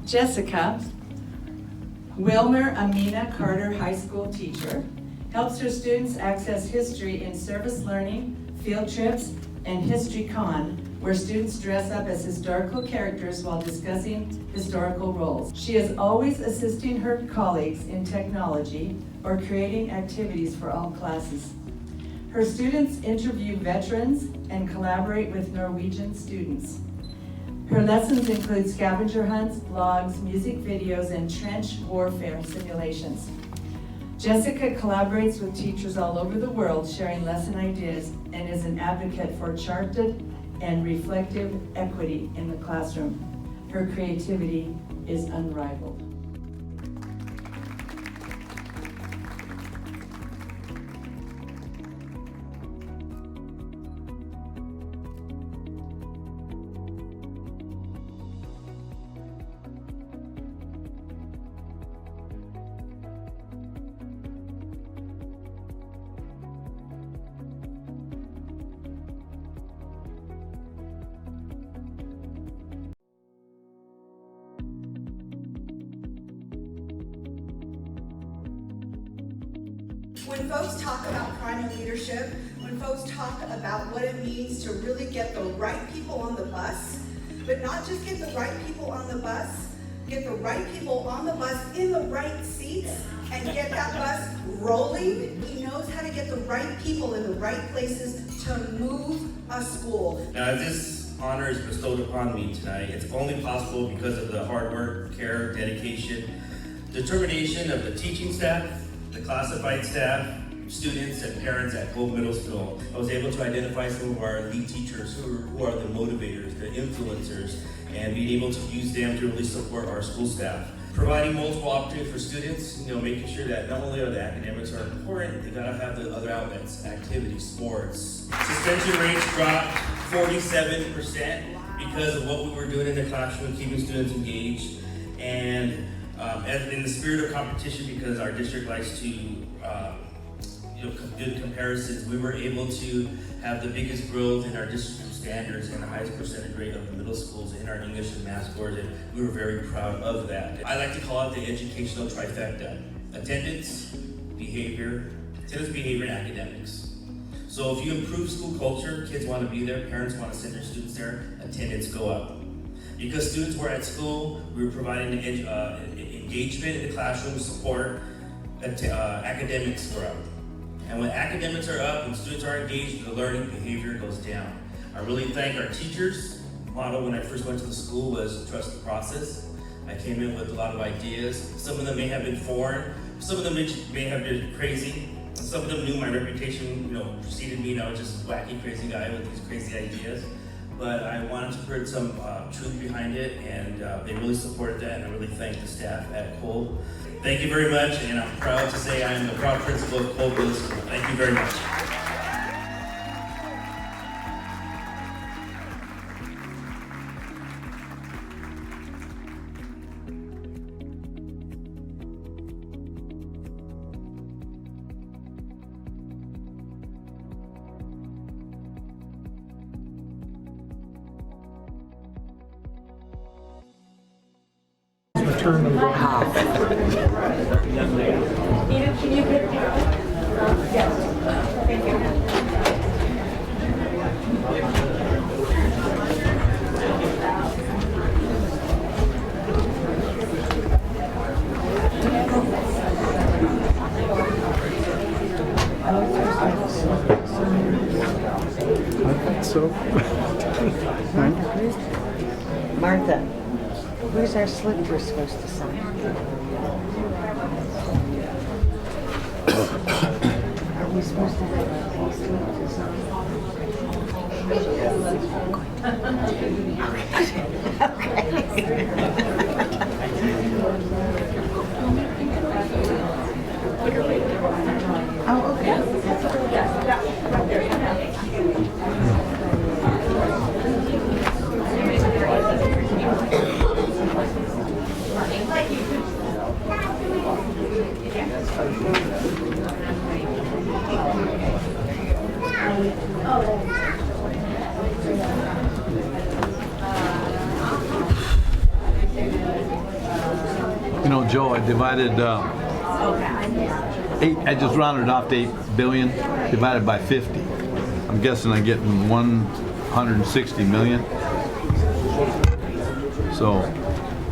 Jessica, Wilmer Amina Carter High School teacher, helps her students access history in service learning, field trips, and History Con, where students dress up as historical characters while discussing historical roles. She is always assisting her colleagues in technology or creating activities for all classes. Her students interview veterans and collaborate with Norwegian students. Her lessons include scavenger hunts, blogs, music videos, and trench warfare simulations. Jessica collaborates with teachers all over the world, sharing lesson ideas, and is an advocate for charted and reflective equity in the classroom. Her creativity is unrivaled. When folks talk about crime and leadership, when folks talk about what it means to really get the right people on the bus, but not just get the right people on the bus, get the right people on the bus in the right seats and get that bus rolling. He knows how to get the right people in the right places to move a school. Now, this honor is bestowed upon me tonight. It's only possible because of the hard work, care, dedication, determination of the teaching staff, the classified staff, students, and parents at Cove Middle School. I was able to identify some of our lead teachers who are the motivators, the influencers, and being able to use them to really support our school staff. Providing multiple opportunities for students, making sure that not only are the academics are important, they gotta have the other outlets, activities, sports. Suspension rates dropped 47% because of what we were doing in the classroom, keeping students engaged, and in the spirit of competition, because our district likes to do comparisons, we were able to have the biggest growth in our district standards and the highest percentage rate of the middle schools in our English and math scores, and we were very proud of that. I like to call it the educational trifecta: attendance, behavior, and academics. So if you improve school culture, kids want to be there, parents want to send their students there, attendance go up. Because students were at school, we were providing engagement in the classroom, support, academics were up. And when academics are up and students are engaged, the learning behavior goes down. I really thank our teachers. The motto when I first went to the school was trust the process. I came in with a lot of ideas. Some of them may have been foreign, some of them may have been crazy, and some of them knew my reputation, preceded me, and I was just a wacky, crazy guy with these crazy ideas. But I wanted to put some truth behind it, and they really supported that, and I really thank the staff at Cole. Thank you very much, and I'm proud to say I am the proud principal of Cole Middle School. Thank you very much. Return number half. Can you get yes. Thank you. I think so. Martha, where's our slip we're supposed to sign? Are we supposed to have a slip to sign? Oh, know, Joe, I divided I just rounded off to 8 billion divided by 50. I'm guessing I'm getting 160 million. So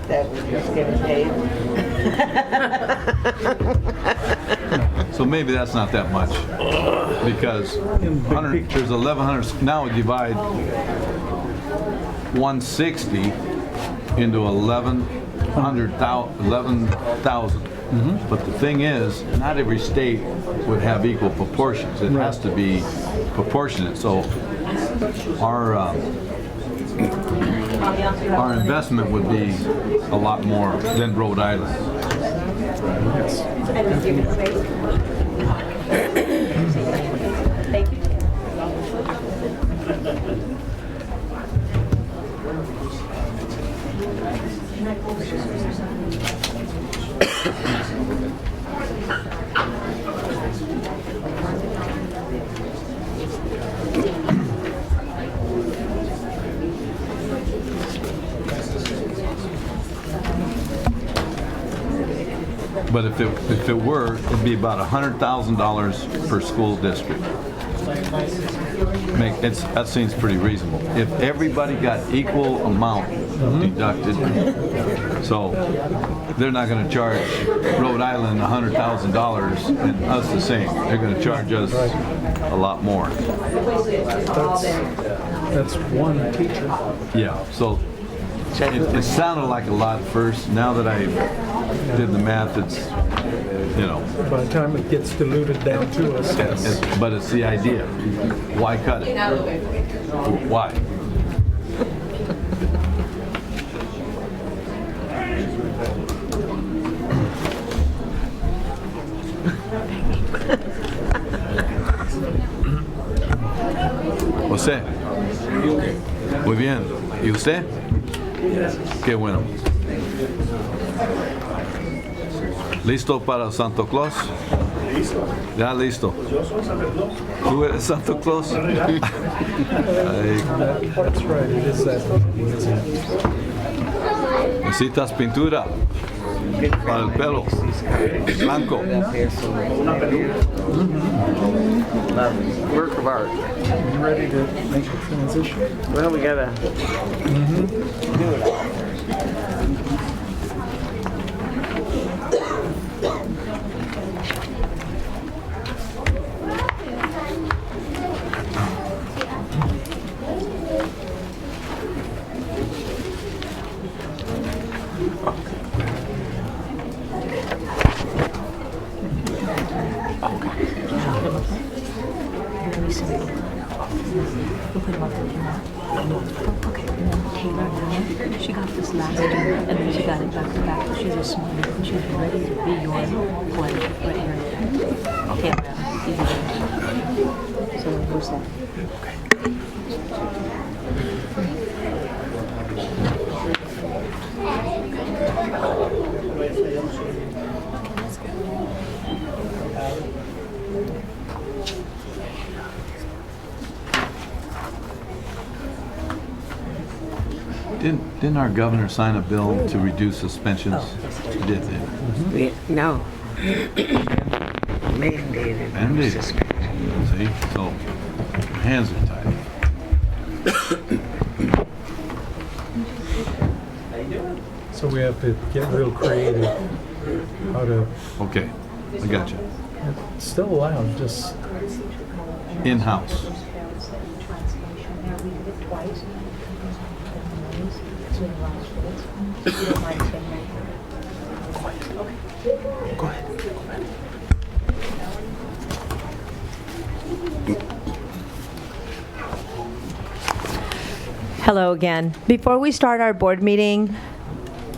That was just getting paid. so maybe that's not that much because 100, there's 1,100. Now we divide 160 into 11,000. But the thing is, not every state would have equal proportions. It has to be proportionate. So our investment would be a lot more than Rhode Island. Thank you. But if it were, it'd be about $100,000 per school district. That seems pretty reasonable. If everybody got equal amount deducted, so they're not going to charge Rhode Island $100,000 and us the same. They're going to charge us a lot more. That's one teacher. Yeah. So it sounded like a lot first. Now that I did the math, it's, you know. By the time it gets diluted down to us, But it's the idea. Why cut it? Why? José. Muy bien. ¿Y usted? Qué bueno. ¿Listo para Santo Claus? Ya listo. ¿Tú eres Santo Claus? Ay, that's right. It is that easy, isn't it? necesitas pintura para el pelo. Blanco. Work of art. You ready to make the transition? Well, we gotta do it all. We'll put him up there. Okay. And then Taylor, she got this last year, and then she got it back to back. She's a smart and she's ready to be your boy right here. Okay, so where's that? Didn't our governor sign a bill to reduce suspensions? He did that. No. Mandated. Mandated. See, so hands are tied. So we have to get real creative. How to Okay, I got you. still allowed, just In-house. Go ahead. Hello again. Before we start our board meeting,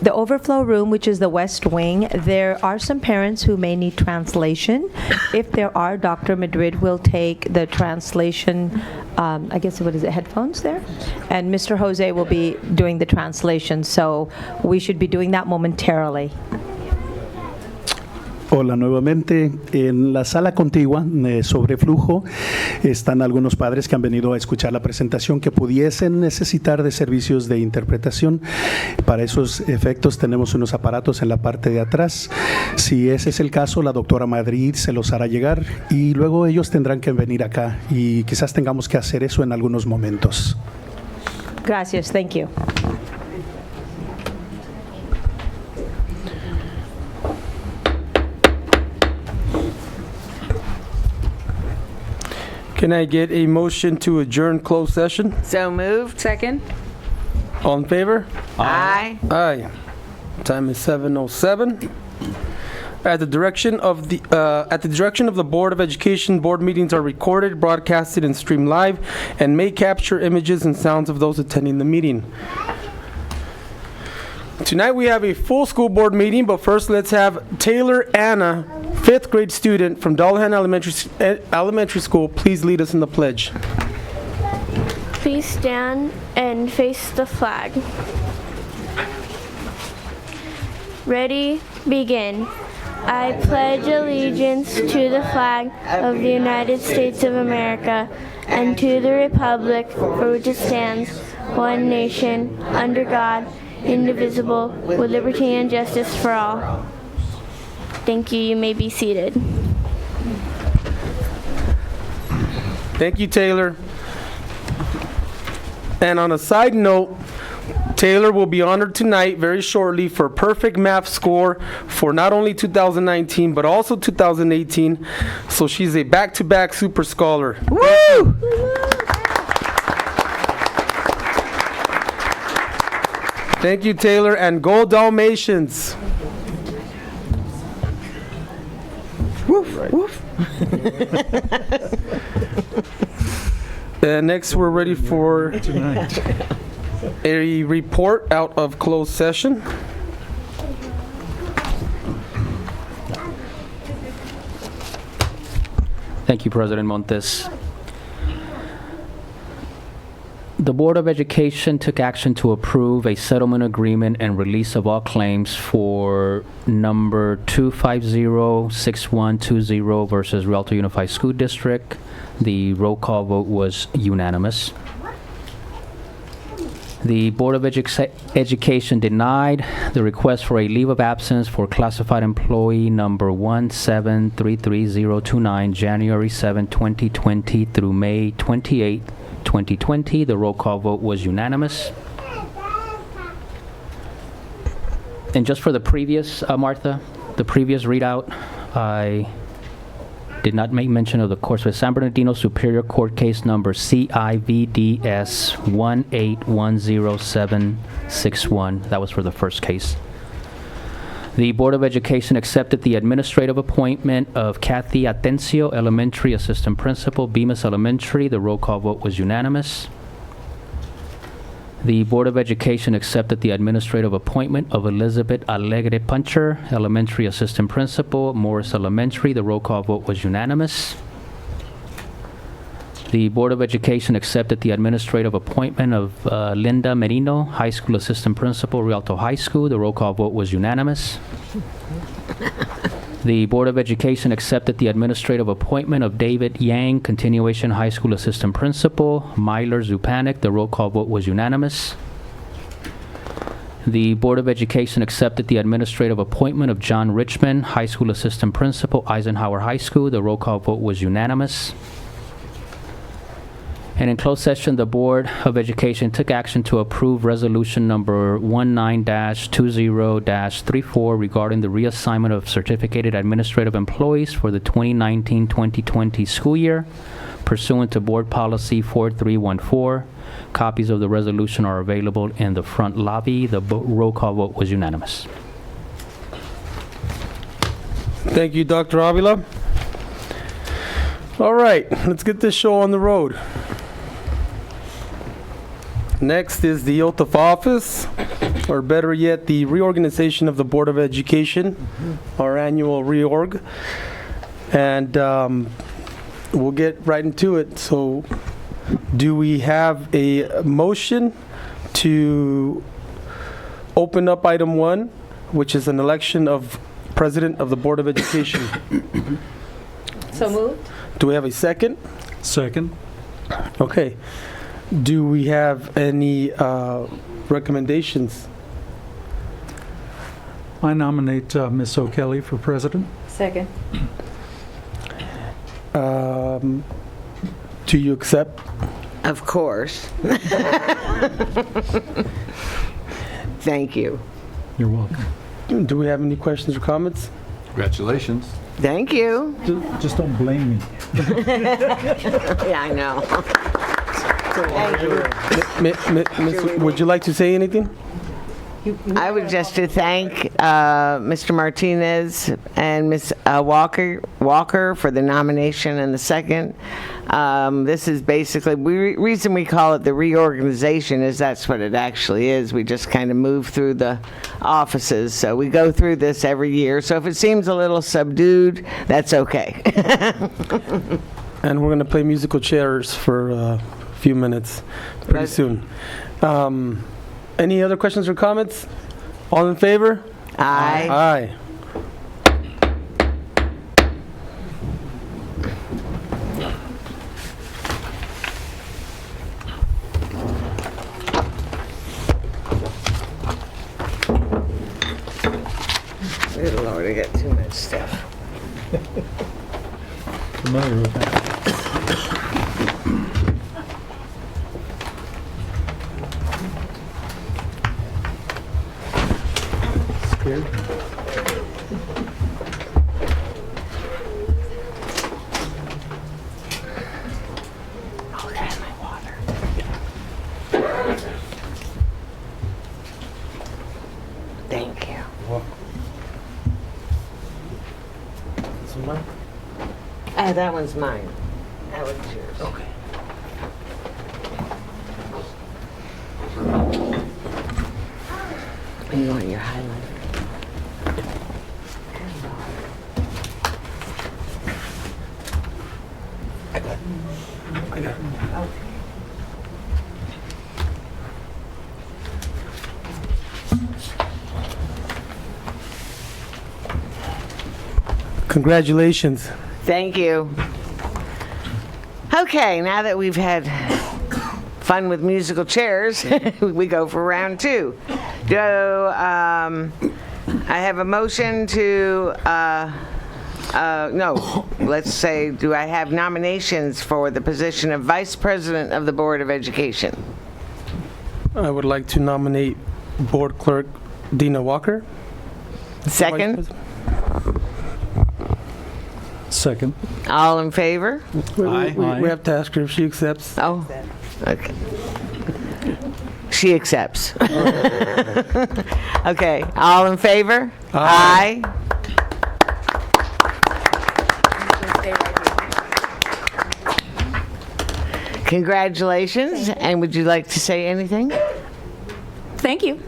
the overflow room, which is the west wing, there are some parents who may need translation. If there are, Dr. Madrid will take the translation, I guess, what is it, headphones there? And Mr. Jose will be doing the translation, so we should be doing that momentarily. Hola nuevamente. En la sala contigua sobre flujo están algunos padres que han venido a escuchar la presentación que pudiesen necesitar de servicios de interpretación. Para esos efectos tenemos unos aparatos en la parte de atrás. Si ese es el caso, la doctora Madrid se los hará llegar y luego ellos tendrán que venir acá y quizás tengamos que hacer eso en algunos momentos. Gracias, thank you. Can I get a motion to adjourn closed session? So moved. Second? All in favor? Aye. Aye. Time is 7:07. At the direction of the Board of Education, board meetings are recorded, broadcasted, and streamed live, and may capture images and sounds of those attending the meeting. Tonight we have a full school board meeting, but first let's have Taylor Anna, 5th grade student from Dullahan Elementary School, please lead us in the pledge. Please stand and face the flag. Ready, begin. I pledge allegiance to the flag of the United States of America and to the republic for which it stands, one nation, under God, indivisible, with liberty and justice for all. Thank you. You may be seated. Thank you, Taylor. And on a side note, Taylor will be honored tonight very shortly for perfect math score for not only 2019 but also 2018. So she's a back-to-back super scholar. Woo! Thank you, Taylor, and go Dalmatians. Woof, woof. And next we're ready for a report out of closed session. Thank you, President Montes. The Board of Education took action to approve a settlement agreement and release of all claims for number 2506120 versus Rialto Unified School District. The roll call vote was unanimous. The Board of Education denied the request for a leave of absence for classified employee number 1733029, January 7, 2020 through May 28, 2020. The roll call vote was unanimous. And just for the previous, Martha, the previous readout, I did not make mention of the course of San Bernardino Superior Court case number CIVDS 1810761. That was for the first case. The Board of Education accepted the administrative appointment of Kathy Atencio, Elementary Assistant Principal, Bemis Elementary. The roll call vote was unanimous. The Board of Education accepted the administrative appointment of Elizabeth Alegre Puncher, Elementary Assistant Principal, Morris Elementary. The roll call vote was unanimous. The Board of Education accepted the administrative appointment of Linda Merino, High School Assistant Principal, Rialto High School. The roll call vote was unanimous. The Board of Education accepted the administrative appointment of David Yang, Continuation High School Assistant Principal, Myler Zupanik. The roll call vote was unanimous. The Board of Education accepted the administrative appointment of John Richmond, High School Assistant Principal, Eisenhower High School. The roll call vote was unanimous. And in closed session, the Board of Education took action to approve resolution number 19-20-34 regarding the reassignment of certificated administrative employees for the 2019-2020 school year pursuant to Board Policy 4314. Copies of the resolution are available in the front lobby. The roll call vote was unanimous. Thank you, Dr. Avila. All right, let's get this show on the road. Next is the oath of office, or better yet, the reorganization of the Board of Education, our annual reorg. And we'll get right into it. So do we have a motion to open up item 1, which is an election of President of the Board of Education. So moved? Do we have a second? Second. Okay. Do we have any recommendations? I nominate Ms. O'Kelly for president. Second. Do you accept? Of course. Thank you. You're welcome. Do we have any questions or comments? Congratulations. Thank you. Just don't blame me. Yeah, I know. Thank you. Miss, would you like to say anything? I would just to thank Mr. Martinez and Ms. Walker for the nomination and the second. This is basically, reason we call it the reorganization is that's what it actually is. We just kind of move through the offices. So we go through this every year. So if it seems a little subdued, that's okay. And we're going to play musical chairs for a few minutes pretty soon. Any other questions or comments? All in favor? Aye. Aye. Good Lord, I got too much stuff. Familiar with that. Scared? Thank you. That one's mine. That one's yours. Okay. You want your highlighter? I got it. Congratulations. Thank you. Okay, now that we've had fun with musical chairs, we go for round two. I have a motion to, no, let's say, do I have nominations for the position of Vice President of the Board of Education? I would like to nominate Board Clerk Dina Walker. Second? Second. All in favor? We have to ask her if she accepts. Oh, okay. She accepts. Okay, all in favor? Aye. Congratulations, and would you like to say anything? Thank you.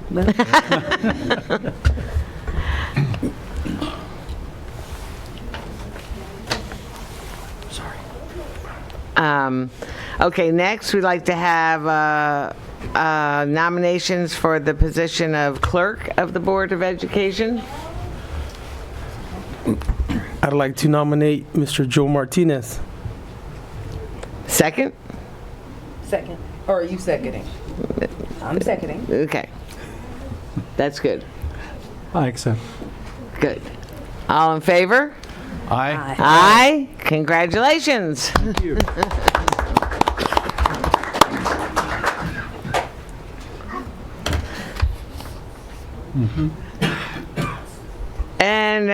Okay, next we'd like to have nominations for the position of Clerk of the Board of Education. I'd like to nominate Mr. Joe Martinez. Second? Second. Or are you seconding? I'm seconding. Okay. That's good. I accept. Good. All in favor? Aye. Aye. Congratulations. Thank you. And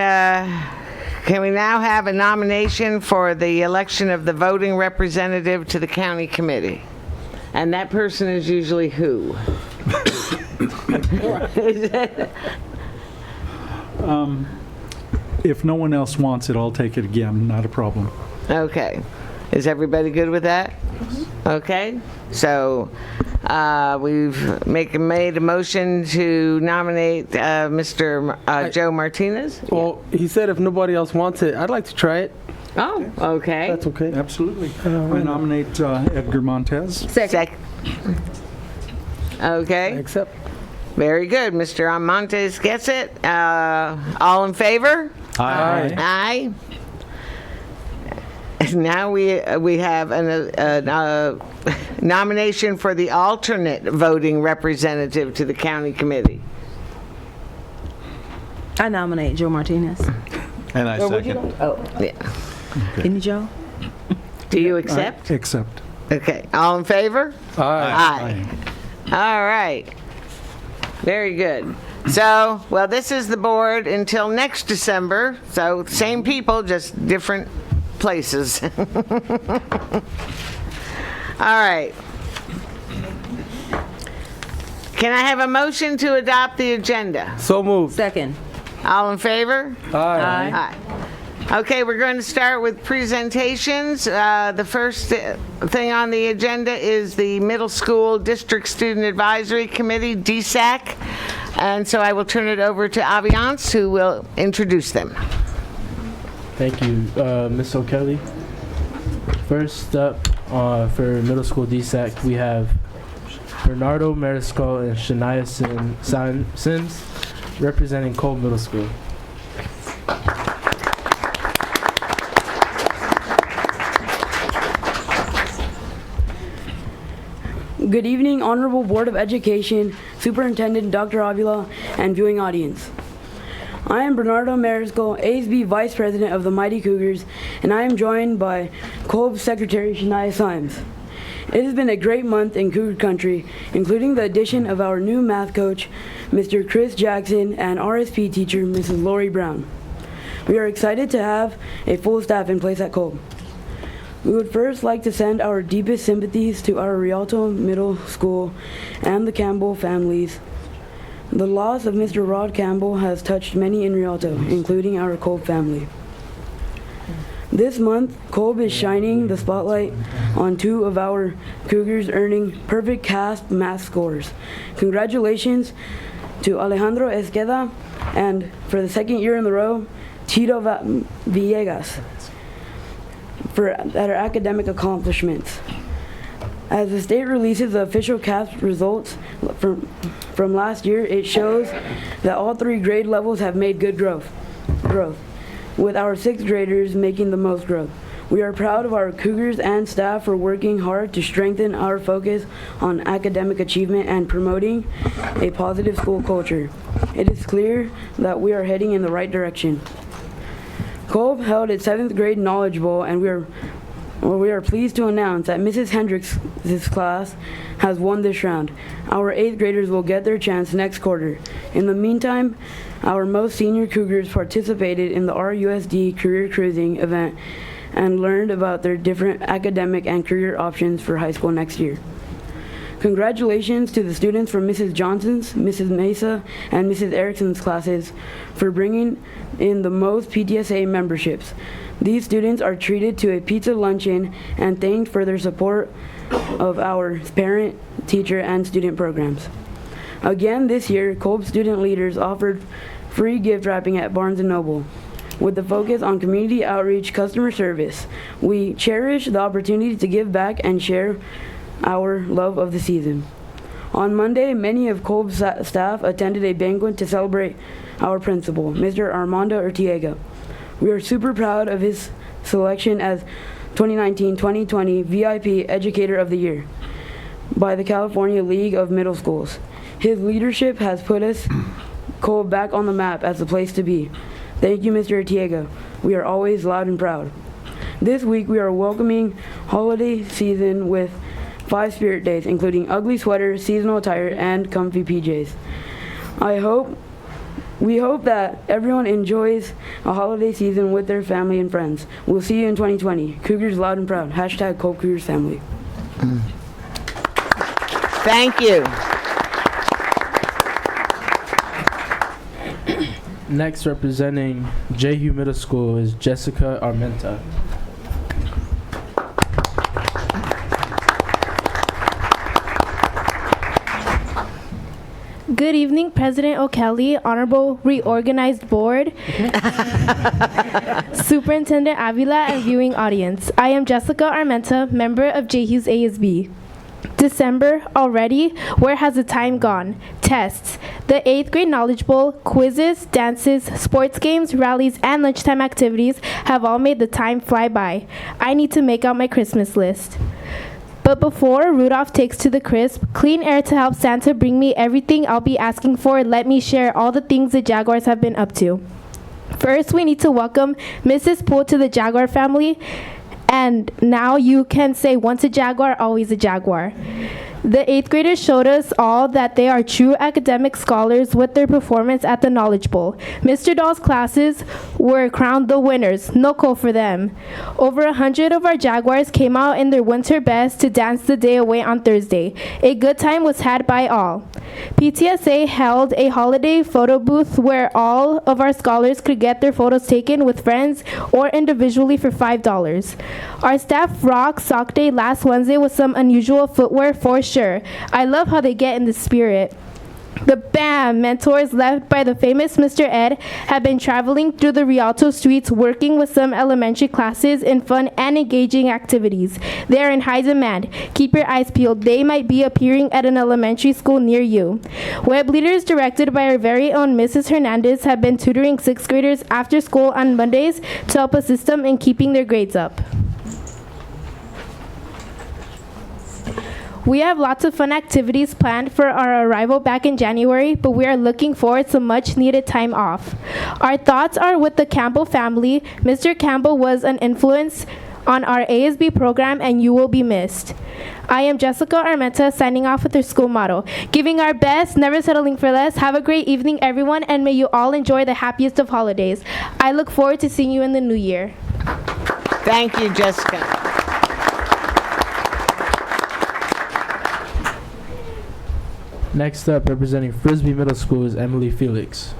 can we now have a nomination for the election of the voting representative to the county committee? And that person is usually who? If no one else wants it, I'll take it again. Not a problem. Okay. Is everybody good with that? Okay. So we've made a motion to nominate Mr. Joe Martinez. Well, he said if nobody else wants it, I'd like to try it. Oh, okay. That's okay. Absolutely. I nominate Edgar Montez. Second. I Okay. accept. Very good. Mr. Amontes gets it. All in favor? Aye. Aye. Now we have a nomination for the alternate voting representative to the county committee. I nominate Joe Martinez. And I second. Oh, Yeah. any Joe? Do you accept? Accept. Okay. All in favor? Aye. Aye. All right. Very good. So, well, this is the board until next December. So, same people, just different places. All right. Can I have a motion to adopt the agenda? So moved. Second. All in favor? Aye. Aye. Okay, we're going to start with presentations. The first thing on the agenda is the Middle School District Student Advisory Committee, DSAC. And so I will turn it over to Aviance, who will introduce them. Thank you, Ms. O'Kelly. First up for Middle School DSAC, we have Bernardo Mariscal and Shania Sims representing Cole Middle School. Good evening, Honorable Board of Education, Superintendent Dr. Avila, and viewing audience. I am Bernardo Mariscal, ASB Vice President of the Mighty Cougars, and I am joined by Kolb's Secretary Shania Symes. It has been a great month in Cougar Country, including the addition of our new math coach, Mr. Chris Jackson, and RSP teacher, Mrs. Lori Brown. We are excited to have a full staff in place at Kolb. We would first like to send our deepest sympathies to our Rialto Middle School and the Campbell families. The loss of Mr. Rod Campbell has touched many in Rialto, including our Kolb family. This month, Kolb is shining the spotlight on two of our Cougars earning perfect cast math scores. Congratulations to Alejandro Esqueda and, for the second year in a row, Tito Villegas for their academic accomplishments. As the state releases the official CAST results from last year, it shows that all three grade levels have made good growth, with our sixth graders making the most growth. We are proud of our Cougars and staff for working hard to strengthen our focus on academic achievement and promoting a positive school culture. It is clear that we are heading in the right direction. Kolb held its 7th grade Knowledge Bowl, and we are pleased to announce that Mrs. Hendricks' class has won this round. Our 8th graders will get their chance next quarter. In the meantime, our most senior Cougars participated in the RUSD Career Cruising event and learned about their different academic and career options for high school next year. Congratulations to the students from Mrs. Johnson's, Mrs. Mesa, and Mrs. Erickson's classes for bringing in the most PTSA memberships. These students are treated to a pizza luncheon and thanked for their support of our parent, teacher, and student programs. Again, this year, Kolb student leaders offered free gift wrapping at Barnes & Noble. With the focus on community outreach, customer service, we cherish the opportunity to give back and share our love of the season. On Monday, many of Kolb's staff attended a banquet to celebrate our principal, Mr. Armando Urtiega. We are super proud of his selection as 2019-2020 VIP Educator of the Year by the California League of Middle Schools. His leadership has put us, Kolb, back on the map as the place to be. Thank you, Mr. Urtiega. We are always loud and proud. This week, we are welcoming holiday season with 5 spirit days, including ugly sweaters, seasonal attire, and comfy PJs. We hope that everyone enjoys a holiday season with their family and friends. We'll see you in 2020. Cougars loud and proud. Hashtag Kolb Cougars family. Thank you. Next, representing Jehu Middle School is Jessica Armenta. Good evening, President O'Kelly, Honorable Reorganized Board, Superintendent Avila, and viewing audience. I am Jessica Armenta, member of Jehu's ASB. December already? Where has the time gone? Tests. The 8th grade Knowledge Bowl, quizzes, dances, sports games, rallies, and lunchtime activities have all made the time fly by. I need to make out my Christmas list. But before Rudolph takes to the crisp, clean air to help Santa bring me everything I'll be asking for, let me share all the things the Jaguars have been up to. First, we need to welcome Mrs. Poole to the Jaguar family. And now you can say once a Jaguar, always a Jaguar. The 8th graders showed us all that they are true academic scholars with their performance at the Knowledge Bowl. Mr. Dahl's classes were crowned the winners. No call for them. Over 100 of our Jaguars came out in their winter best to dance the day away on Thursday. A good time was had by all. PTSA held a holiday photo booth where all of our scholars could get their photos taken with friends or individually for $5. Our staff rocked Sock Day last Wednesday with some unusual footwear for sure. I love how they get in the spirit. The BAM mentors led by the famous Mr. Ed have been traveling through the Rialto streets working with some elementary classes in fun and engaging activities. They are in high demand. Keep your eyes peeled. They might be appearing at an elementary school near you. Web leaders directed by our very own Mrs. Hernandez have been tutoring 6th graders after school on Mondays to help assist them in keeping their grades up. We have lots of fun activities planned for our arrival back in January, but we are looking forward to much needed time off. Our thoughts are with the Campbell family. Mr. Campbell was an influence on our ASB program and you will be missed. I am Jessica Armenta signing off with our school motto, giving our best, never settling for less. Have a great evening, everyone, and may you all enjoy the happiest of holidays. I look forward to seeing you in the new year. Thank you, Jessica. Next up, representing Frisbee Middle School, is Emily Felix.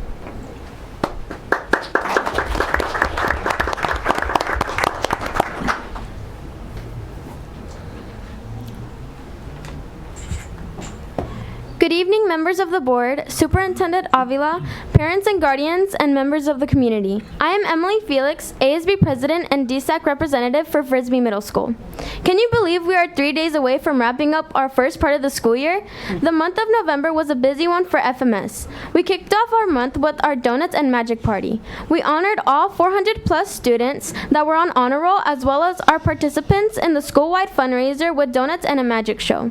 Good evening, members of the board, Superintendent Avila, parents and guardians, and members of the community. I am Emily Felix, ASB President and DSAC Representative for Frisbee Middle School. Can you believe we are 3 days away from wrapping up our first part of the school year? The month of November was a busy one for FMS. We kicked off our month with our Donuts and Magic Party. We honored all 400 plus students that were on honor roll, as well as our participants in the school-wide fundraiser with donuts and a magic show.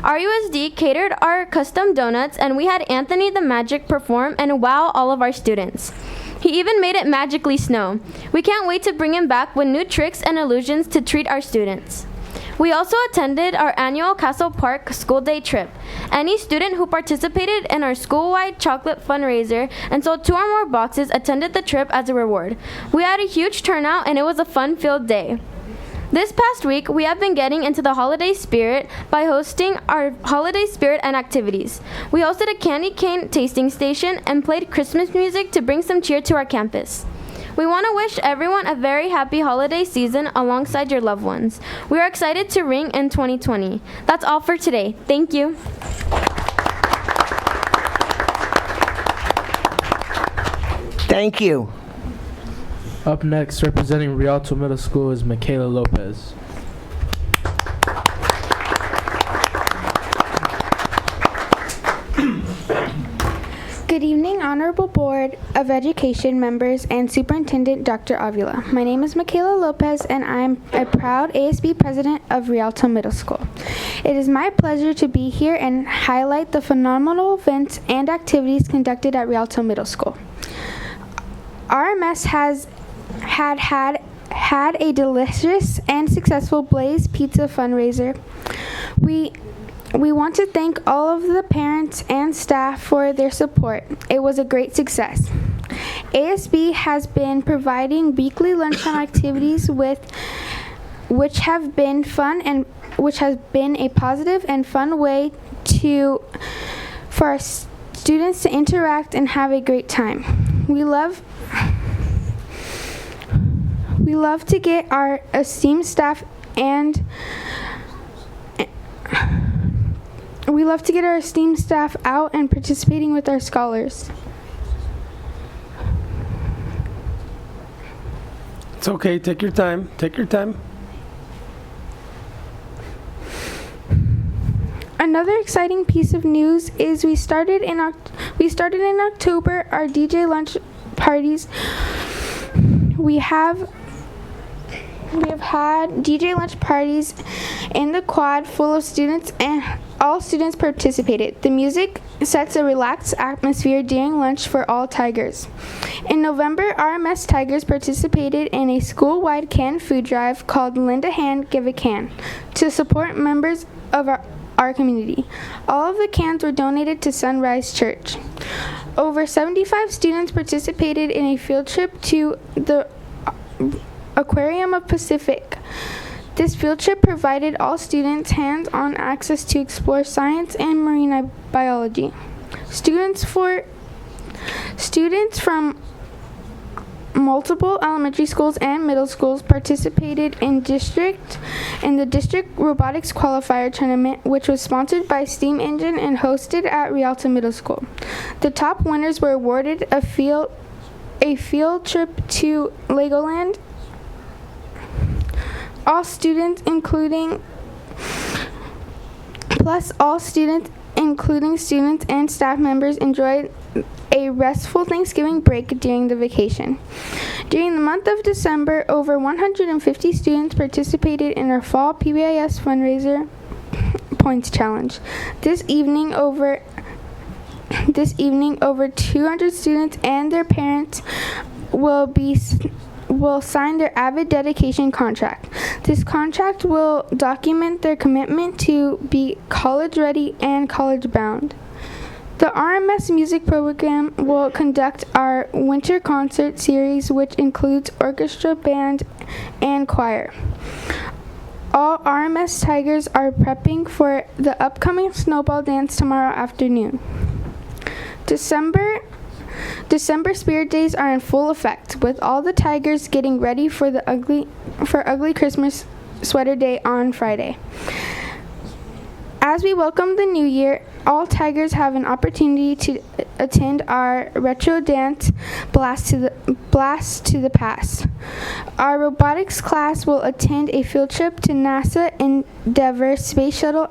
Our USD catered our custom donuts, and we had Anthony the Magic perform and wow all of our students. He even made it magically snow. We can't wait to bring him back with new tricks and illusions to treat our students. We also attended our annual Castle Park school day trip. Any student who participated in our school-wide chocolate fundraiser and sold 2 or more boxes attended the trip as a reward. We had a huge turnout and it was a fun-filled day. This past week, we have been getting into the holiday spirit by hosting our holiday spirit and activities. We hosted a candy cane tasting station and played Christmas music to bring some cheer to our campus. We want to wish everyone a very happy holiday season alongside your loved ones. We are excited to ring in 2020. That's all for today. Thank you. Thank you. Up next, representing Rialto Middle School, is Michaela Lopez. Good evening, Honorable Board of Education members and Superintendent Dr. Avila. My name is Michaela Lopez and I'm a proud ASB President of Rialto Middle School. It is my pleasure to be here and highlight the phenomenal events and activities conducted at Rialto Middle School. RMS has had a delicious and successful Blaze Pizza fundraiser. We want to thank all of the parents and staff for their support. It was a great success. ASB has been providing weekly lunchtime activities which have been fun and which has been a positive and fun way for our students to interact and have a great time. We love to get our esteemed staff out and participating with our scholars. It's okay, take your time, take your time. Another exciting piece of news is we started in October our DJ lunch parties. We have had DJ lunch parties in the quad full of students, and all students participated. The music sets a relaxed atmosphere during lunch for all Tigers. In November, RMS Tigers participated in a school-wide canned food drive called Lend a Hand, Give a Can to support members of our community. All of the cans were donated to Sunrise Church. Over 75 students participated in a field trip to the Aquarium of Pacific. This field trip provided all students hands-on access to explore science and marine biology. Students from multiple elementary schools and middle schools participated in the district robotics qualifier tournament, which was sponsored by Steam Engine and hosted at Rialto Middle School. The top winners were awarded a field trip to Legoland. All students, including students and staff members, enjoyed a restful Thanksgiving break during the vacation. During the month of December, over 150 students participated in our fall PBIS fundraiser points challenge. This evening, over 200 students and their parents will sign their Avid dedication contract. This contract will document their commitment to be college ready and college bound. The RMS music program will conduct our winter concert series, which includes orchestra, band, and choir. All RMS Tigers are prepping for the upcoming snowball dance tomorrow afternoon. December Spirit Days are in full effect, with all the Tigers getting ready for Ugly Christmas Sweater Day on Friday. As we welcome the new year, all Tigers have an opportunity to attend our retro dance blast to the past. Our robotics class will attend a field trip to NASA Endeavour Space Shuttle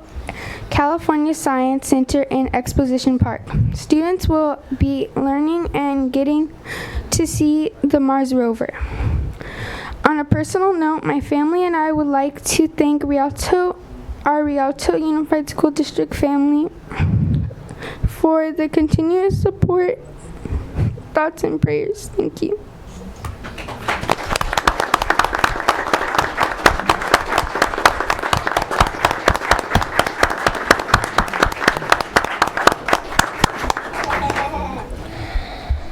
California Science Center in Exposition Park. Students will be learning and getting to see the Mars rover. On a personal note, my family and I would like to thank our Rialto Unified School District family for the continuous support, thoughts, and prayers. Thank you.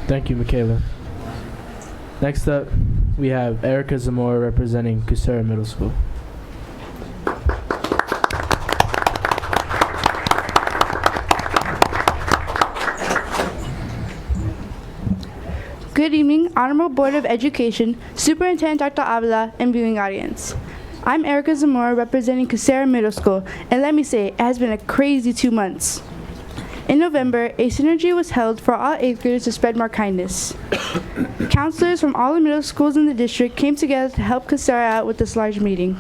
Thank you, Michaela. Next up, we have Erica Zamora representing Cusera Middle School. Good evening, Honorable Board of Education, Superintendent Dr. Avila, and viewing audience. I'm Erica Zamora representing Cusera Middle School, and let me say, it has been a crazy 2 months. In November, a synergy was held for all 8th graders to spread more kindness. Counselors from all the middle schools in the district came together to help Cusera out with this large meeting.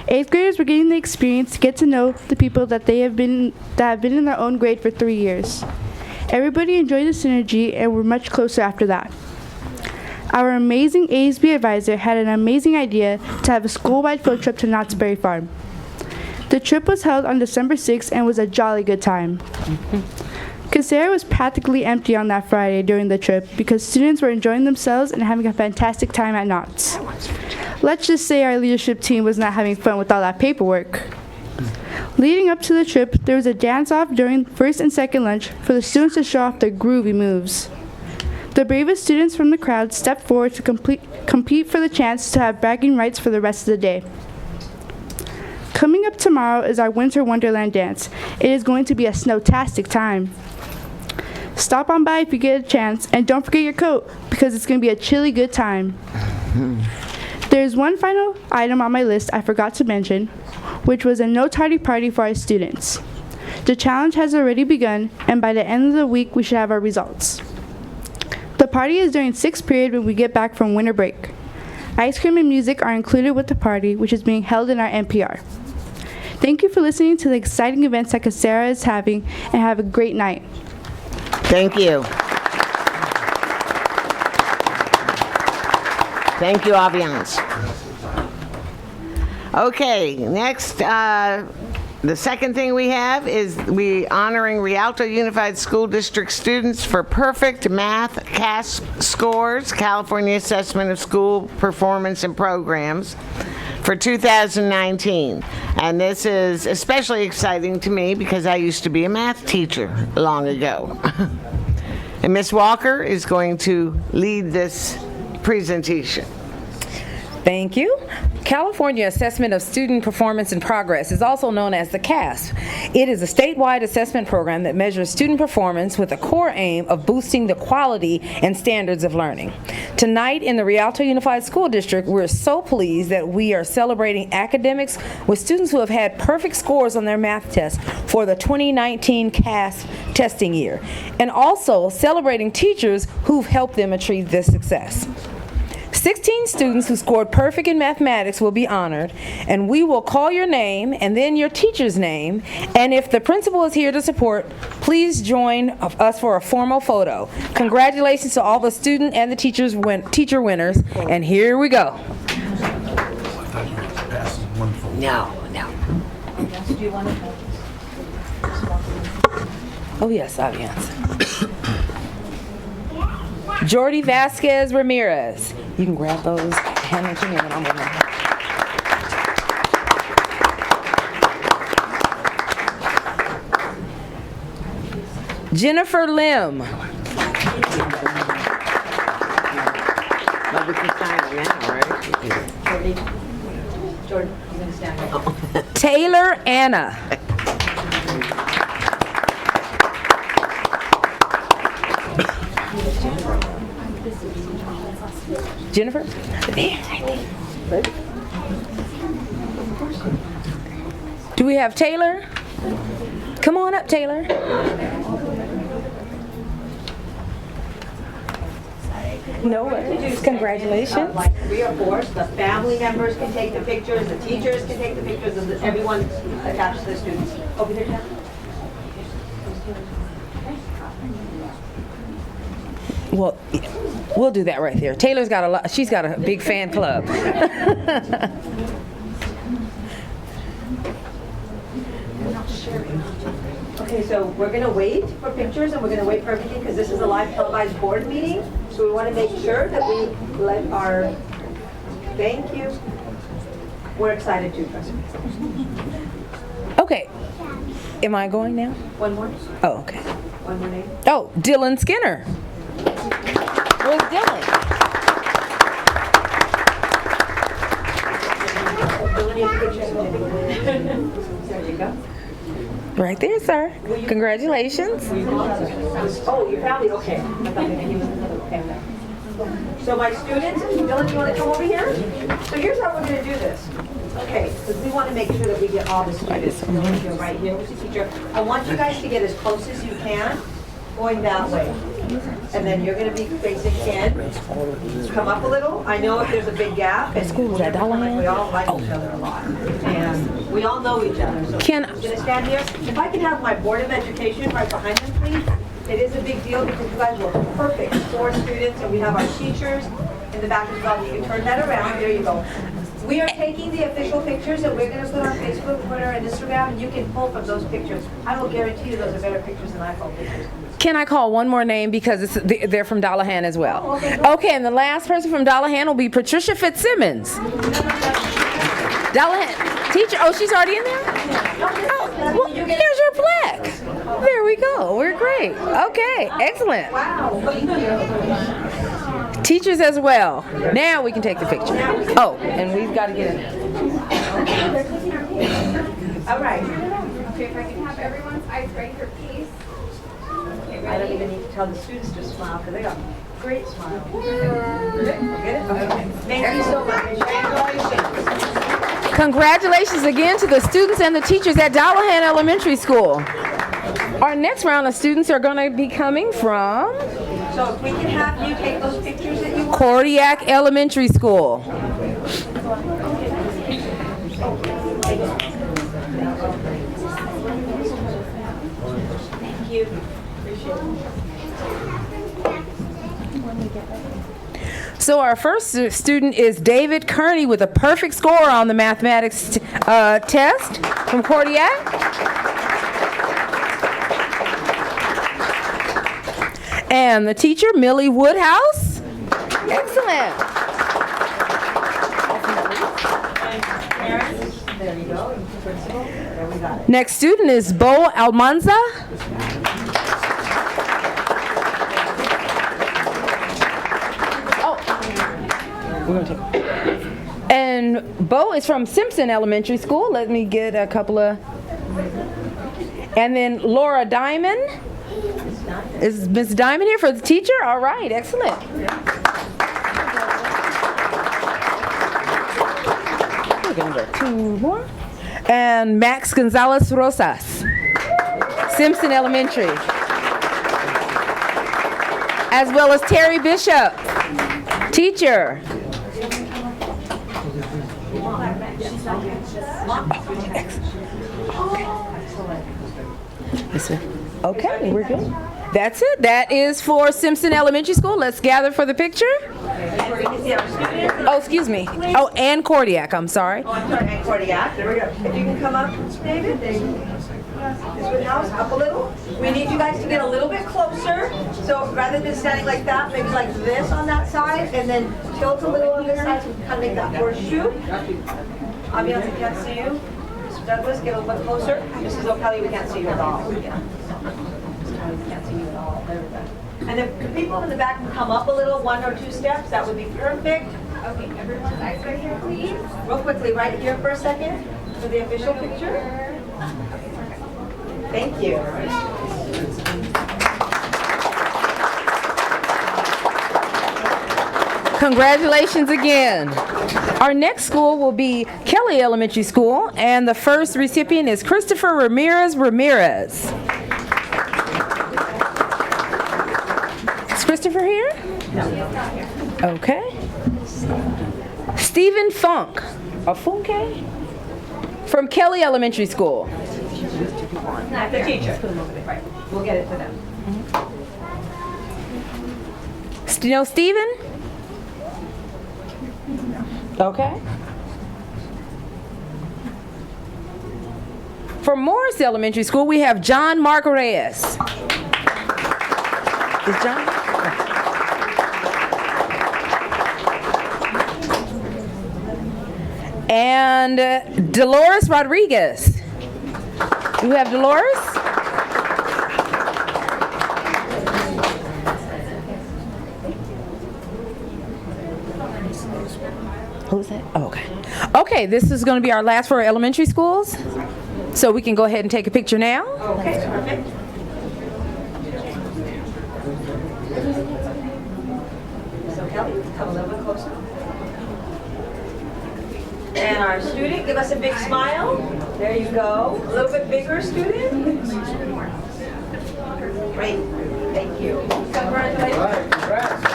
8th graders were getting the experience to get to know the people that have been in their own grade for 3 years. Everybody enjoyed the synergy and were much closer after that. Our amazing ASB advisor had an amazing idea to have a school-wide field trip to Knott's Berry Farm. The trip was held on December 6th and was a jolly good time. Cusera was practically empty on that Friday during the trip because students were enjoying themselves and having a fantastic time at Knott's. Let's just say our leadership team was not having fun with all that paperwork. Leading up to the trip, there was a dance-off during first and second lunch for the students to show off their groovy moves. The bravest students from the crowd stepped forward to compete for the chance to have bragging rights for the rest of the day. Coming up tomorrow is our Winter Wonderland dance. It is going to be a snowtastic time. Stop on by if you get a chance, and don't forget your coat, because it's going to be a chilly good time. There's one final item on my list I forgot to mention, which was a no tardy party for our students. The challenge has already begun, and by the end of the week, we should have our results. The party is during 6th period when we get back from winter break. Ice cream and music are included with the party, which is being held in our NPR. Thank you for listening to the exciting events that Casera is having, and have a great night. Thank you. Thank you, Aviance. Okay, next, the second thing we have is we honoring Rialto Unified School District students for perfect math CAS scores, California Assessment of School Performance and Programs, for 2019. And this is especially exciting to me because I used to be a math teacher long ago. And Ms. Walker is going to lead this presentation. Thank you. California Assessment of Student Performance and Progress is also known as the CAS. It is a statewide assessment program that measures student performance with a core aim of boosting the quality and standards of learning. Tonight in the Rialto Unified School District, we're so pleased that we are celebrating academics with students who have had perfect scores on their math test for the 2019 CAS testing year, and also celebrating teachers who've helped them achieve this success. 16 students who scored perfect in mathematics will be honored, and we will call your name and then your teacher's name, and if the principal is here to support, please join us for a formal photo. Congratulations to all the student and the teacher winners, and here we go. No. Oh yes, Aviance. Jordy Vasquez Ramirez. You can grab those, hand them to me, and then I'll move them. Jennifer Lim. Well, we can sign it now, right? Jordan, you're gonna stand here. Taylor Anna. Jennifer? Do we have Taylor? Come on up, Taylor. No worries. Congratulations. Like 3 or 4, so the family members can take the pictures, the teachers can take the pictures, and everyone attached to the students. Over there, Jeff. Well, we'll do that right there. Taylor's got a lot. She's got a big fan club. Okay, so we're going to wait for pictures and we're going to wait for everything because this is a live televised board meeting. So we want to make sure that we let our, thank you. We're excited too, trust me. Okay. Am I going now? One more. Oh, okay. One more name. Oh, Dylan Skinner. Where's Dylan? There you go. Right there, sir. Congratulations. Oh, your family, okay. I thought maybe he was another family. So my students, Dylan, you want to come over here? So here's how we're going to do this. Okay, because we want to make sure that we get all the students. You're right here with the teacher. I want you guys to get as close as you can, going that way. And then you're going to be facing in. Come up a little. I know if there's a big gap. And we all like each other a lot. And we all know each other. So I'm going to stand here. If I can have my Board of Education right behind them, please. It is a big deal because you guys were perfect. 4 students, and we have our teachers in the back as well. You can turn that around. There you go. We are taking the official pictures and we're going to put on Facebook, Twitter, and Instagram, and you can pull from those pictures. I will guarantee you those are better pictures than iPhone pictures. Can I call one more name because they're from Dallahan as well? Okay, and the last person from Dallahan will be Patricia Fitzsimmons. Dallahan teacher. Oh, she's already in there? Oh, well, here's your plaque. There we go. We're great. Okay, excellent. Teachers as well. Now we can take the picture. Oh, and we've got to get in there. All right. Okay, if I can have everyone's icebreaker, please. Okay, I don't even need to tell the students to smile because they got great smiles. Get it? Okay. Thank you so much. Congratulations. Congratulations again to the students and the teachers at Dallahan Elementary School. Our next round of students are going to be coming from So if we can have you take those pictures that you want. Cordiac Elementary School. Thank you. Appreciate it. So our first student is David Kearney with a perfect score on the mathematics test from Cordiac. And the teacher, Millie Woodhouse. Excellent. There you go. Principal. There we got it. Next student is Bo Almanza. And Bo is from Simpson Elementary School. Let me get a couple of. And then Laura Diamond. Is Ms. Diamond here for the teacher? All right, excellent. We're going to go 2 more. And Max Gonzalez Rosas, Simpson Elementary. As well as Terry Bishop, teacher. Okay, we're good. That's it. That is for Simpson Elementary School. Let's gather for the picture. Oh, excuse me. Oh, and Cordiac. I'm sorry. And Cordiac. There we go. If you can come up, David. Ms. Woodhouse, up a little. We need you guys to get a little bit closer. So rather than standing like that, maybe like this on that side, and then tilt a little on this side so we can kind of make that horseshoe. Ambiance, I can't see you. Mr. Douglas, get a little bit closer. Mrs. O'Kelly, we can't see you at all. Yeah. Can't see you at all. There we go. And if the people in the back can come up a little, 1 or 2 steps, that would be perfect. Okay, everyone's eyes right here, please. Real quickly, right here for a second for the official picture. Thank you. Congratulations again. Our next school will be Kelly Elementary School, and the first recipient is Christopher Ramirez. Is Christopher here? No, he's not here. Okay. Stephen Funk, Funke, from Kelly Elementary School. Not the teacher. Right. We'll get it to them. You know Stephen? Okay. From Morris Elementary School, we have John Mark Reyes. Is John? And Dolores Rodriguez. Do we have Dolores? Who's that? Oh, okay. Okay, this is going to be our last for our elementary schools. So we can go ahead and take a picture now. Okay, perfect. So Kelly, come a little bit closer. And our student, give us a big smile. There you go. A little bit bigger, student. Great. Thank you. Congratulations.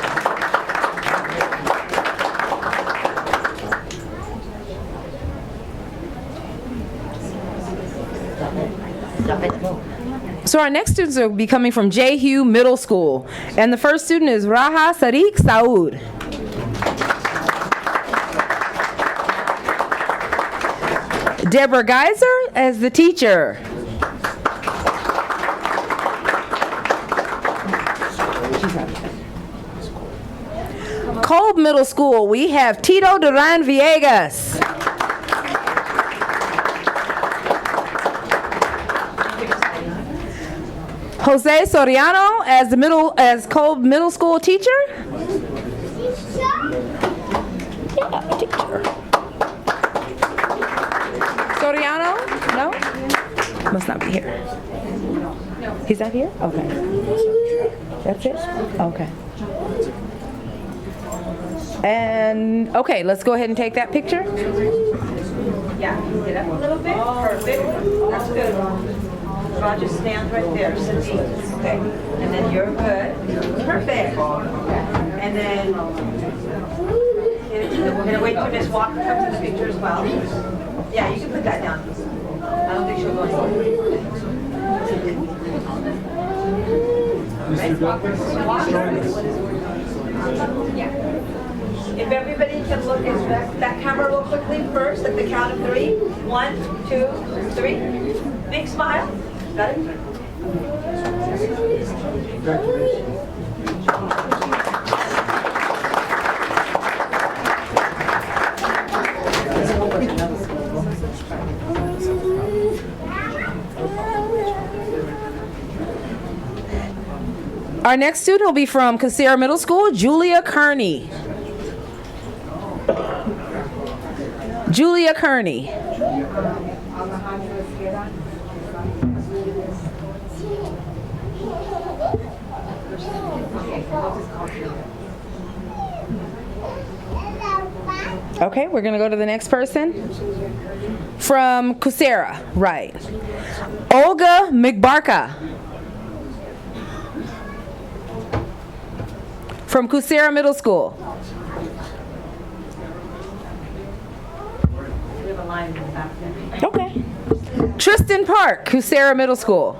So our next students will be coming from J. Hugh Middle School. And the first student is Raha Sadiq Saud. Deborah Geiser as the teacher. Kolb Middle School, we have Tito Duran Villegas. Jose Soriano as Kolb Middle School teacher. Yeah, teacher. Soriano? No? Must not be here. He's not here? Okay. That's it? Okay. And, okay, let's go ahead and take that picture. Yeah, get up a little bit. Perfect. That's good. Roger stands right there. Okay. And then you're good. Perfect. And then we're going to wait till Miss Walker comes in the picture as well. Yeah, you can put that down. I don't think she'll go anywhere. If everybody can look at that camera real quickly first at the count of 3. 1, 2, 3. Big smile. Got it? Our next student will be from Casera Middle School, Julia Kearney. Julia Kearney. Okay, we're gonna go to the next person. From Casera, right. Olga McBarka. From Casera Middle School. Okay. Tristan Park, Casera Middle School.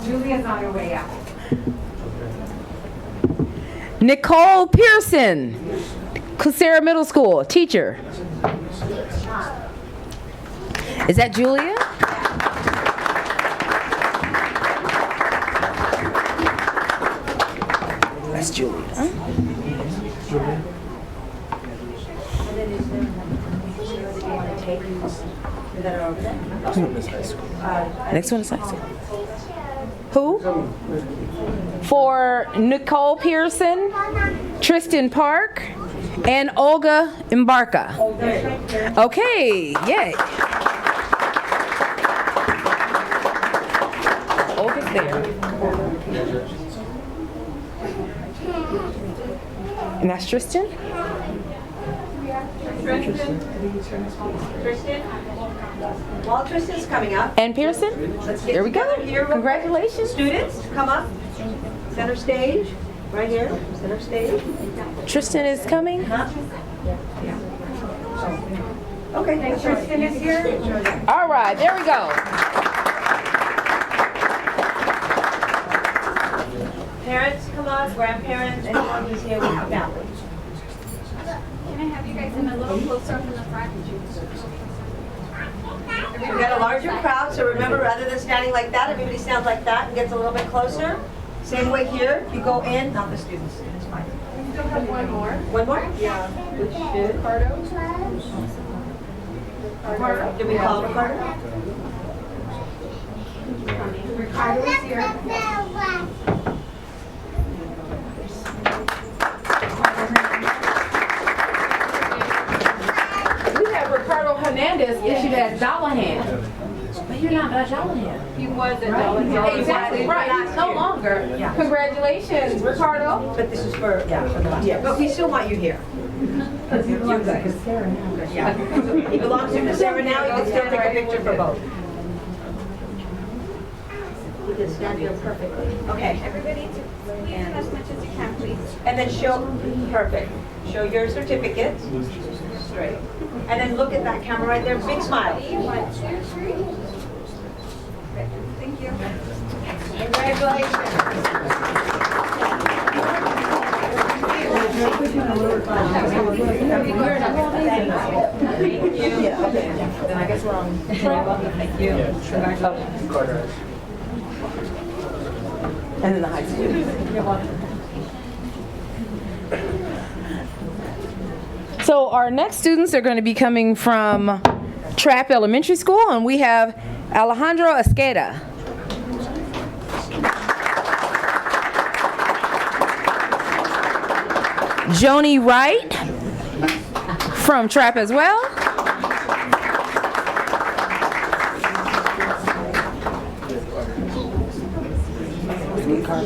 Julia's on her way out. Nicole Pearson, Casera Middle School, teacher. Is that Julia? That's Julia. Next one is high school. Who? For Nicole Pearson, Tristan Park, and Olga Mbarka. Okay, yay. Olga's there. And that's Tristan? Tristan? While Tristan's coming up. And Pearson? Let's get There we go. together here. Congratulations. Students, come up. Center stage, right here, center stage. Tristan is coming. Okay, Tristan is here. All right, there we go. Parents, come on, grandparents, anyone who's here with the family. Can I have you guys in a little closer from the front? We've got a larger crowd, so remember, rather than standing like that, everybody stands like that and gets a little bit closer. Same way here, you go in, not the students, it's fine. We still have one more. One more? Yeah. Which is? Ricardo. Ricardo? Did we call Ricardo? Ricardo is here. We have Ricardo Hernandez issued as Dallahan. But you're not a Dallahan. He was at Dallahan. Exactly, right. He's no longer. Yeah. Congratulations, Ricardo. But this is for, yeah, but we still want you here. You're good. Yeah. He belongs to Casera now, you can still take a picture for both. You can stand here perfectly. Okay. Everybody, please as much as you can, please. And then show, perfect. Show your certificate. Straight. And then look at that camera right there, big smile. 1, 2, 3. Thank you. Then I guess we're on. Thank you. And then the high school. You're welcome. So our next students are going to be coming from Trapp Elementary School, and we have Alejandro Esqueda. Joni Wright from Trapp as well.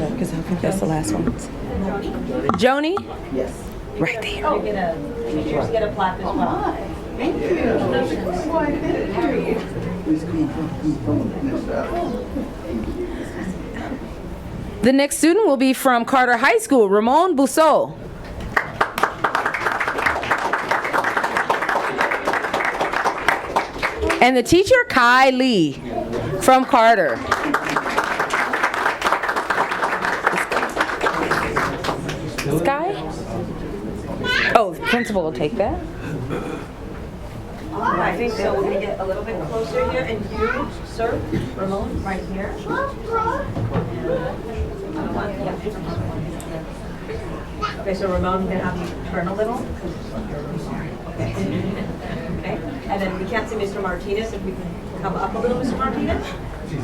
Because I think that's the last one. Joni? Yes. Right there. Teachers get a plaque as well. Thank The next student will be from Carter High School, Ramon Busseau. And the teacher, Kai Lee from Carter. Sky? Oh, the principal will take that. All right, so we're going to get a little bit closer here, and you, sir, Ramon, right here. Okay, so Ramon, I'm going to have you turn a little. Okay. Okay, and then we can't see Mr. Martinez, if we can come up a little, Mr. Martinez.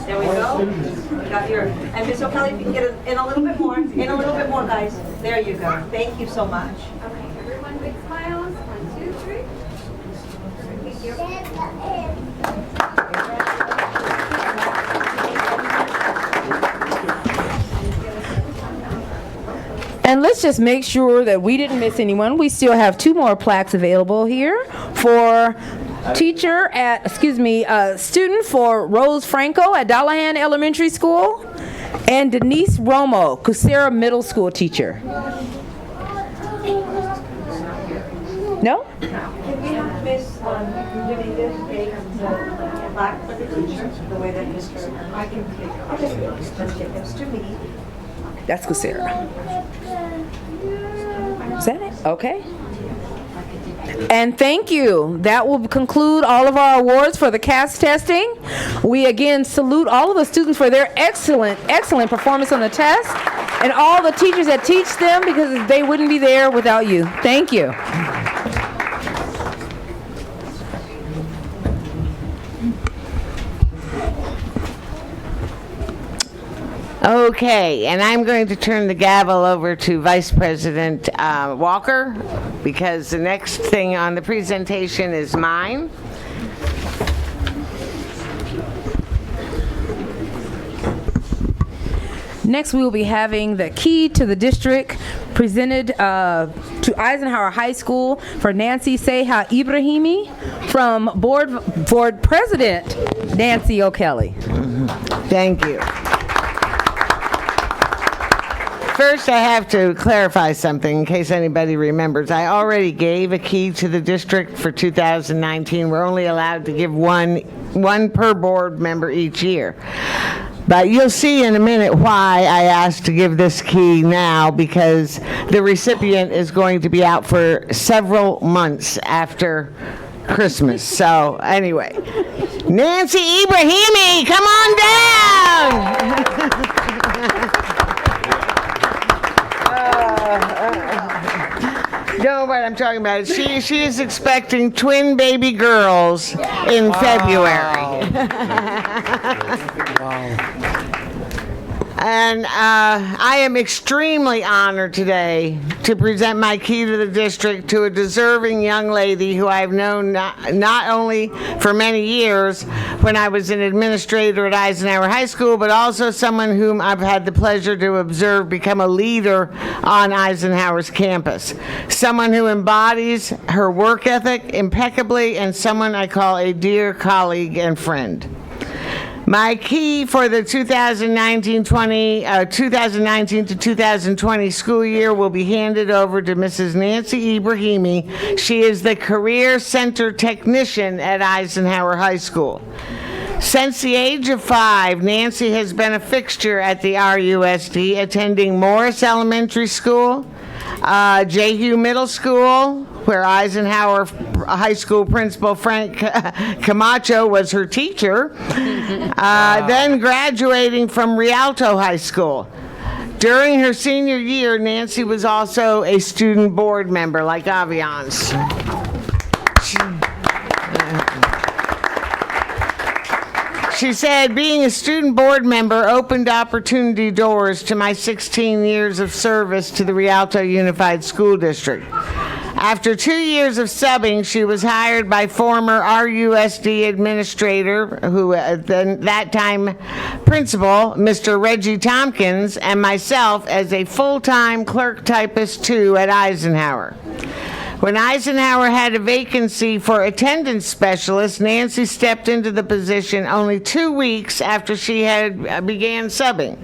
There we go. We got your, and Ms. O'Kelly, if you can get in a little bit more, guys. There you go. Thank you so much. Okay, everyone, big smiles. 1, 2, 3. Thank you. And let's just make sure that we didn't miss anyone. We still have 2 more plaques available here for teacher at, student for Rose Franco at Dallahan Elementary School, and Denise Romo, Cusera Middle School teacher. No? Can we have Miss Dominguez take the plaque for the teacher, the way that Mr. I can take it. Okay, let's give this to me. That's Cusera. Is that it? Okay. And thank you. That will conclude all of our awards for the CAS testing. We again salute all of the students for their excellent performance on the test, and all the teachers that teach them, because they wouldn't be there without you. Thank you. Okay, and I'm going to turn the gavel over to Vice President Walker, because the next thing on the presentation is mine. Next, we will be having the key to the district presented to Eisenhower High School for Nancy Seha Ibrahimi from Board President Nancy O'Kelly. Thank you. First, I have to clarify something in case anybody remembers. I already gave a key to the district for 2019. We're only allowed to give one per board member each year. But you'll see in a minute why I asked to give this key now, because the recipient is going to be out for several months after Christmas. So anyway, Nancy Ibrahimi, come on down. Know what I'm talking about. She is expecting twin baby girls in February. And I am extremely honored today to present my key to the district to a deserving young lady who I've known not only for many years when I was an administrator at Eisenhower High School, but also someone whom I've had the pleasure to observe become a leader on Eisenhower's campus. Someone who embodies her work ethic impeccably, and someone I call a dear colleague and friend. My key for the 2019 to 2020 school year will be handed over to Mrs. Nancy Ibrahimi. She is the Career Center Technician at Eisenhower High School. Since the age of 5, Nancy has been a fixture at the RUSD, attending Morris Elementary School, Jehu Middle School, where Eisenhower High School Principal Frank Camacho was her teacher, then graduating from Rialto High School. During her senior year, Nancy was also a student board member, like Aviance. She said, being a student board member opened opportunity doors to my 16 years of service to the Rialto Unified School District. After 2 years of subbing, she was hired by former RUSD administrator, who then that time principal, Mr. Reggie Tompkins, and myself as a full-time clerk typist 2 at Eisenhower. When Eisenhower had a vacancy for attendance specialist, Nancy stepped into the position only 2 weeks after she had began subbing.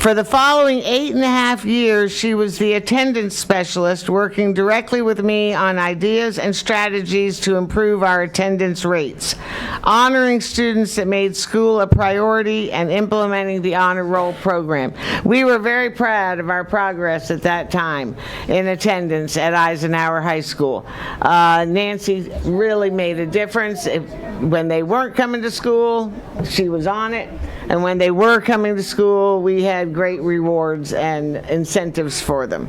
For the following 8.5 years, she was the attendance specialist, working directly with me on ideas and strategies to improve our attendance rates, honoring students that made school a priority, and implementing the honor roll program. We were very proud of our progress at that time in attendance at Eisenhower High School. Nancy really made a difference. When they weren't coming to school, she was on it. And when they were coming to school, we had great rewards and incentives for them.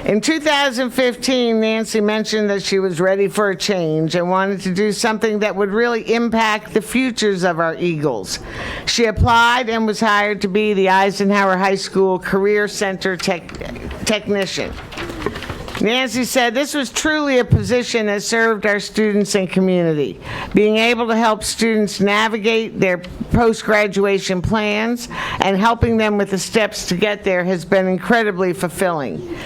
In 2015, Nancy mentioned that she was ready for a change and wanted to do something that would really impact the futures of our Eagles. She applied and was hired to be the Eisenhower High School Career Center technician. Nancy said this was truly a position that served our students and community. Being able to help students navigate their post-graduation plans and helping them with the steps to get there has been incredibly fulfilling.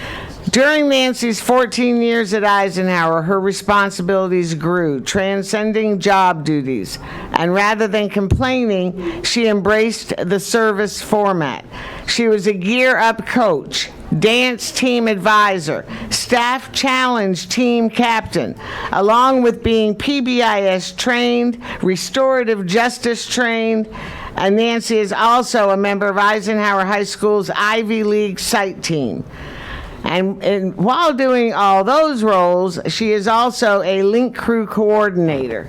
During Nancy's 14 years at Eisenhower, her responsibilities grew, transcending job duties. And rather than complaining, she embraced the service format. She was a gear-up coach, dance team advisor, staff challenge team captain, along with being PBIS trained, restorative justice trained, and Nancy is also a member of Eisenhower High School's Ivy League site team. And while doing all those roles, she is also a link crew coordinator.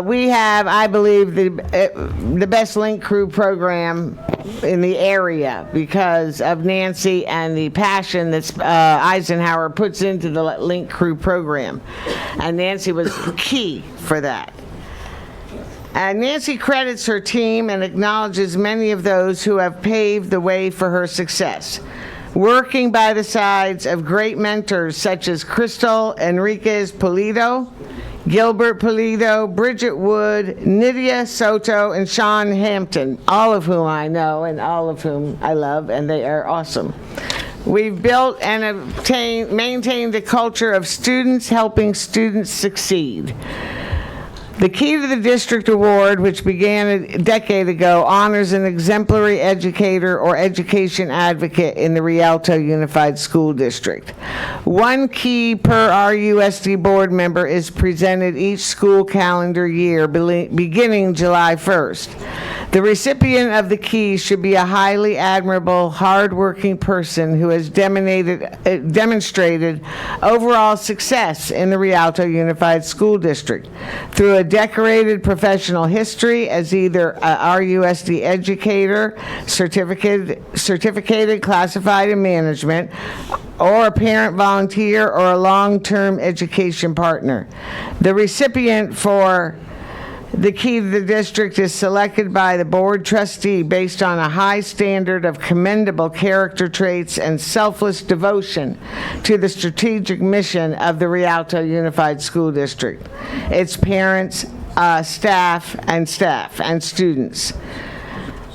We have, I believe, the best link crew program in the area because of Nancy and the passion that Eisenhower puts into the link crew program. And Nancy was key for that. And Nancy credits her team and acknowledges many of those who have paved the way for her success. Working by the sides of great mentors such as Crystal Enriquez Pulido, Gilbert Pulido, Bridget Wood, Nydia Soto, and Sean Hampton, all of whom I know and all of whom I love, and they are awesome. We've built and maintained a culture of students helping students succeed. The Key to the District Award, which began a decade ago, honors an exemplary educator or education advocate in the Rialto Unified School District. One key per RUSD board member is presented each school calendar year beginning July 1st. The recipient of the key should be a highly admirable, hardworking person who has demonstrated overall success in the Rialto Unified School District through a decorated professional history as either a RUSD educator, certificated classified in management, or a parent volunteer or a long-term education partner. The recipient for the Key to the District is selected by the board trustee based on a high standard of commendable character traits and selfless devotion to the strategic mission of the Rialto Unified School District, its parents, staff and students.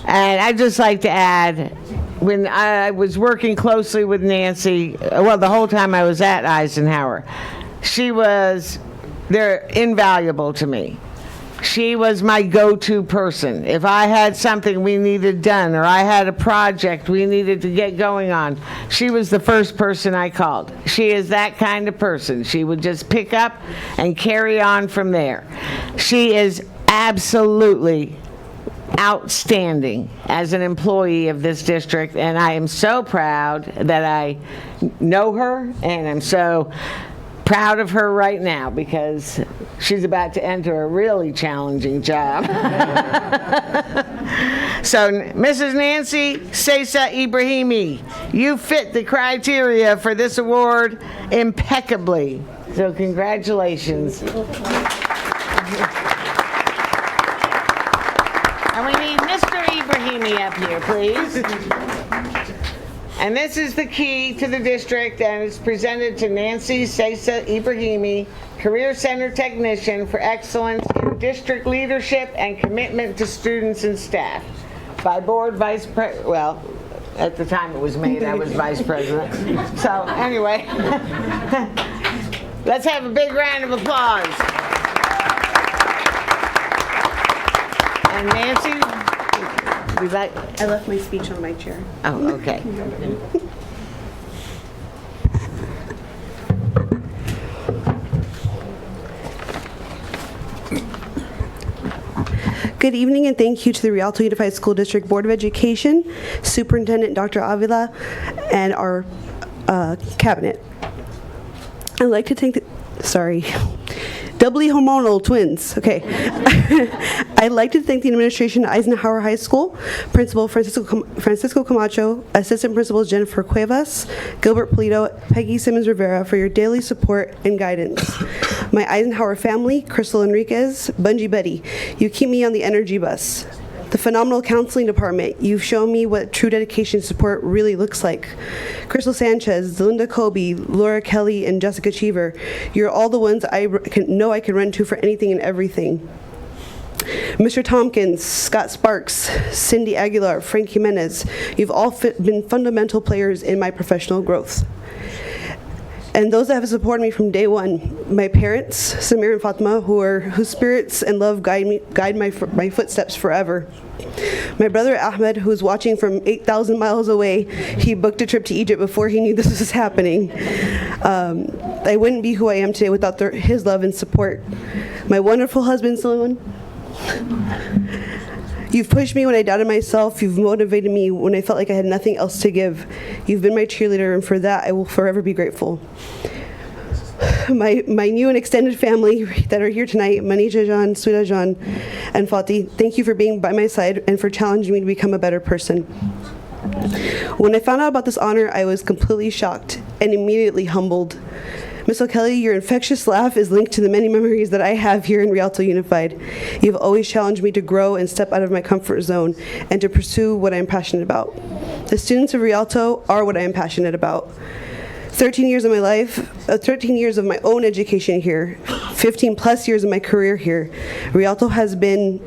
And I'd just like to add, when I was working closely with Nancy, well, the whole time I was at Eisenhower, they're invaluable to me. She was my go-to person. If I had something we needed done or I had a project we needed to get going on, she was the first person I called. She is that kind of person. She would just pick up and carry on from there. She is absolutely outstanding as an employee of this district, and I am so proud that I know her, and I'm so proud of her right now because she's about to enter a really challenging job. So, Mrs. Nancy Sesa Ibrahimi, you fit the criteria for this award impeccably. So, congratulations. And we need Mr. Ibrahimi up here, please. And this is the key to the district, and it's presented to Nancy Sesa Ibrahimi, Career Center Technician for Excellence in District Leadership and Commitment to Students and Staff, by Board Vice President, well, at the time it was made, I was Vice President. So, anyway, let's have a big round of applause. And Nancy, I left my speech on my chair. Oh, okay. Good evening and thank you to the Rialto Unified School District Board of Education, Superintendent Dr. Avila, and our cabinet. I'd like to thank doubly hormonal twins. Okay. I'd like to thank the administration at Eisenhower High School, Principal Francisco Camacho, Assistant Principals Jennifer Cuevas, Gilbert Polito, Peggy Simmons Rivera for your daily support and guidance. My Eisenhower family, Crystal Enriquez, Bungie Betty, you keep me on the energy bus. The phenomenal counseling department, you've shown me what true dedication support really looks like. Crystal Sanchez, Linda Kobe, Laura Kelly, and Jessica Cheever, you're all the ones I know I can run to for anything and everything. Mr. Tompkins, Scott Sparks, Cindy Aguilar, Frank Jimenez, you've all been fundamental players in my professional growth. And those that have supported me from day one, my parents, Samir and Fatima, whose spirits and love guide my footsteps forever. My brother Ahmed, who is watching from 8,000 miles away, he booked a trip to Egypt before he knew this was happening. I wouldn't be who I am today without his love and support. My wonderful husband, Solomon. You've pushed me when I doubted myself. You've motivated me when I felt like I had nothing else to give. You've been my cheerleader, and for that, I will forever be grateful. My new and extended family that are here tonight, Manisha Jan, Suda Jan, and Fatih, thank you for being by my side and for challenging me to become a better person. When I found out about this honor, I was completely shocked and immediately humbled. Ms. O'Kelly, your infectious laugh is linked to the many memories that I have here in Rialto Unified. You've always challenged me to grow and step out of my comfort zone and to pursue what I'm passionate about. The students of Rialto are what I am passionate about. 13 years of my life, 13 years of my own education here, 15 plus years of my career here. Rialto has been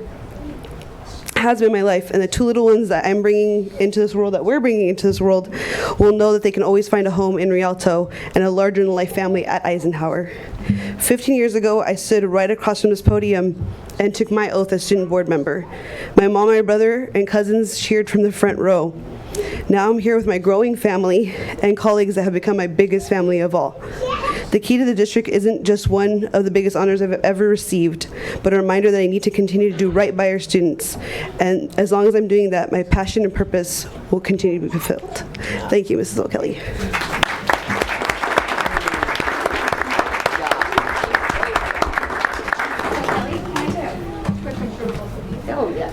my life, and the two little ones that I'm bringing into this world, that we're bringing into this world, will know that they can always find a home in Rialto and a larger-than-life family at Eisenhower. 15 years ago, I stood right across from this podium and took my oath as student board member. My mom, my brother, and cousins cheered from the front row. Now I'm here with my growing family and colleagues that have become my biggest family of all. The key to the district isn't just one of the biggest honors I've ever received, but a reminder that I need to continue to do right by our students. And as long as I'm doing that, my passion and purpose will continue to be fulfilled. Thank you, Mrs. O'Kelly. Oh, yeah.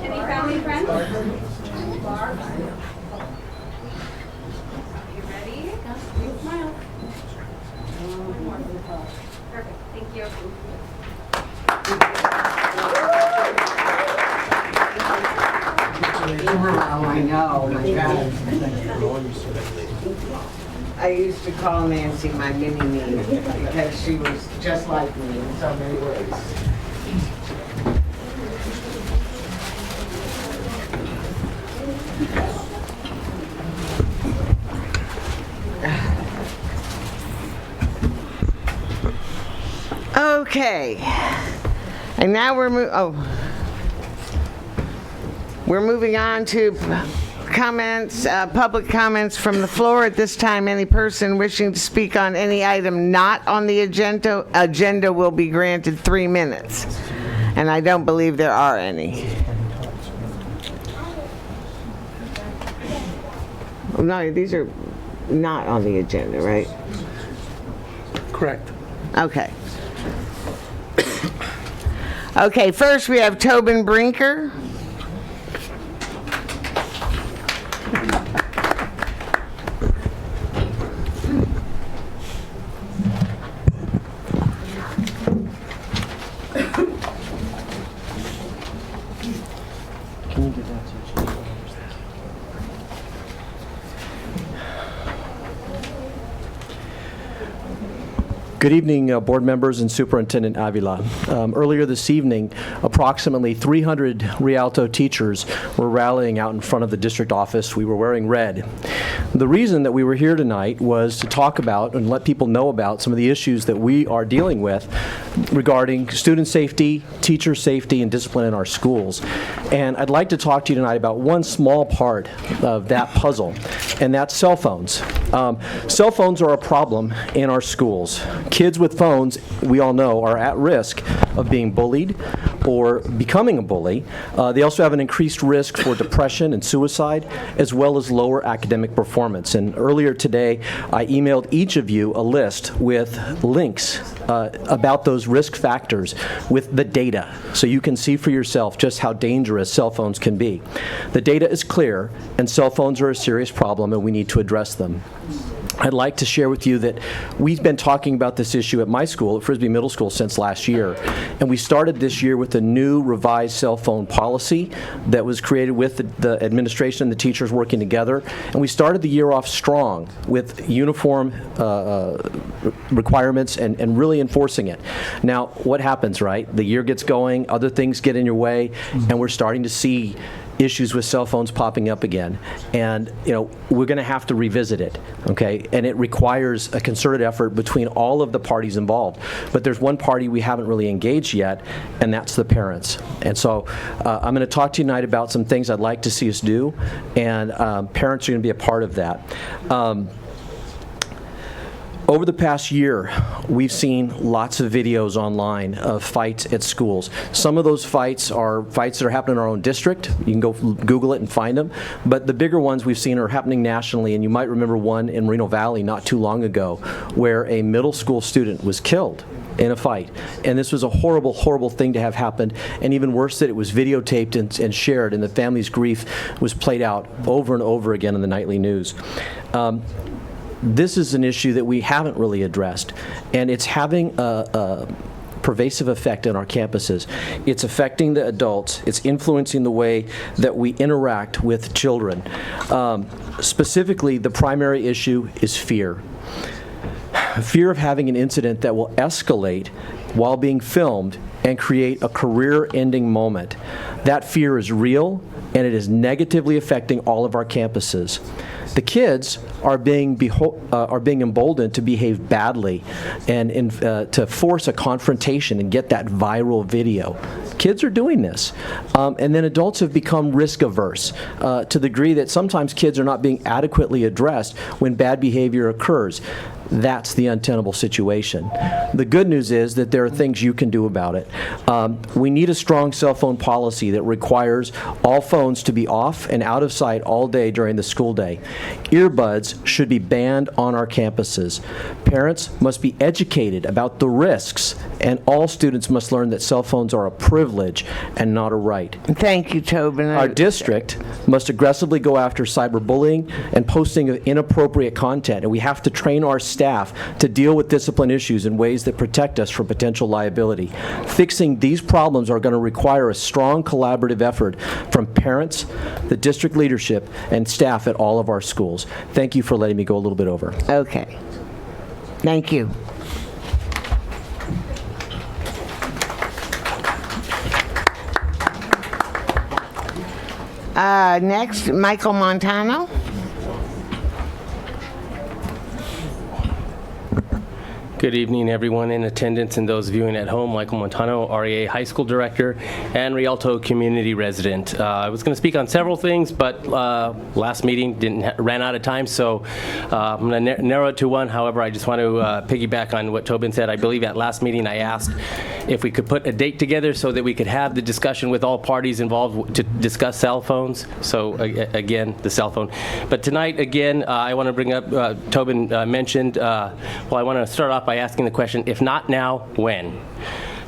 Any family friends? You ready? Smile. One more. Perfect. Thank you. Wow, I know, my God. I used to call Nancy my mini-me because she was just like me in so many ways. Okay, and now we're moving on to comments, public comments from the floor. At this time, any person wishing to speak on any item not on the agenda will be granted 3 minutes, and I don't believe there are any. No, these are not on the agenda, right? Correct. Okay. Okay, first we have Tobin Brinker. Good evening, board members and Superintendent Avila. Earlier this evening, approximately 300 Rialto teachers were rallying out in front of the district office. We were wearing red. The reason that we were here tonight was to talk about and let people know about some of the issues that we are dealing with regarding student safety, teacher safety, and discipline in our schools. And I'd like to talk to you tonight about one small part of that puzzle, and that's cell phones. Cell phones are a problem in our schools. Kids with phones, we all know, are at risk of being bullied or becoming a bully. They also have an increased risk for depression and suicide, as well as lower academic performance. And earlier today, I emailed each of you a list with links about those risk factors with the data, so you can see for yourself just how dangerous cell phones can be. The data is clear, and cell phones are a serious problem, and we need to address them. I'd like to share with you that we've been talking about this issue at my school, at Frisbee Middle School, since last year. And we started this year with a new revised cell phone policy that was created with the administration and the teachers working together. And we started the year off strong with uniform requirements and really enforcing it. Now, what happens, right? The year gets going, other things get in your way, and we're starting to see issues with cell phones popping up again. And, you know, we're going to have to revisit it, okay? And it requires a concerted effort between all of the parties involved. But there's one party we haven't really engaged yet, and that's the parents. And so I'm going to talk to you tonight about some things I'd like to see us do, and parents are going to be a part of that. Over the past year, we've seen lots of videos online of fights at schools. Some of those fights are fights that are happening in our own district. You can go Google it and find them. But the bigger ones we've seen are happening nationally, and you might remember one in Reno Valley not too long ago where a middle school student was killed in a fight. And this was a horrible, horrible thing to have happened, and even worse that it was videotaped and shared, and the family's grief was played out over and over again in the nightly news. This is an issue that we haven't really addressed, and it's having a pervasive effect on our campuses. It's affecting the adults. It's influencing the way that we interact with children. Specifically, the primary issue is fear. Fear of having an incident that will escalate while being filmed and create a career-ending moment. That fear is real, and it is negatively affecting all of our campuses. The kids are being emboldened to behave badly and to force a confrontation and get that viral video. Kids are doing this. And then adults have become risk averse to the degree that sometimes kids are not being adequately addressed when bad behavior occurs. That's the untenable situation. The good news is that there are things you can do about it. We need a strong cell phone policy that requires all phones to be off and out of sight all day during the school day. Earbuds should be banned on our campuses. Parents must be educated about the risks, and all students must learn that cell phones are a privilege and not a right. Thank you, Tobin. Our district must aggressively go after cyberbullying and posting of inappropriate content, and we have to train our staff to deal with discipline issues in ways that protect us from potential liability. Fixing these problems are going to require a strong collaborative effort from parents, the district leadership, and staff at all of our schools. Thank you for letting me go a little bit over. Okay. Thank you. Next, Michael Montano. Good evening, everyone in attendance and those viewing at home. Michael Montano, REA High School Director and Rialto Community Resident. I was going to speak on several things, but last meeting ran out of time, so I'm going to narrow it to one. However, I just want to piggyback on what Tobin said. I believe at last meeting I asked if we could put a date together so that we could have the discussion with all parties involved to discuss cell phones. So again, the cell phone. But tonight, again, I want to bring up, Tobin mentioned, well, I want to start off by asking the question, if not now, when?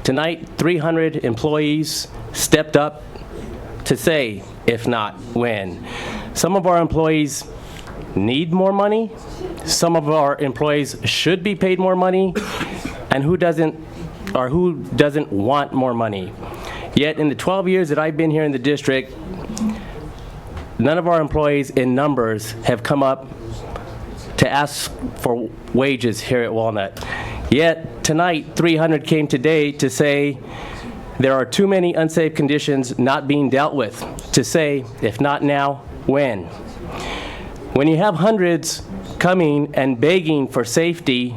Tonight, 300 employees stepped up to say, if not, when. Some of our employees need more money. Some of our employees should be paid more money. And who doesn't want more money? Yet in the 12 years that I've been here in the district, none of our employees in numbers have come up to ask for wages here at Walnut. Yet tonight, 300 came today to say there are too many unsafe conditions not being dealt with, to say, if not now, when? When you have hundreds coming and begging for safety,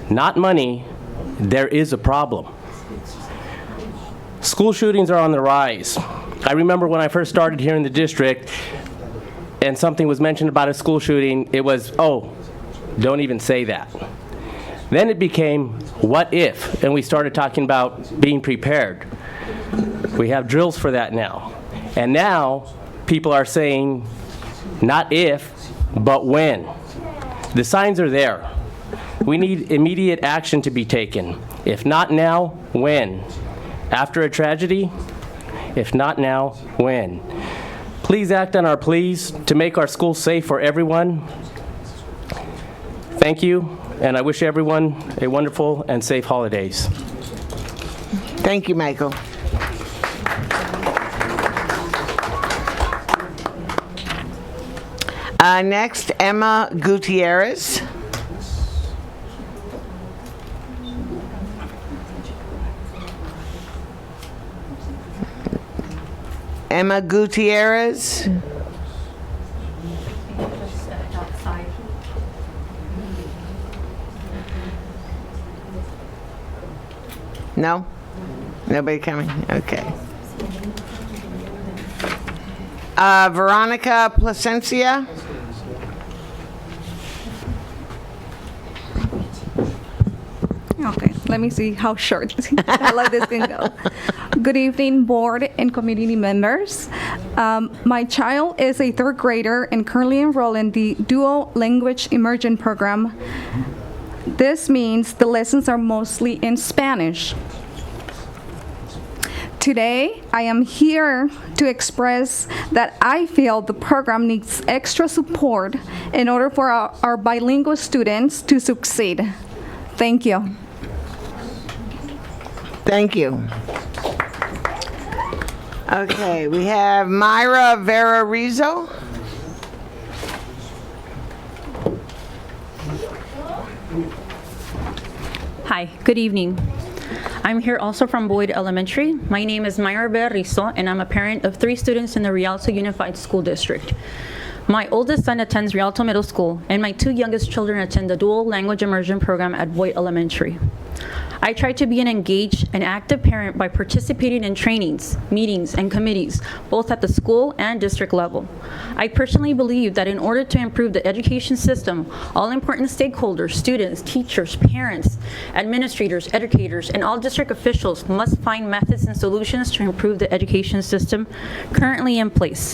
not money, there is a problem. School shootings are on the rise. I remember when I first started here in the district and something was mentioned about a school shooting, it was, oh, don't even say that. Then it became, what if? And we started talking about being prepared. We have drills for that now. And now people are saying, not if, but when. The signs are there. We need immediate action to be taken. If not now, when? After a tragedy? If not now, when? Please act on our pleas to make our schools safe for everyone. Thank you, and I wish everyone a wonderful and safe holidays. Thank you, Michael. Next, Emma Gutierrez. Emma Gutierrez. No? Nobody coming? Okay. Veronica Placencia. Okay, let me see how short I let this thing go. Good evening, board and community members. My child is a third grader and currently enrolled in the Dual Language Immersion Program. This means the lessons are mostly in Spanish. Today, I am here to express that I feel the program needs extra support in order for our bilingual students to succeed. Thank you. Thank you. Okay, we have Myra Vera Rizzo. Hi, good evening. I'm here also from Boyd Elementary. My name is Myra Berrizo, and I'm a parent of 3 students in the Rialto Unified School District. My oldest son attends Rialto Middle School, and my 2 youngest children attend the Dual Language Immersion Program at Boyd Elementary. I try to be an engaged and active parent by participating in trainings, meetings, and committees, both at the school and district level. I personally believe that in order to improve the education system, all important stakeholders, students, teachers, parents, administrators, educators, and all district officials must find methods and solutions to improve the education system currently in place.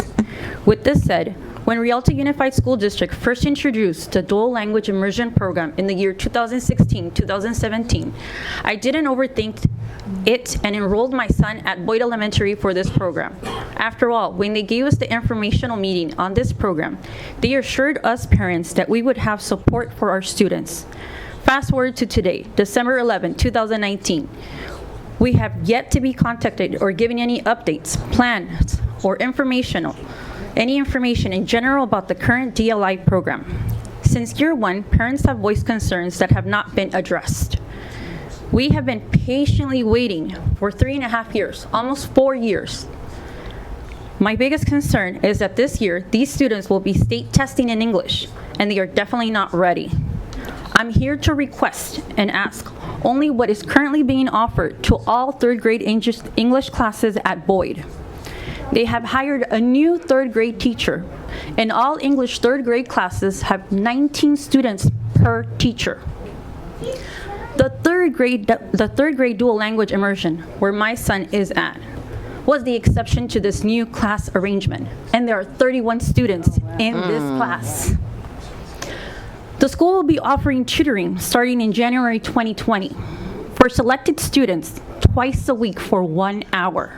With this said, when Rialto Unified School District first introduced the Dual Language Immersion Program in the year 2016-2017, I didn't overthink it and enrolled my son at Boyd Elementary for this program. After all, when they gave us the informational meeting on this program, they assured us parents that we would have support for our students. Fast forward to today, December 11, 2019. We have yet to be contacted or given any updates, plans, or any information in general about the current DLI program. Since year 1, parents have voiced concerns that have not been addressed. We have been patiently waiting for 3.5 years, almost 4 years. My biggest concern is that this year, these students will be state testing in English, and they are definitely not ready. I'm here to request and ask only what is currently being offered to all 3rd grade English classes at Boyd. They have hired a new 3rd grade teacher, and all English 3rd grade classes have 19 students per teacher. The third grade dual language immersion, where my son is at, was the exception to this new class arrangement, and there are 31 students in this class. The school will be offering tutoring starting in January 2020 for selected students twice a week for 1 hour.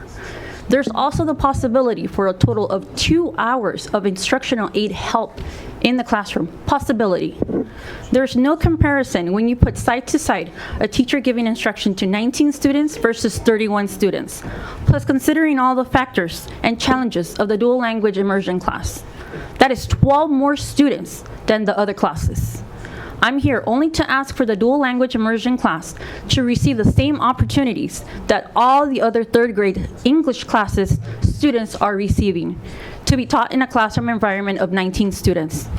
There's also the possibility for a total of 2 hours of instructional aid help in the classroom. Possibility. There's no comparison when you put side to side a teacher giving instruction to 19 students versus 31 students. Plus considering all the factors and challenges of the dual language immersion class. That is 12 more students than the other classes. I'm here only to ask for the dual language immersion class to receive the same opportunities that all the other third grade English classes students are receiving, to be taught in a classroom environment of 19 students.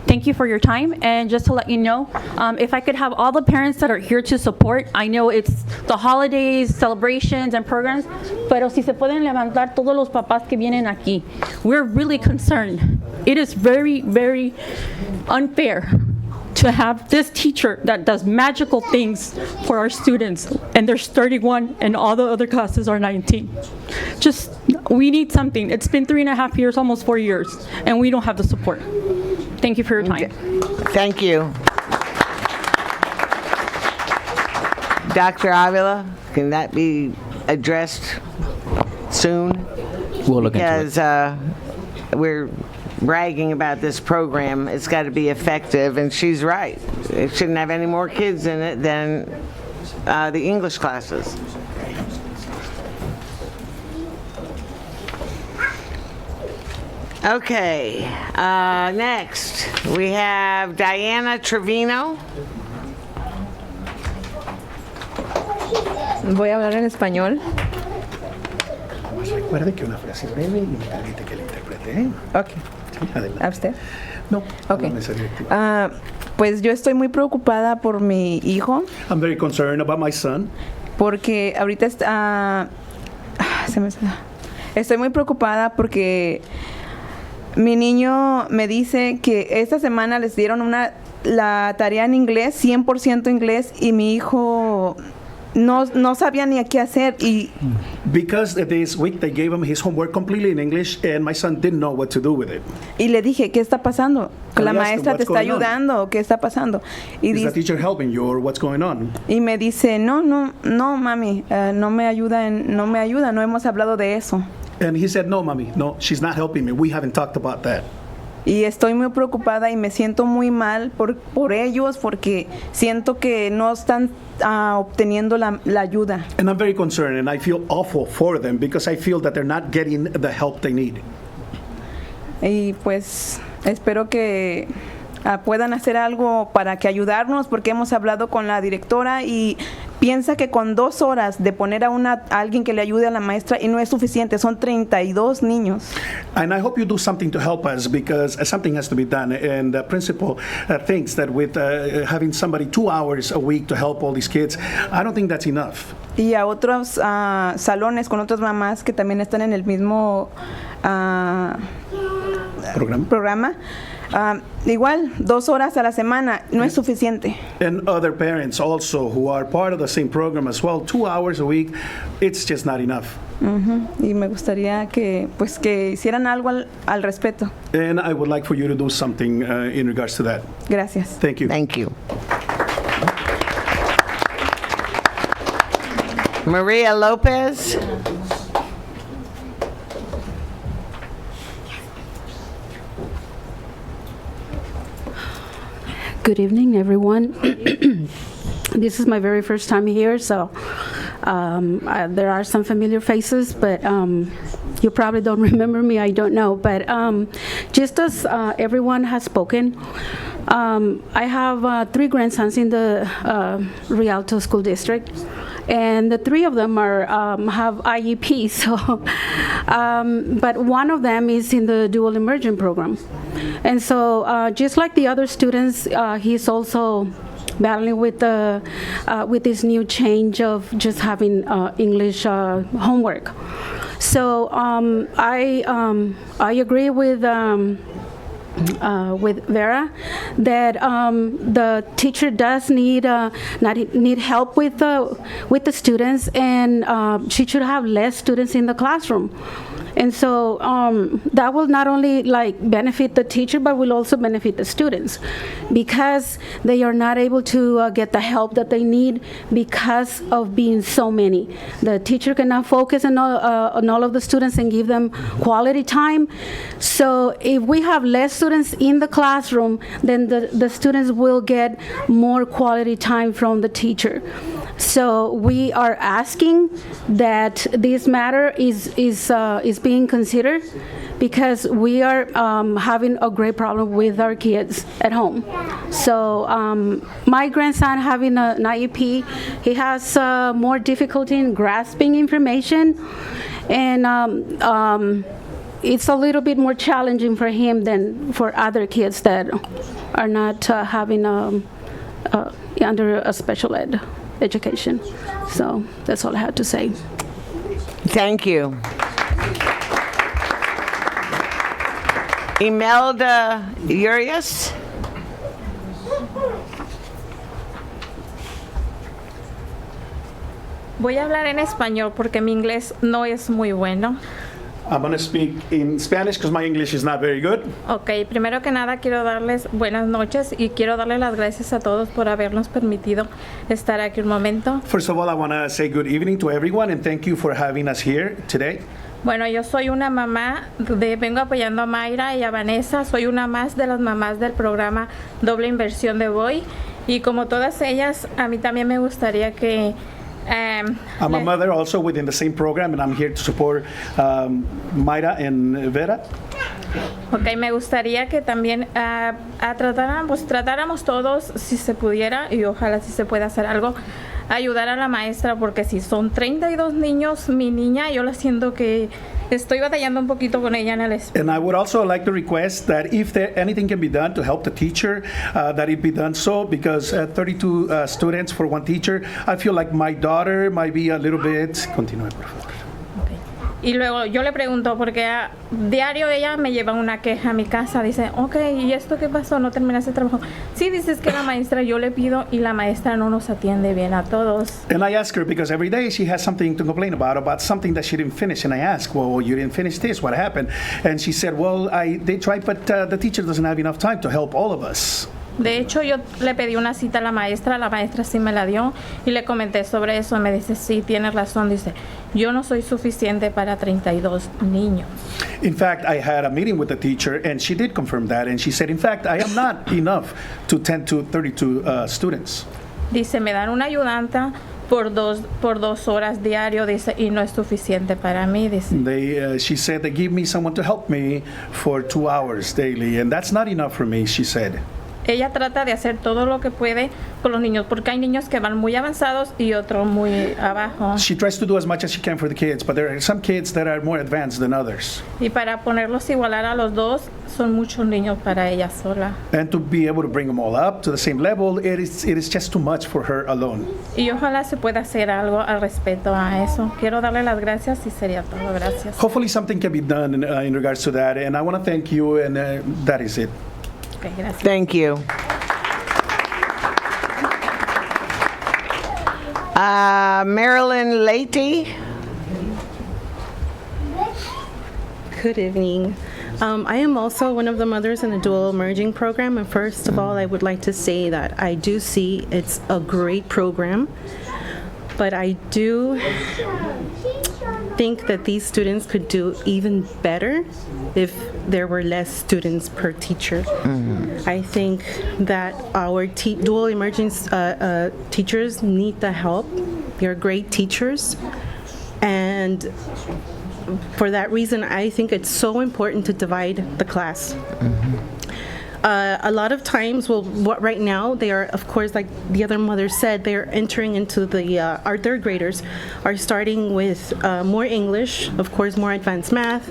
Thank you for your time, and just to let you know, if I could have all the parents that are here to support, I know it's the holidays, celebrations, and programs, pero si se pueden levantar todos los papás que vienen aquí. We're really concerned. It is very, very unfair to have this teacher that does magical things for our students, and there's 31 and all the other classes are 19. Just, we need something. It's been 3.5 years, almost 4 years, and we don't have the support. Thank you for your time. Thank you. Dr. Avila, can that be addressed soon? We'll look into it. Because we're bragging about this program. It's got to be effective, and she's right. It shouldn't have any more kids in it than the English classes. Okay, next we have Diana Trevino. Voy a hablar en español. Recuerde que una frase breve y me permite que la interprete, ¿eh? Ok. Sí, adelante. ¿A usted? No, Ok. no me salió activo. Pues yo estoy muy preocupada por mi hijo. I'm very concerned about my son. Porque ahorita estoy muy preocupada porque mi niño me dice que esta semana les dieron la tarea en inglés, 100% inglés, y mi hijo no sabía ni qué hacer. Because this week they gave him his homework completely in English, and my son didn't know what to do with it. Y le dije, ¿qué está pasando? ¿Que la I asked him, maestra te "What's está going on?" ayudando? ¿O qué está pasando? Is the teacher helping you, or what's going on? Y me dice, no, mami, no me ayuda, no hemos hablado de eso. And he said, no, mommy, no, she's not helping me. We haven't talked about that. Y estoy muy preocupada y me siento muy mal por ellos porque siento que no están obteniendo la ayuda. And I'm very concerned, and I feel awful for them because I feel that they're not getting the help they need. Y pues espero que puedan hacer algo para que ayudarnos, porque hemos hablado con la directora y piensa que con 2 horas de poner a alguien que le ayude a la maestra y no es suficiente, son 32 niños. And I hope you do something to help us because something has to be done. And the principal thinks that with having somebody 2 hours a week to help all these kids, I don't think that's enough. Y a otros salones con otras mamás que también están en el mismo programa. Igual, 2 horas a la semana no es suficiente. And other parents also who are part of the same program as well, 2 hours a week, it's just not enough. Y me gustaría que hicieran algo al respecto. And I would like for you to do something in regards to that. Gracias. Thank you. Thank you. Maria Lopez. Good evening, everyone. This is my very first time here, so there are some familiar faces, but you probably don't remember me, I don't know. But just as everyone has spoken, I have 3 grandsons in the Rialto School District, and the 3 of them have IEP, so, but one of them is in the dual immersion program. And so just like the other students, he's also battling with this new change of just having English homework. So I agree with Vera that the teacher does need help with the students, and she should have less students in the classroom. And so that will not only like benefit the teacher, but will also benefit the students, because they are not able to get the help that they need because of being so many. The teacher cannot focus on all of the students and give them quality time. So if we have less students in the classroom, then the students will get more quality time from the teacher. So we are asking that this matter is being considered, because we are having a great problem with our kids at home. So my grandson having an IEP, he has more difficulty in grasping information, and it's a little bit more challenging for him than for other kids that are not having under a special ed education. So that's all I have to say. Thank you. Imelda Urias. Voy a hablar en español porque mi inglés no es muy bueno. I'm going to speak in Spanish because my English is not very good. Ok, primero que nada quiero darles buenas noches y quiero darle las gracias a todos por habernos permitido estar aquí un momento. First of all, I want to say good evening to everyone and thank you for having us here today. Bueno, yo soy una mamá, vengo apoyando a Mayra y a Vanessa, soy una más de las mamás del programa Doble Inversión de Boy, y como todas ellas, a mí también me gustaría que I'm a mother also within the same program, and I'm here to support Mayra and Vera. Ok, me gustaría que también tratáramos todos, si se pudiera, y ojalá si se pueda hacer algo, ayudar a la maestra, porque si son 32 niños, mi niña, yo la siento que estoy batallando un poquito con ella en el And I would also like to request that if anything can be done to help the teacher, that it be done so, because 32 students for one teacher, I feel like my daughter might be a little bit... Continúe, por favor. Y luego yo le pregunto, porque a diario ella me lleva una queja a mi casa, dice, ok, ¿y esto qué pasó? ¿No terminaste el trabajo? Sí, dices que la maestra, yo le pido y la maestra no nos atiende bien a todos. And I ask her, because every day she has something to complain about something that she didn't finish. And I ask, well, you didn't finish this, what happened? And she said, well, they tried, but the teacher doesn't have enough time to help all of us. De hecho, yo le pedí una cita a la maestra sí me la dio, y le comenté sobre eso, me dice, sí, tienes razón, dice, yo no soy suficiente para 32 niños. In fact, I had a meeting with the teacher, and she did confirm that, and she said, in fact, I am not enough to tend to 32 students. Dice, me dan una ayudanta por dos horas diario, dice, y no es suficiente para mí, dice. She said, they give me someone to help me for 2 hours daily, and that's not enough for me, she said. Ella trata de hacer todo lo que puede con los niños, porque hay niños que van muy avanzados y otros muy abajo. She tries to do as much as she can for the kids, but there are some kids that are more advanced than others. Y para ponerlos igualar a los dos, son muchos niños para ella sola. And to be able to bring them all up to the same level, it is just too much for her alone. Y ojalá se pueda hacer algo al respecto a eso. Quiero darle las gracias y sería todo. Gracias. Hopefully something can be done in regards to that, and I want to thank you, and that is it. Okay, gracias. Thank you. Marilyn Leite. Good evening. I am also one of the mothers in the dual merging program, and first of all, I would like to say that I do see it's a great program, but I do think that these students could do even better if there were less students per teacher. I think that our dual emerging teachers need the help. They're great teachers, and for that reason, I think it's so important to divide the class. A lot of times, right now, they are, of course, like the other mother said, they're entering into our third graders are starting with more English, of course, more advanced math,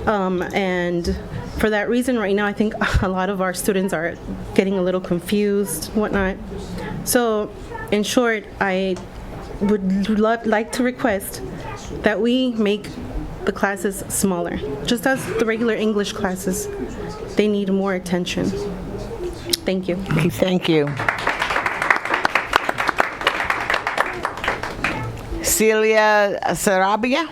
and for that reason, right now, I think a lot of our students are getting a little confused, whatnot. So, in short, I would like to request that we make the classes smaller, just as the regular English classes. They need more attention. Thank you. Okay, thank you. Celia Sarabia.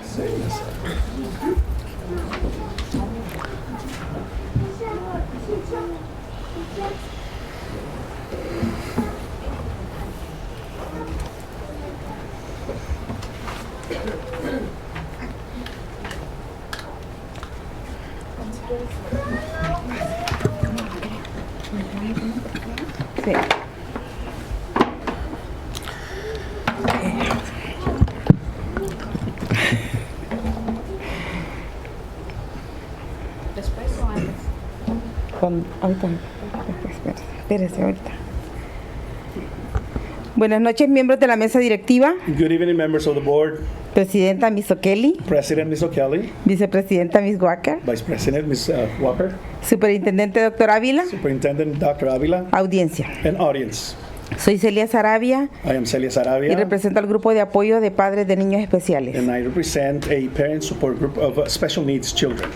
Sí. Ahorita, espérese ahorita. Buenas noches, miembros de la mesa directiva. Good evening, members of the board. Presidenta Miss O'Kelly. President Ms. O'Kelly. Vicepresidenta Miss Walker. Vice President Ms. Walker. Superintendente Dr. Ávila. Superintendent Dr. Avila. Audiencia. And audience. Soy Celia Sarabia I am Celia y Sarabia. represento al grupo de apoyo de padres de niños especiales. And I represent a parent support group of special needs children.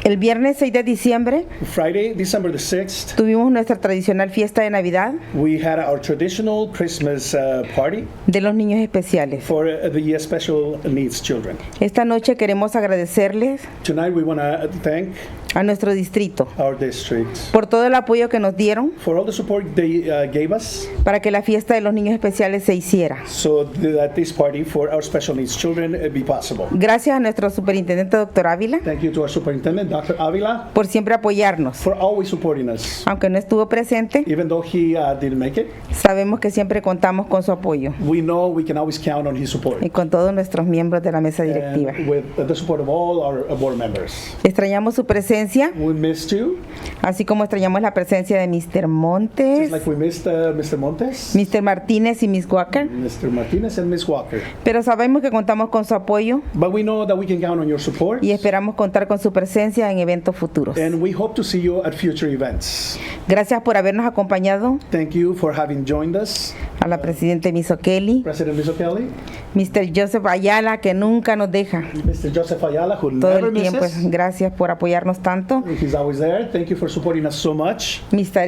El viernes 6 de diciembre Friday, December the 6th, tuvimos nuestra tradicional fiesta de Navidad we had our traditional Christmas party de los niños especiales. for the special needs children. Esta noche queremos agradecerles Tonight we want to thank a nuestro distrito our district por todo el apoyo que nos dieron for all the support they gave us para que la fiesta de los niños especiales se hiciera. so that this party for our special needs children be possible. Gracias a nuestro superintendente Dr. Ávila Thank you to our superintendent, Dr. Avila, por siempre apoyarnos. for always supporting us. Aunque no estuvo presente, Even though he didn't make it, sabemos que siempre contamos con su apoyo we know we can always count on his support. y con todos nuestros miembros de la mesa directiva. And with the support of all our board members. Extrañamos su presencia, We missed you, así como extrañamos la presencia de Mr. Montes, just like we missed Mr. Montes, Mr. Martínez y Miss Walker, Mr. Martinez, and Ms. Walker. pero sabemos que contamos con su apoyo But we know that we can count on your support, y esperamos contar con su presencia en eventos futuros. and we hope to see you at future events. Gracias por habernos acompañado, Thank you for having joined us, a la Presidenta Miss O'Kelly, President Ms. O'Kelly, Mr. Joseph Ayala, que nunca nos deja Mr. Joseph Ayala, who todo never el tiempo. misses. Gracias por apoyarnos tanto. He's always there. Thank you for supporting us so much. Mr.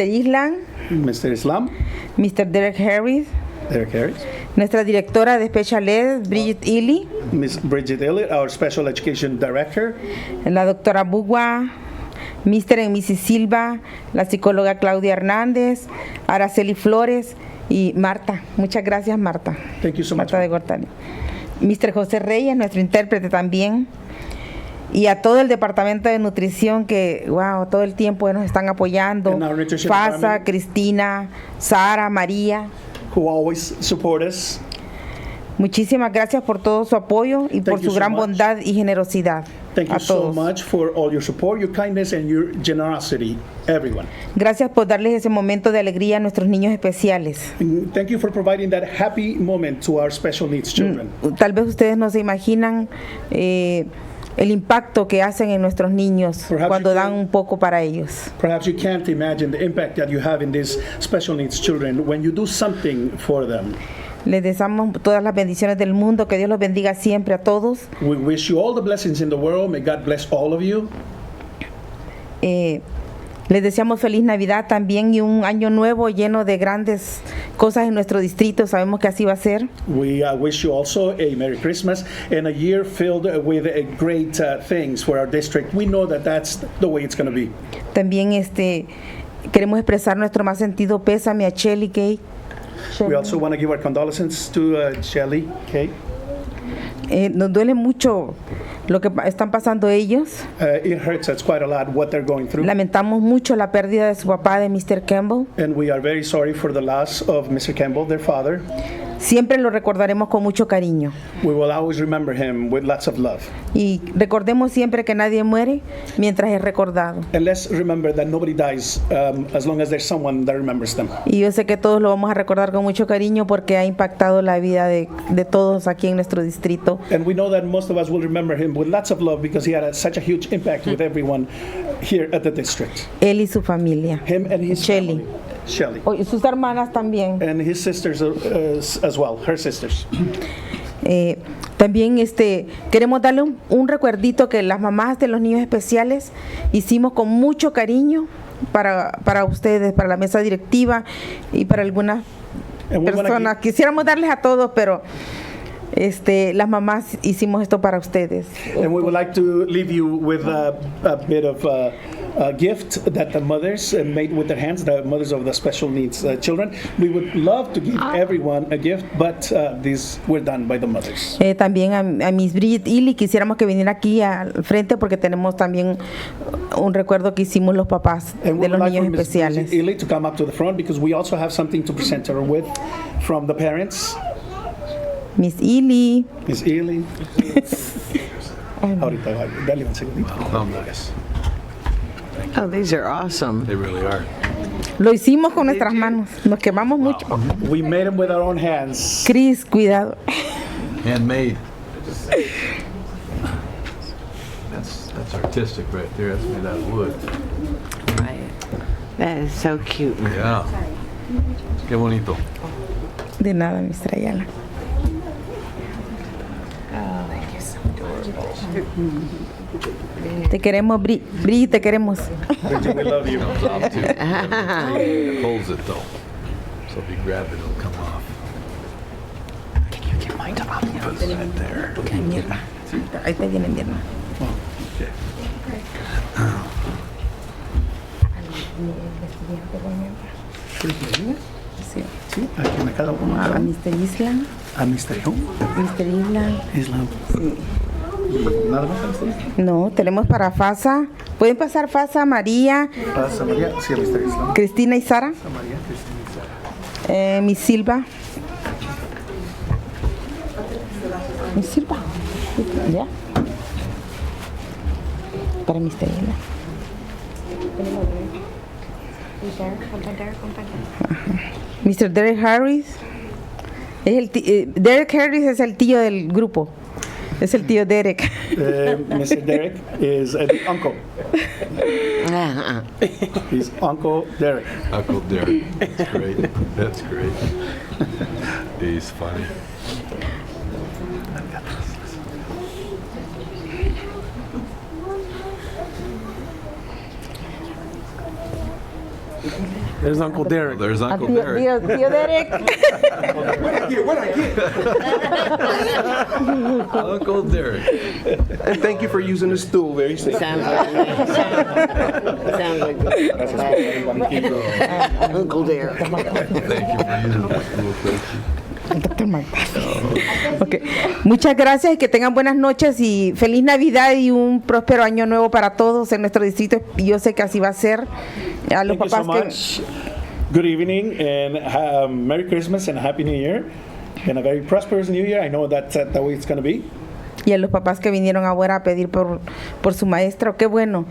Island, Mr. Islam, Mr. Derek Harris, Derek Harris, nuestra directora de Special Ed, Bridget Ely, Ms. Bridget Elliott, our Special Education Director, la doctora Bugua, Mr. y Mrs. Silva, la psicóloga Claudia Hernández, Araceli Flores y Marta. Muchas gracias, Marta. Thank you so much. Marta de Gortari. Mr. José Reyes, nuestro intérprete también. Y a todo el departamento de nutrición que, wow, todo el tiempo nos están apoyando. And our nutrition Fasa, department. Cristina, Sara, María. who always support us. Muchísimas gracias por todo su apoyo y por Thank you su so gran much. bondad y generosidad. Thank you a so todos. much for all your support, your kindness, and your generosity, everyone. Gracias por darles ese momento de alegría a nuestros niños especiales. And thank you for providing that happy moment to our special needs children. Tal vez ustedes no se imaginan el impacto que hacen en nuestros niños Perhaps cuando you dan can- un poco para ellos. Perhaps you can't imagine the impact that you have in these special needs children when you do something for them. Les deseamos todas las bendiciones del mundo, que Dios los bendiga siempre a todos. We wish you all the blessings in the world. May God bless all of you. Les deseamos feliz Navidad también y un año nuevo lleno de grandes cosas en nuestro distrito. Sabemos que así va a ser. We wish you also a Merry Christmas and a year filled with great things for our district. We know that that's the way it's going to be. También queremos expresar nuestro más sentido pésame a Shelly Kay. We also want to give our condolences to Shelly Kay. Nos duele mucho lo que están pasando ellos. It hurts us quite a lot what they're going through. Lamentamos mucho la pérdida de su papá, de Mr. Campbell. And we are very sorry for the loss of Mr. Campbell, their father. Siempre lo recordaremos con mucho cariño. We will always remember him with lots of love. Y recordemos siempre que nadie muere mientras es recordado. And let's remember that nobody dies as long as there's someone that remembers them. Y yo sé que todos lo vamos a recordar con mucho cariño porque ha impactado la vida de todos aquí en nuestro distrito. And we know that most of us will remember him with lots of love because he had such a huge impact with everyone here at the district. Él y su familia. Him and his Shelly. family. Shelly. Y sus hermanas también. And his sisters as well, her sisters. También queremos darle un recuerdito que las mamás de los niños especiales hicimos con mucho cariño para ustedes, para la mesa directiva y para algunas personas. Quisiéramos darles a todos, pero las mamás hicimos esto para ustedes. And we would like to leave you with a bit of gift that the mothers made with their hands, the mothers of the special needs children. We would love to give everyone a gift, but these were done by the mothers. También a Miss Bridget Ely quisiéramos que viniera aquí al frente porque tenemos también un recuerdo que hicimos los papás de los niños especiales. Ely to come up to the front because we also have something to present her with from the parents. Miss Ely. Miss Ely. Ahorita, dale un segundito. Oh, these are awesome. They really are. Lo hicimos con nuestras manos. Nos quemamos mucho. We made them with our own hands. Chris, cuidado. Handmade. That's artistic right there. That's made out of wood. Right. That is so cute. Yeah. Qué bonito. De nada, Mr. Ayala. Oh, thank you. So adorable. Te queremos, Bri, te queremos. We love you. Comes off too. Holds it though. So if you grab it, it'll come off. Can you get mine up? Put it right there. Okay, mi hermana. Ahí te viene mi hermana. Okay. Sí. Sí, aquí me cada uno. A Mr. Island. A Mr. Who? Mr. Island. Island. Sí. ¿Nada más a Mr. Island? No, tenemos para Fasa. Pueden pasar Fasa, María. Pasa María, sí, a Mr. Island. Cristina y Sara. María, Cristina y Sara. Miss Silva. Miss Silva. ¿Ya? Para Mr. Island. Mr. Derek Harris. Derek Harris es el tío del grupo. Es el tío Derek. Mr. Derek is an uncle. He's Uncle Derek. Uncle Derek. That's great. That's great. He's funny. There's Uncle Derek. There's Uncle Derek. Tío Derek. What I get? Uncle Derek. And thank you for using the stool very safe. Sounds like Uncle Derek. Thank you for using the stool. Thank you. Okay. Muchas gracias y que tengan buenas noches y feliz Navidad y un próspero año nuevo para todos en nuestro distrito. Y yo sé que así va a ser. A los Thank you so papás much. Good evening and Merry Christmas and Happy New Year and a very prosperous New Year. I know that's the way it's going to be. y a los papás que vinieron ahora a pedir por su maestro. Qué bueno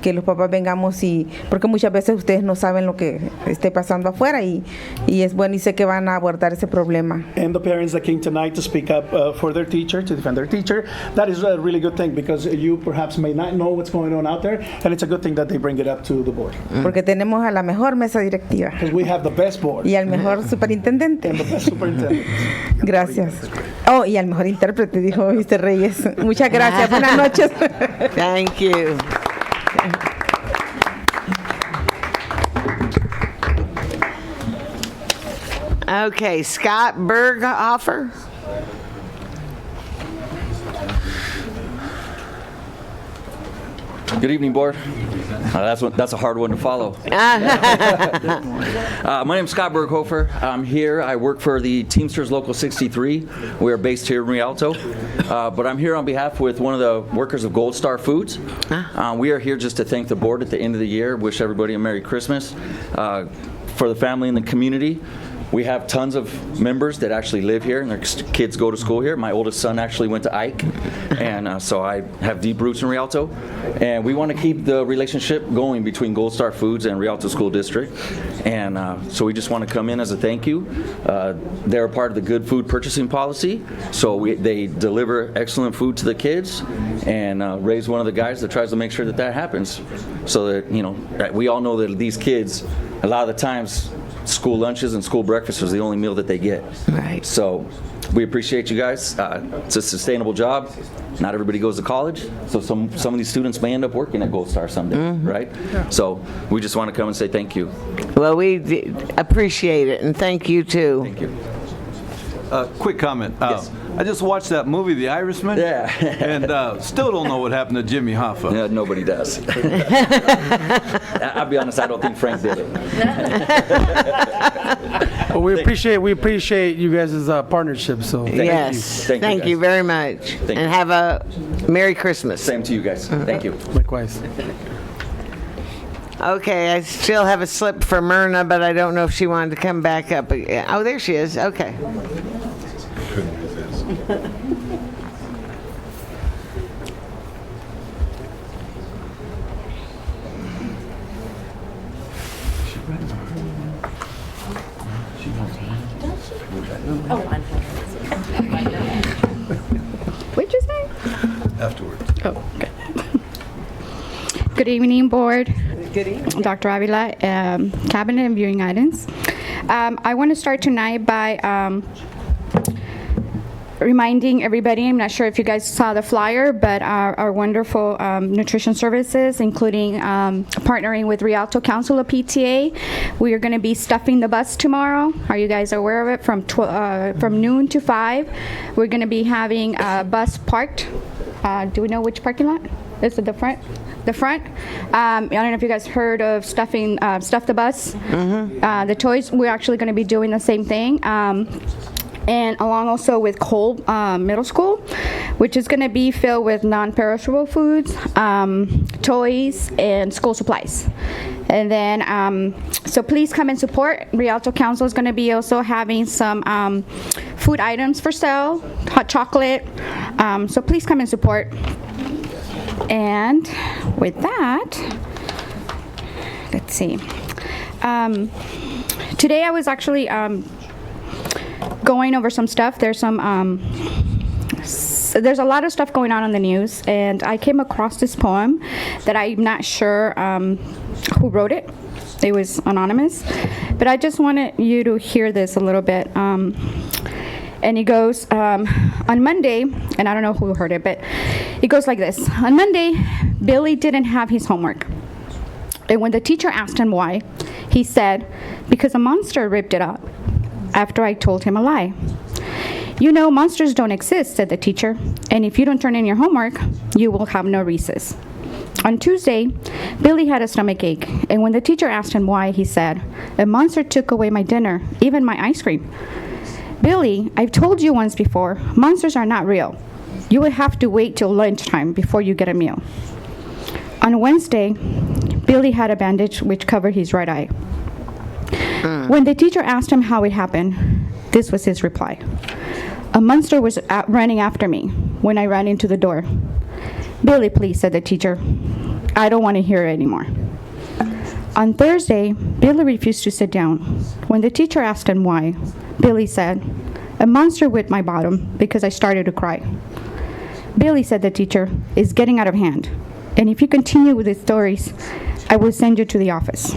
que los papás vengamos, y porque muchas veces ustedes no saben lo que esté pasando afuera, y es bueno, y sé que van a abordar ese problema. And the parents that came tonight to speak up for their teacher, to defend their teacher, that is a really good thing, because you perhaps may not know what's going on out there, and it's a good thing that they bring it up to the board. Porque tenemos a la mejor mesa directiva. Because we have the best board. Y al mejor superintendente. And the best superintendent. Gracias. Oh, y al mejor intérprete, dijo Mr. Reyes. Muchas gracias. Buenas noches. Thank you. Okay, Scott Berghofer. Good evening, Board. That's a hard one to follow. My name is Scott Berghofer. I'm here. I work for the Teamsters Local 63. We are based here in Rialto. But I'm here on behalf with one of the workers of Gold Star Foods. We are here just to thank the board at the end of the year, wish everybody a Merry Christmas. For the family and the community, we have tons of members that actually live here, and their kids go to school here. My oldest son actually went to Ike, and so I have deep roots in Rialto. And we want to keep the relationship going between Gold Star Foods and Rialto School District. And so we just want to come in as a thank you. They're a part of the good food purchasing policy, so they deliver excellent food to the kids, and raise one of the guys that tries to make sure that that happens. So that, you know, we all know that these kids, a lot of the times, school lunches and school breakfast is the only meal that they get. Right. So we appreciate you guys. It's a sustainable job. Not everybody goes to college, so some of these students may end up working at Gold Star someday, right? So we just want to come and say thank you. Well, we appreciate it, and thank you too. Thank you. Quick comment. Yes. I just watched that movie, The Irishman. Yeah. And still don't know what happened to Jimmy Hoffa. Yeah, nobody does. I'll be honest, I don't think Frank did it. Well, we appreciate you guys' partnership. So Yes. Thank you, you very much. you. And have a Merry Christmas. Same to you guys. Thank you. likewise. Okay, I still have a slip for Myrna, but I don't know if she wanted to come back up. Oh, there she is. Okay. What'd you say? Afterwards. Oh, okay. Good evening, board. Good evening. Dr. Avila, cabinet and viewing items. I want to start tonight by reminding everybody, I'm not sure if you guys saw the flyer, but our wonderful nutrition services, including partnering with Rialto Council of PTA. We are going to be stuffing the bus tomorrow. Are you guys aware of it? From noon to 5, we're going to be having a bus parked. Do we know which parking lot? Is it the front? The front. I don't know if you guys heard of Stuff the Bus. The toys, we're actually going to be doing the same thing. And along also with Cole Middle School, which is going to be filled with non-perishable foods, toys, and school supplies. And then, so please come and support. Rialto Council is going to be also having some food items for sale, hot chocolate. So please come and support. And with that, let's see. Today I was actually going over some stuff. There's a lot of stuff going on in the news, and I came across this poem that I'm not sure who wrote it. It was anonymous, but I just wanted you to hear this a little bit. And it goes, on Monday, and I don't know who heard it, but it goes like this. On Monday, Billy didn't have his homework. And when the teacher asked him why, he said, because a monster ripped it up, after I told him a lie. You know, monsters don't exist, said the teacher, and if you don't turn in your homework, you will have no recess. On Tuesday, Billy had a stomach ache, and when the teacher asked him why, he said, a monster took away my dinner, even my ice cream. Billy, I've told you once before, monsters are not real. You will have to wait till lunchtime before you get a meal. On Wednesday, Billy had a bandage which covered his right eye. When the teacher asked him how it happened, this was his reply. A monster was running after me when I ran into the door. Billy, please, said the teacher. I don't want to hear it anymore. On Thursday, Billy refused to sit down. When the teacher asked him why, Billy said, a monster whipped my bottom because I started to cry. Billy, said the teacher, is getting out of hand. And if you continue with these stories, I will send you to the office.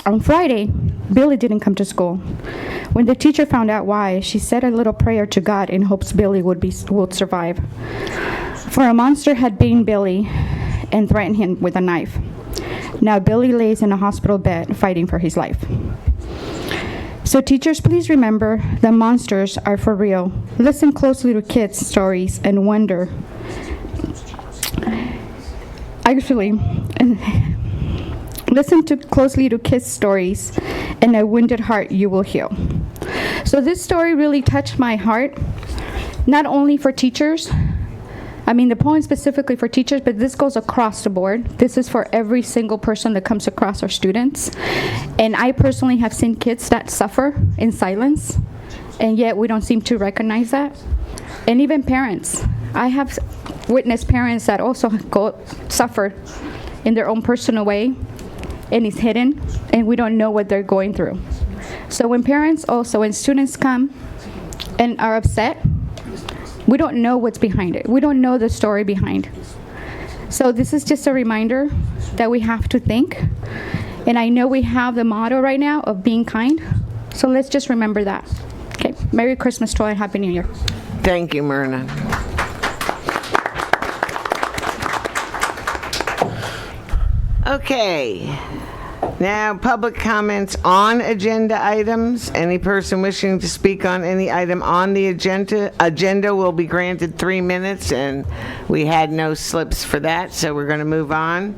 On Friday, Billy didn't come to school. When the teacher found out why, she said a little prayer to God in hopes Billy would survive. For a monster had bitten Billy and threatened him with a knife. Now Billy lays in a hospital bed fighting for his life. So teachers, please remember that monsters are for real. Listen closely to kids' stories and wonder. Listen closely to kids' stories, and a wounded heart you will heal. So this story really touched my heart, not only for teachers. I mean, the poem specifically for teachers, but this goes across the board. This is for every single person that comes across our students. And I personally have seen kids that suffer in silence, and yet we don't seem to recognize that. And even parents. I have witnessed parents that also suffer in their own personal way, and it's hidden, and we don't know what they're going through. So when parents also, when students come and are upset, we don't know what's behind it. We don't know the story behind. So this is just a reminder that we have to think. And I know we have the motto right now of being kind. So let's just remember that. Okay, Merry Christmas to all and Happy New Year. Thank you, Myrna. Okay. Now, public comments on agenda items. Any person wishing to speak on any item on the agenda will be granted 3 minutes, and we had no slips for that, so we're going to move on.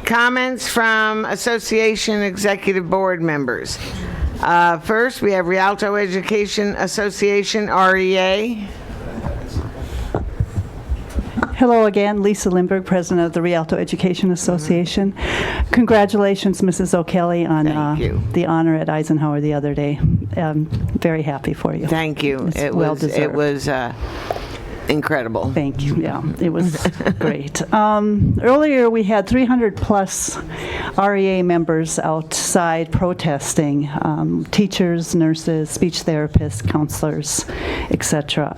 Comments from Association Executive Board members. First, we have Rialto Education Association, REA. Hello again, Lisa Lindberg, President of the Rialto Education Association. Congratulations, Mrs. O'Kelly, on the honor at Eisenhower the other day. I'm very happy for you. Thank you. It was incredible. Thank you. Yeah, it was great. Earlier, we had 300 plus REA members outside protesting, teachers, nurses, speech therapists, counselors, etc.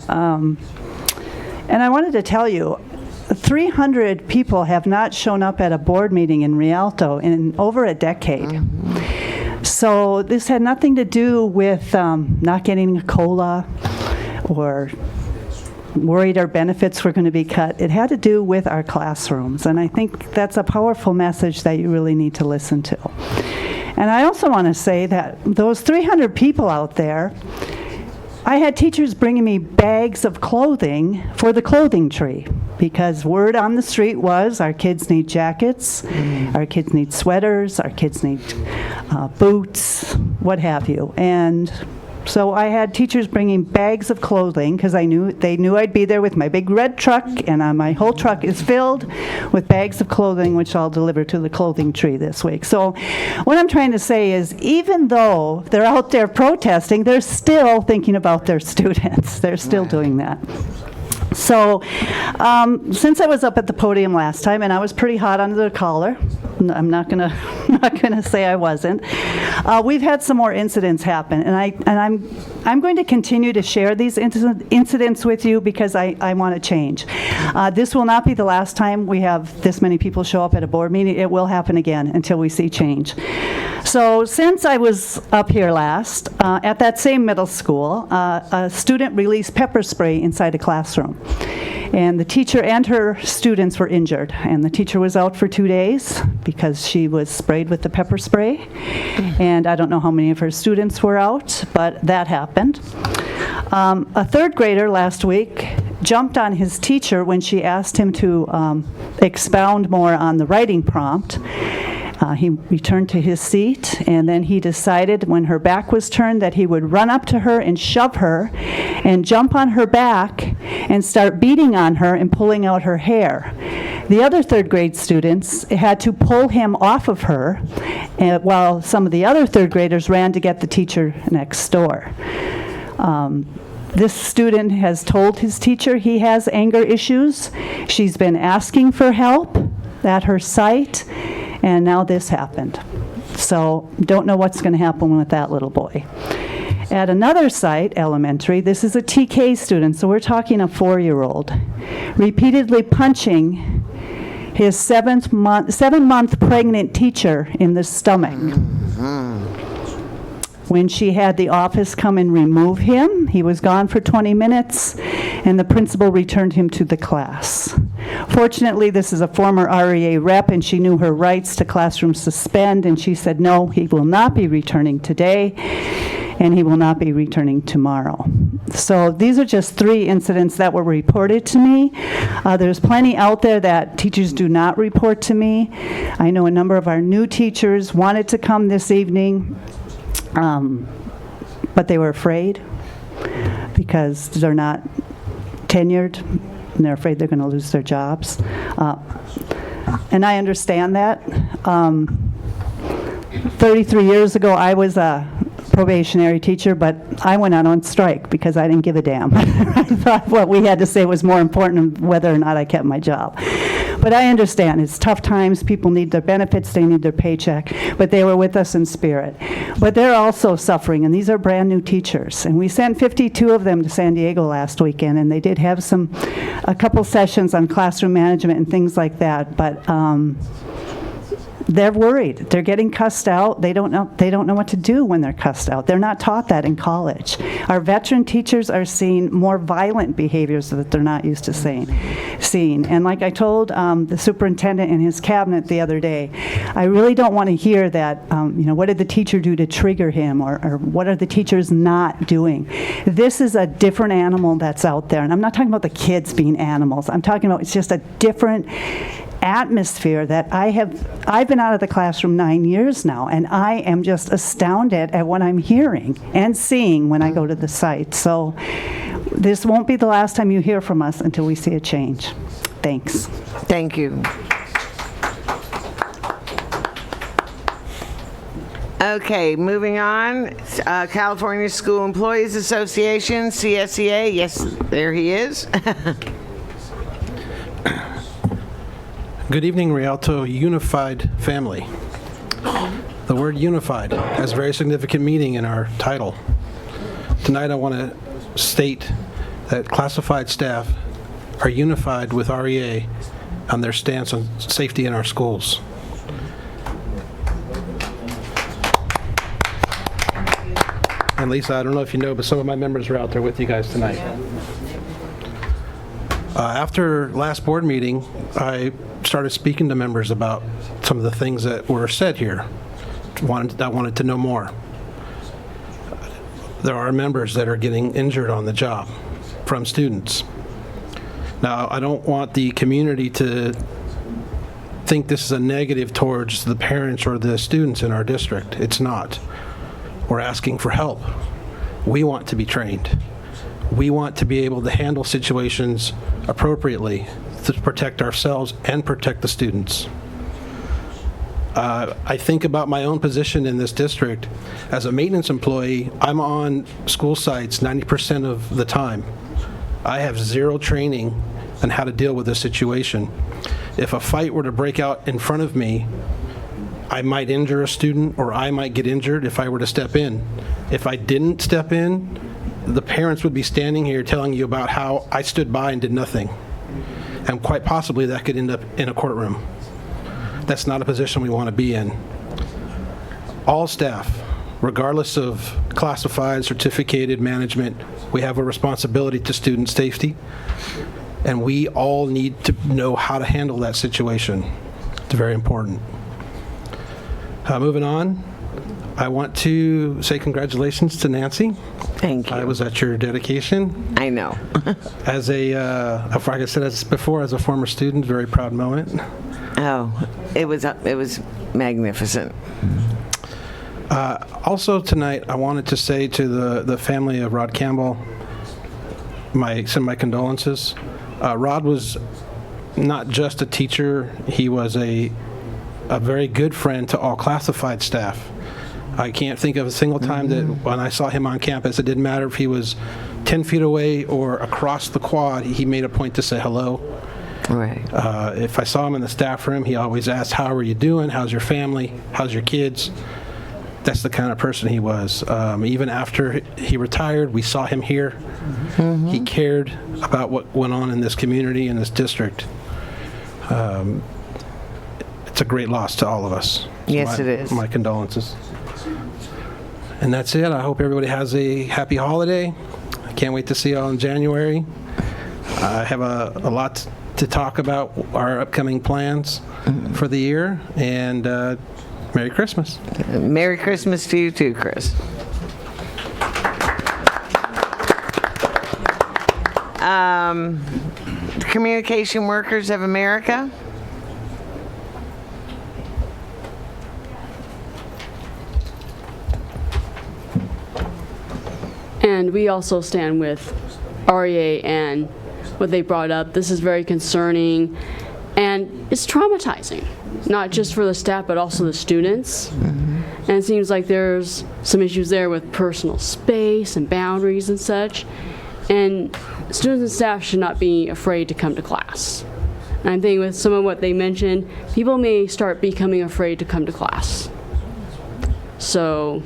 And I wanted to tell you, 300 people have not shown up at a board meeting in Rialto in over a decade. So this had nothing to do with not getting a COLA or worried our benefits were going to be cut. It had to do with our classrooms. And I think that's a powerful message that you really need to listen to. And I also want to say that those 300 people out there, I had teachers bringing me bags of clothing for the clothing tree, because word on the street was our kids need jackets, our kids need sweaters, our kids need boots, what have you. And so I had teachers bringing bags of clothing because they knew I'd be there with my big red truck, and my whole truck is filled with bags of clothing, which I'll deliver to the clothing tree this week. So what I'm trying to say is, even though they're out there protesting, they're still thinking about their students. They're still doing that. So since I was up at the podium last time, and I was pretty hot under the collar, I'm not gonna say I wasn't. We've had some more incidents happen, and I'm going to continue to share these incidents with you because I want to change. This will not be the last time we have this many people show up at a board meeting. It will happen again until we see change. So since I was up here last, at that same middle school, a student released pepper spray inside a classroom. And the teacher and her students were injured. And the teacher was out for 2 days because she was sprayed with the pepper spray. And I don't know how many of her students were out, but that happened. A third grader last week jumped on his teacher when she asked him to expound more on the writing prompt. He returned to his seat, and then he decided when her back was turned that he would run up to her and shove her and jump on her back and start beating on her and pulling out her hair. The other third grade students had to pull him off of her, while some of the other third graders ran to get the teacher next door. This student has told his teacher he has anger issues. She's been asking for help at her site, and now this happened. So don't know what's going to happen with that little boy. At another site, elementary, this is a TK student, so we're talking a 4-year-old, repeatedly punching his 7-month pregnant teacher in the stomach. When she had the office come and remove him, he was gone for 20 minutes, and the principal returned him to the class. Fortunately, this is a former REA rep, and she knew her rights to classroom suspend, and she said, no, he will not be returning today, and he will not be returning tomorrow. So these are just 3 incidents that were reported to me. There's plenty out there that teachers do not report to me. I know a number of our new teachers wanted to come this evening, but they were afraid because they're not tenured, and they're afraid they're going to lose their jobs. And I understand that. 33 years ago, I was a probationary teacher, but I went out on strike because I didn't give a damn. I thought what we had to say was more important than whether or not I kept my job. But I understand, it's tough times, people need their benefits, they need their paycheck, but they were with us in spirit. But they're also suffering, and these are brand new teachers. And we sent 52 of them to San Diego last weekend, and they did have a couple sessions on classroom management and things like that, but they're worried. They're getting cussed out. They don't know what to do when they're cussed out. They're not taught that in college. Our veteran teachers are seeing more violent behaviors that they're not used to seeing. And like I told the superintendent and his cabinet the other day, I really don't want to hear that, what did the teacher do to trigger him, or what are the teachers not doing? This is a different animal that's out there. And I'm not talking about the kids being animals. I'm talking about it's just a different atmosphere that I've been out of the classroom 9 years now, and I am just astounded at what I'm hearing and seeing when I go to the site. So this won't be the last time you hear from us until we see a change. Thanks. Thank you. Okay, moving on. California School Employees Association, CSEA. Yes, there he is. Good evening, Rialto Unified family. The word unified has a very significant meaning in our title. Tonight I want to state that classified staff are unified with REA on their stance on safety in our schools. And Lisa, I don't know if you know, but some of my members are out there with you guys tonight. After last board meeting, I started speaking to members about some of the things that were said here. I wanted to know more. There are members that are getting injured on the job from students. Now, I don't want the community to think this is a negative towards the parents or the students in our district. It's not. We're asking for help. We want to be trained. We want to be able to handle situations appropriately to protect ourselves and protect the students. I think about my own position in this district. As a maintenance employee, I'm on school sites 90% of the time. I have zero training on how to deal with this situation. If a fight were to break out in front of me, I might injure a student, or I might get injured if I were to step in. If I didn't step in, the parents would be standing here telling you about how I stood by and did nothing. And quite possibly that could end up in a courtroom. That's not a position we want to be in. All staff, regardless of classified, certificated management, we have a responsibility to student safety, and we all need to know how to handle that situation. It's very important. Moving on, I want to say congratulations to Nancy. Thank you. I was at your dedication. I know. As like I said before, as a former student, very proud moment. Oh, it was magnificent. Also tonight, I wanted to say to the family of Rod Campbell, send my condolences. Rod was not just a teacher, he was a very good friend to all classified staff. I can't think of a single time that when I saw him on campus, it didn't matter if he was 10 feet away or across the quad, he made a point to say hello. Right. If I saw him in the staff room, he always asked, how are you doing? How's your family? How's your kids? That's the kind of person he was. Even after he retired, we saw him here. Mm-hmm. He cared about what went on in this community, in this district. It's a great loss to all of us. Yes, it is. My condolences. And that's it. I hope everybody has a happy holiday. I can't wait to see you all in January. I have a lot to talk about our upcoming plans for the year, and Merry Christmas. Merry Christmas to you too, Chris. Communication Workers of America. And we also stand with REA and what they brought up. This is very concerning, and it's traumatizing, not just for the staff, but also the students. Mm-hmm. And it seems like there's some issues there with personal space and boundaries and such. And students and staff should not be afraid to come to class. And I think with some of what they mentioned, people may start becoming afraid to come to class. So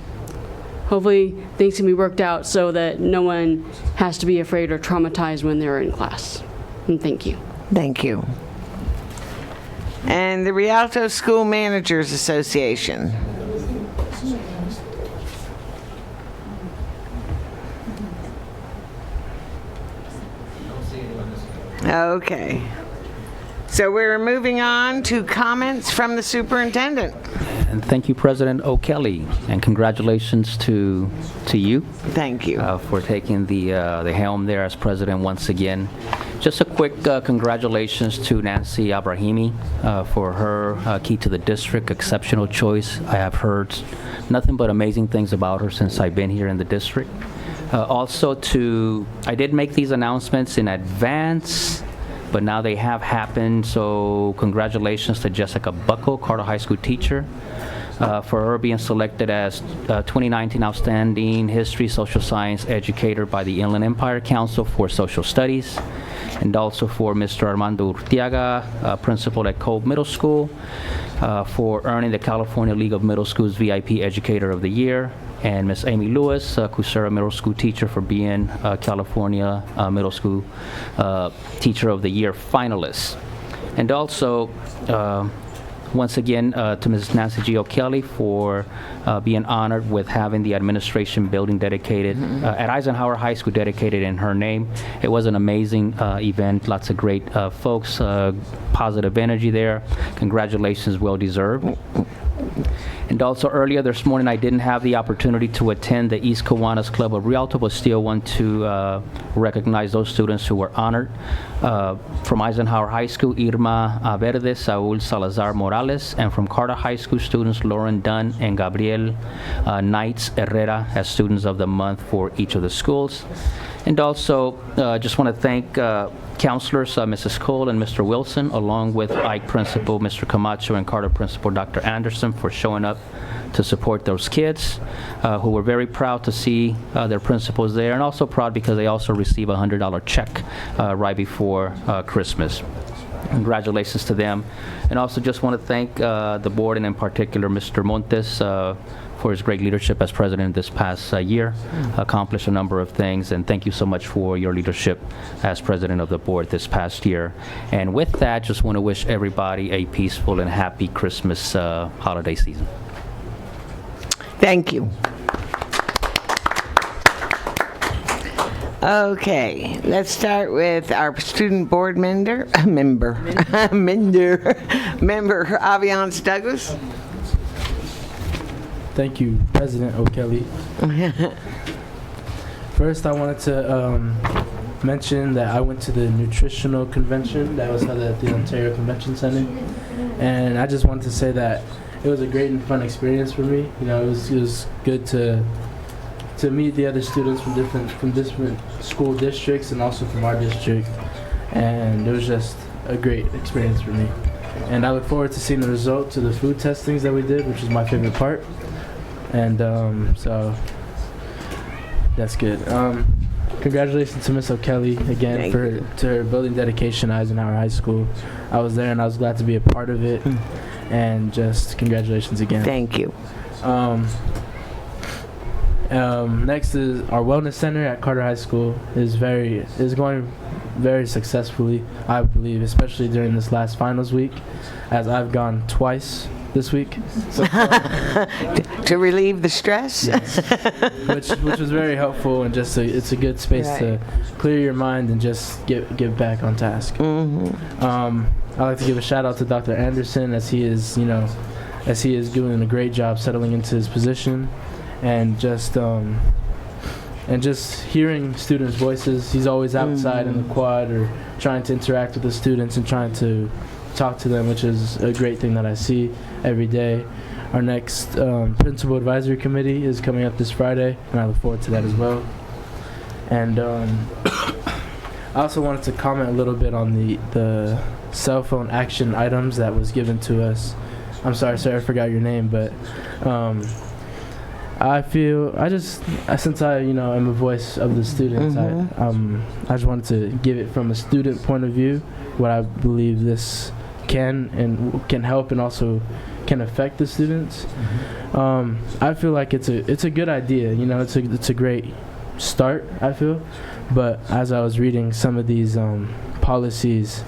hopefully things can be worked out so that no one has to be afraid or traumatized when they're in class. And thank you. Thank you. And the Rialto School Managers Association. Okay. So we're moving on to comments from the superintendent. And thank you, President O'Kelly, and congratulations to you. Thank you. For taking the helm there as president once again. Just a quick congratulations to Nancy Abrahimi for her key to the district, exceptional choice. I have heard nothing but amazing things about her since I've been here in the district. Also I did make these announcements in advance, but now they have happened, so congratulations to Jessica Buckle, Carter High School teacher, for her being selected as 2019 Outstanding History Social Science Educator by the Inland Empire Council for Social Studies, and also for Mr. Armando Urtiaga, principal at Cove Middle School, for earning the California League of Middle Schools VIP Educator of the Year, and Miss Amy Lewis, Cusera Middle School teacher, for being California Middle School Teacher of the Year finalist. And also, once again, to Mrs. Nancy G. O'Kelly for being honored with having the administration building dedicated at Eisenhower High School dedicated in her name. It was an amazing event, lots of great folks, positive energy there. Congratulations, well deserved. And also earlier this morning, I didn't have the opportunity to attend the East Kiwanis Club of Rialto, but still want to recognize those students who were honored. From Eisenhower High School, Irma Verde, Saul Salazar Morales, and from Carter High School students, Lauren Dunn and Gabriel Knights Herrera, as students of the month for each of the schools. And also, just want to thank counselors, Mrs. Cole and Mr. Wilson, along with Ike Principal, Mr. Camacho, and Carter Principal, Dr. Anderson, for showing up to support those kids who were very proud to see their principals there, and also proud because they also receive a $100 check right before Christmas. Congratulations to them. And also just want to thank the board, and in particular Mr. Montes, for his great leadership as president this past year, accomplished a number of things, and thank you so much for your leadership as president of the board this past year. And with that, just want to wish everybody a peaceful and happy Christmas holiday season. Thank you. Okay, let's start with our student board member, Aviance Douglas. Thank you, President O'Kelly. First, I wanted to mention that I went to the nutritional convention that was held at the Ontario Convention Center, and I just wanted to say that it was a great and fun experience for me. You know, it was good to meet the other students from different school districts and also from our district, and it was just a great experience for me. And I look forward to seeing the results of the food testings that we did, which is my favorite part. And so that's good. Congratulations to Miss O'Kelly again to her building dedication at Eisenhower High School. I was there and I was glad to be a part of it. And just congratulations again. Thank you. Next is our wellness center at Carter High School is going very successfully, I believe, especially during this last finals week, as I've gone twice this week. So to relieve the stress? Yes. which was very helpful, and just it's a good space to clear your mind and just get back on task. I'd like to give a shout out to Dr. Anderson, as he is doing a great job settling into his position, and just hearing students' voices. He's always outside in the quad or trying to interact with the students and trying to talk to them, which is a great thing that I see every day. Our next Principal Advisory Committee is coming up this Friday, and I look forward to that as well. And I also wanted to comment a little bit on the cell phone action items that was given to us. I'm sorry, sir, I forgot your name, but I feel since I am a voice of the students, I just wanted to give it from a student point of view, what I believe this can help and also can affect the students. I feel like it's a good idea. It's a great start, I feel. But as I was reading some of these policies,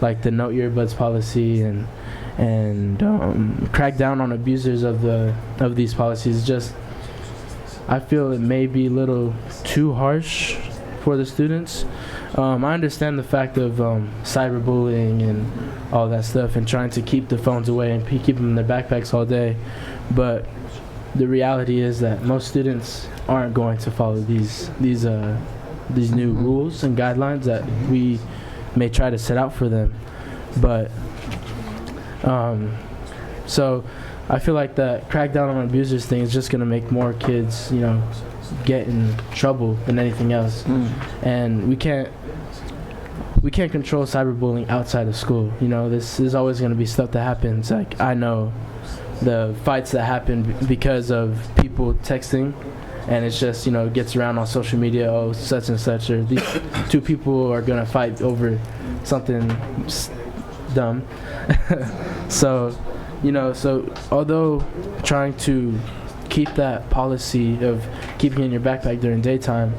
like the No Earbuds policy and and crack down on abusers of these policies. Just, I feel it may be a little too harsh for the students. I understand the fact of cyberbullying and all that stuff, and trying to keep the phones away and keep them in their backpacks all day, but the reality is that most students aren't going to follow these new rules and guidelines that we may try to set out for them. But so I feel like that crackdown on abusers thing is just going to make more kids, get in trouble than anything else. And we can't control cyberbullying outside of school. This is always going to be stuff that happens. Like, I know the fights that happen because of people texting, and it's just, gets around on social media, oh, such and such, or these two people are going to fight over something dumb. So although trying to keep that policy of keeping it in your backpack during daytime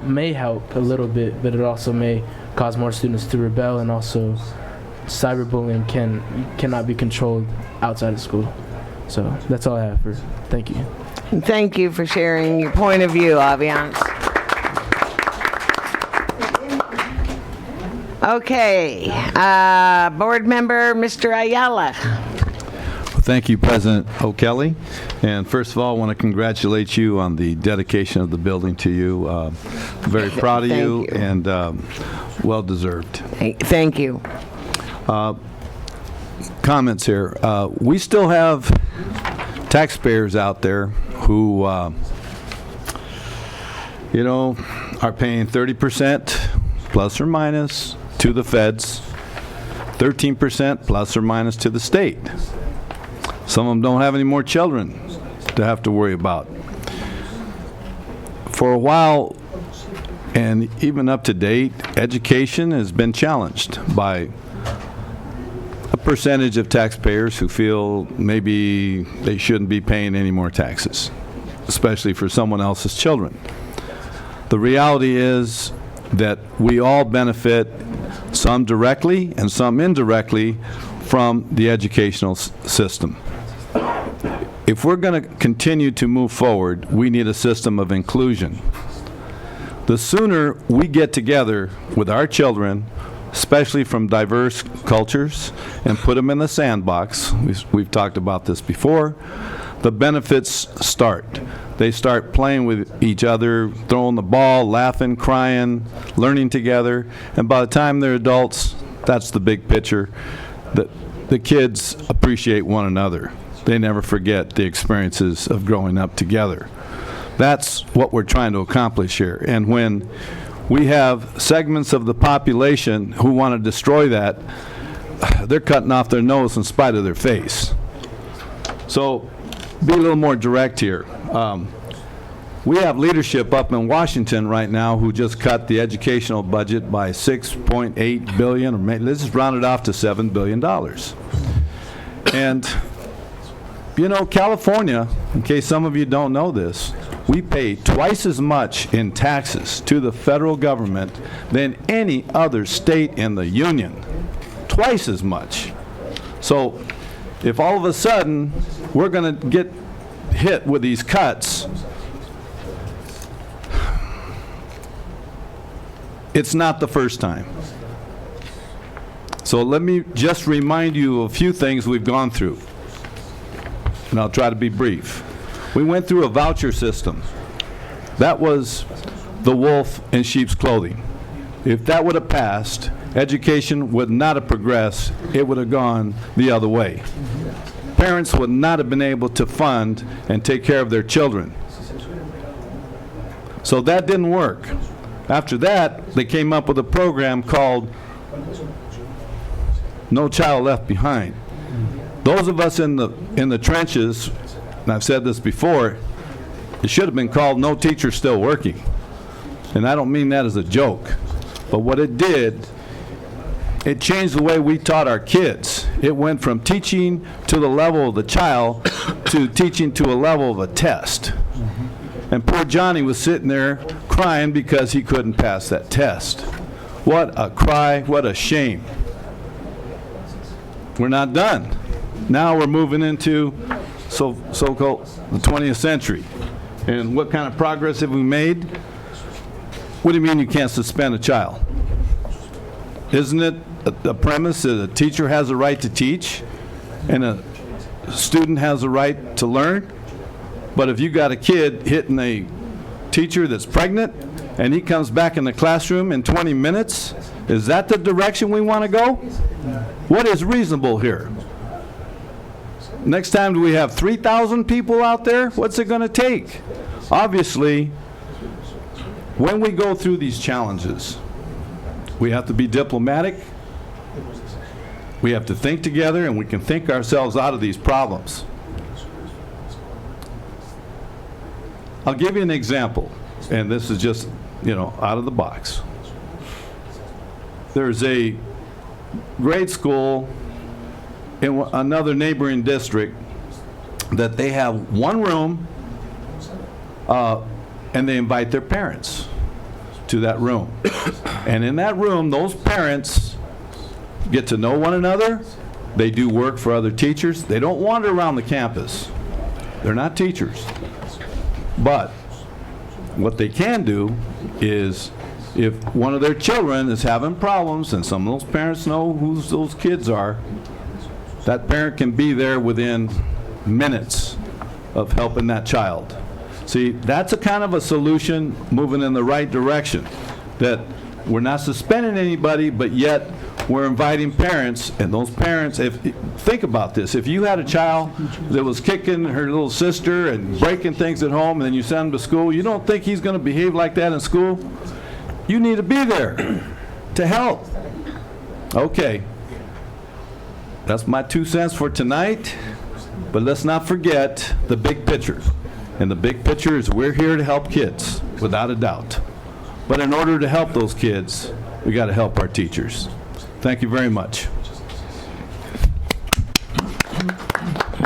may help a little bit, but it also may cause more students to rebel, and also cyberbullying cannot be controlled outside of school. So that's all I have for. Thank you. Thank you for sharing your point of view, Aviance. Okay, board member Mr. Ayala. Thank you, President O'Kelly. And first of all, I want to congratulate you on the dedication of the building to you. Very proud of you, and well deserved. Thank you. Comments here. We still have taxpayers out there who, are paying 30% plus or minus to the feds, 13% plus or minus to the state. Some of them don't have any more children to have to worry about. For a while, and even up to date, education has been challenged by a percentage of taxpayers who feel maybe they shouldn't be paying any more taxes, especially for someone else's children. The reality is that we all benefit, some directly and some indirectly, from the educational system. If we're going to continue to move forward, we need a system of inclusion. The sooner we get together with our children, especially from diverse cultures, and put them in the sandbox, we've talked about this before, the benefits start. They start playing with each other, throwing the ball, laughing, crying, learning together, and by the time they're adults, that's the big picture. The kids appreciate one another. They never forget the experiences of growing up together. That's what we're trying to accomplish here. And when we have segments of the population who want to destroy that, they're cutting off their nose in spite of their face. So be a little more direct here. We have leadership up in Washington right now who just cut the educational budget by $6.8 billion, or maybe, let's just round it off to $7 billion. And California, in case some of you don't know this, we pay twice as much in taxes to the federal government than any other state in the union. Twice as much. So if all of a sudden we're going to get hit with these cuts, it's not the first time. So let me just remind you of a few things we've gone through, and I'll try to be brief. We went through a voucher system. That was the wolf in sheep's clothing. If that would have passed, education would not have progressed. It would have gone the other way. Parents would not have been able to fund and take care of their children. So that didn't work. After that, they came up with a program called No Child Left Behind. Those of us in the trenches, and I've said this before, it should have been called No Teacher Still Working. And I don't mean that as a joke. But what it did, it changed the way we taught our kids. It went from teaching to the level of the child to teaching to a level of a test. And poor Johnny was sitting there crying because he couldn't pass that test. What a cry, what a shame. We're not done. Now we're moving into so-called the 20th century. And what kind of progress have we made? What do you mean you can't suspend a child? Isn't it a premise that a teacher has a right to teach and a student has a right to learn? But if you got a kid hitting a teacher that's pregnant and he comes back in the classroom in 20 minutes, is that the direction we want to go? What is reasonable here? Next time, do we have 3,000 people out there? What's it going to take? Obviously, when we go through these challenges, we have to be diplomatic. We have to think together, and we can think ourselves out of these problems. I'll give you an example, and this is just, out of the box. There's a grade school in another neighboring district that they have one room and they invite their parents to that room. And in that room, those parents get to know one another. They do work for other teachers. They don't wander around the campus. They're not teachers. But what they can do is, if one of their children is having problems, and some of those parents know who those kids are, that parent can be there within minutes of helping that child. See, that's a kind of a solution moving in the right direction, that we're not suspending anybody, but yet we're inviting parents, and those parents, think about this, if you had a child that was kicking her little sister and breaking things at home, and then you send him to school, you don't think he's going to behave like that in school? You need to be there to help. Okay. That's my 2 cents for tonight, but let's not forget the big picture. And the big picture is we're here to help kids, without a doubt. But in order to help those kids, we got to help our teachers. Thank you very much.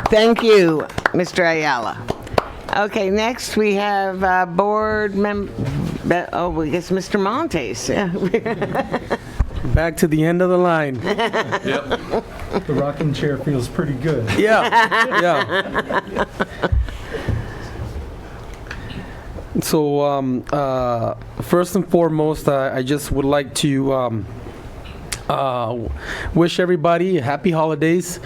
Thank you, Mr. Ayala. Okay, next we have board member, I guess Mr. Montes. Yeah. Back to the end of the line. Yep. The rocking chair feels pretty good. Yeah. So first and foremost, I just would like to wish everybody happy holidays.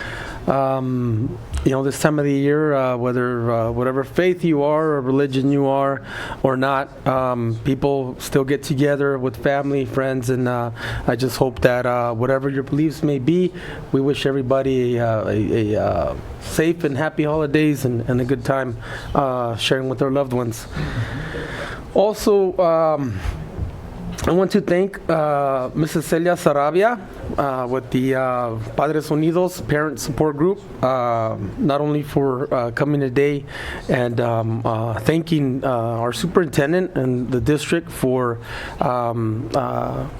This time of the year, whether whatever faith you are or religion you are or not, people still get together with family, friends, and I just hope that whatever your beliefs may be, we wish everybody a safe and happy holidays and a good time sharing with their loved ones. Also, I want to thank Mrs. Celia Sarabia with the Padres Unidos Parent Support Group, not only for coming today and thanking our superintendent and the district for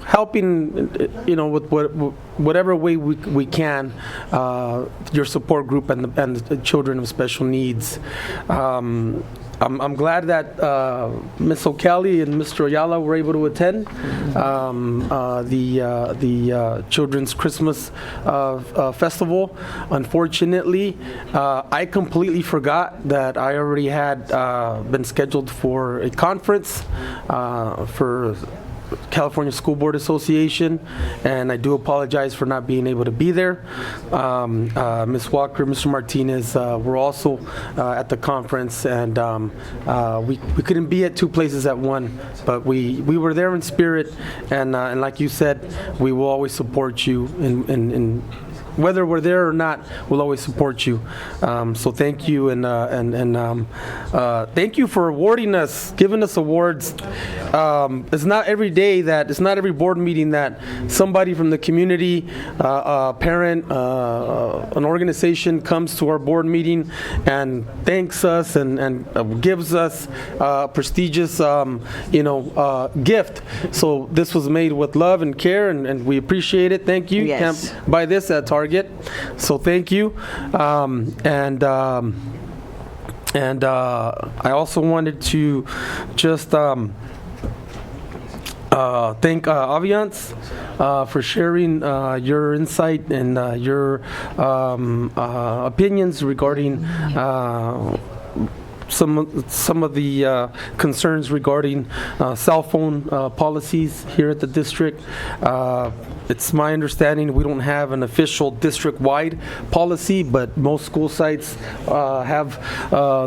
helping, with whatever way we can, your support group and the children of special needs. I'm glad that Ms. O'Kelly and Mr. Ayala were able to attend the Children's Christmas Festival. Unfortunately, I completely forgot that I already had been scheduled for a conference for California School Board Association, and I do apologize for not being able to be there. Ms. Walker, Mr. Martinez were also at the conference, and we couldn't be at two places at one, but we were there in spirit, and like you said, we will always support you in whether we're there or not, we'll always support you. So thank you, and thank you for awarding us, giving us awards. It's not every day it's not every board meeting that somebody from the community, a parent, an organization comes to our board meeting and thanks us and gives us a prestigious, gift. So this was made with love and care, and we appreciate it. Thank you. Yes. You can't buy this at Target. So thank you, and I also wanted to just thank Aviance for sharing your insight and your opinions regarding some of the concerns regarding cell phone policies here at the district. It's my understanding we don't have an official district-wide policy, but most school sites have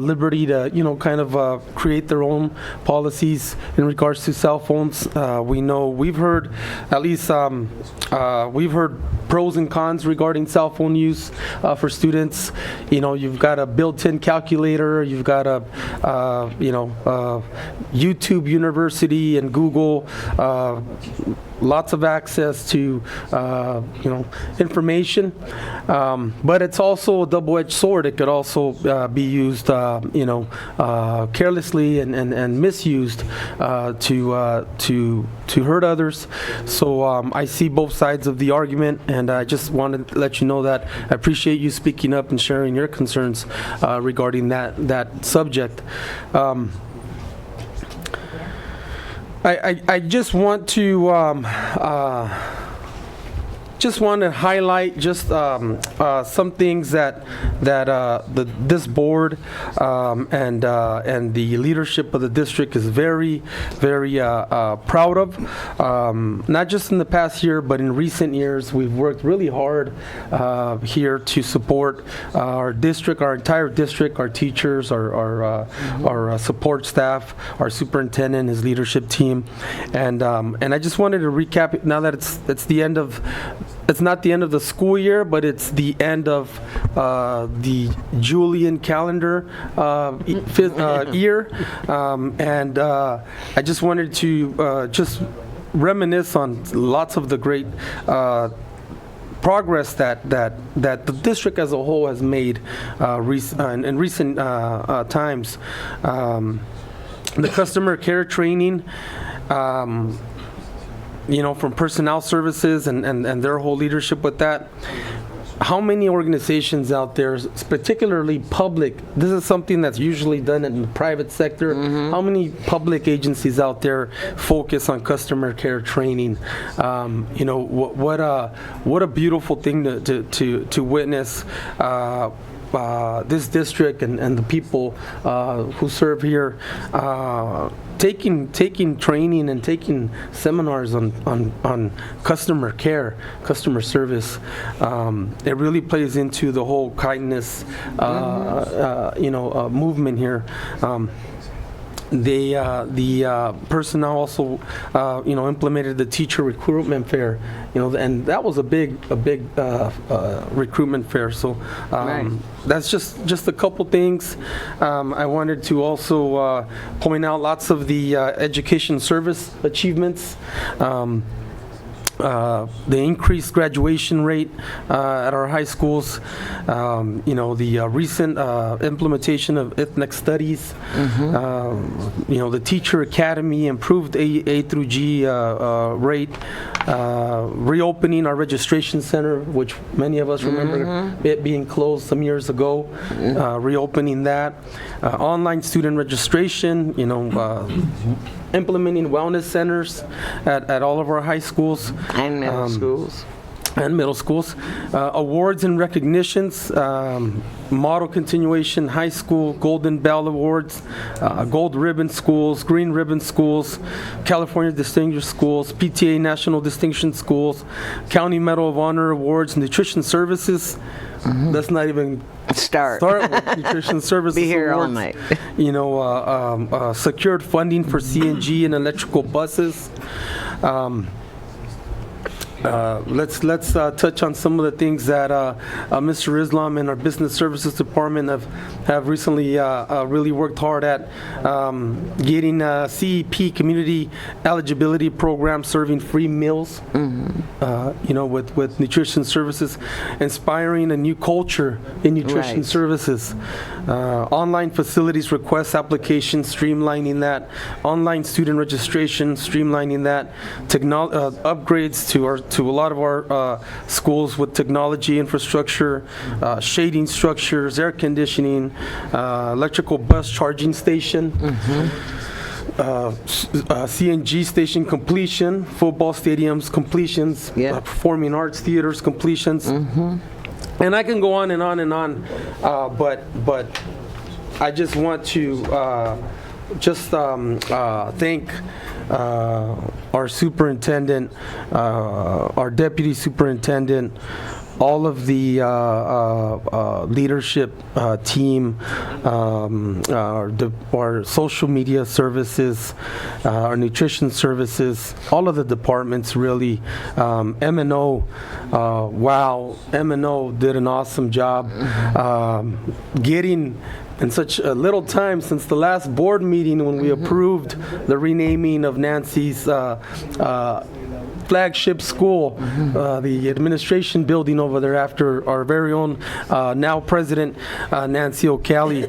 liberty to, kind of create their own policies in regards to cell phones. We know we've heard, at least we've heard pros and cons regarding cell phone use for students. You've got a built-in calculator, you've got a, YouTube University and Google, lots of access to, information, but it's also a double-edged sword. It could also be used, carelessly and misused to hurt others. So I see both sides of the argument, and I just wanted to let you know that I appreciate you speaking up and sharing your concerns regarding that subject. I just want to highlight some things that this board and the leadership of the district is very, very proud of. Not just in the past year, but in recent years, we've worked really hard here to support our district, our entire district, our teachers, our support staff, our superintendent, his leadership team, and I just wanted to recap it now that it's the end of. It's not the end of the school year, but it's the end of the Julian calendar year. And I just wanted to just reminisce on lots of the great progress that the district as a whole has made in recent times. The customer care training, from personnel services and their whole leadership with that. How many organizations out there, particularly public, this is something that's usually done in the private sector, how many public agencies out there focus on customer care training? What a beautiful thing to witness. This district and the people who serve here taking training and taking seminars on customer care, customer service. It really plays into the whole kindness movement here. The personnel also, implemented the teacher recruitment fair, and that was a big recruitment fair. So that's just a couple things. I wanted to also point out lots of the education service achievements. The increased graduation rate at our high schools, the recent implementation of ethnic studies, the teacher academy, improved A through G rate, reopening our registration center, which many of us remember it being closed some years ago, reopening that, online student registration, implementing wellness centers at all of our high schools. And middle schools. And middle schools. Awards and recognitions, model continuation, high school, Golden Bell Awards, Gold Ribbon Schools, Green Ribbon Schools, California Distinguished Schools, PTA National Distinction Schools, County Medal of Honor Awards, Nutrition Services. Let's not even start with Nutrition Services Be here Awards. all night. Secured funding for CNG and electrical buses. Let's touch on some of the things that Mr. Islam and our Business Services Department have recently really worked hard at, getting CEP Community Eligibility Program serving free meals, with nutrition services, inspiring a new culture in nutrition services, online facilities request applications, streamlining that, online student registration, streamlining that, upgrades to a lot of our schools with technology infrastructure, shading structures, air conditioning, electrical bus charging station. CNG station completion, football stadiums completions, performing arts theaters completions. And I can go on and on and on, but I just want to thank our superintendent, our deputy superintendent, all of the leadership team, our social media services, our nutrition services, all of the departments really. M&O, wow, M&O did an awesome job getting in such a little time since the last board meeting when we approved the renaming of Nancy's flagship school, the administration building over there after our very own now President Nancy O'Calley.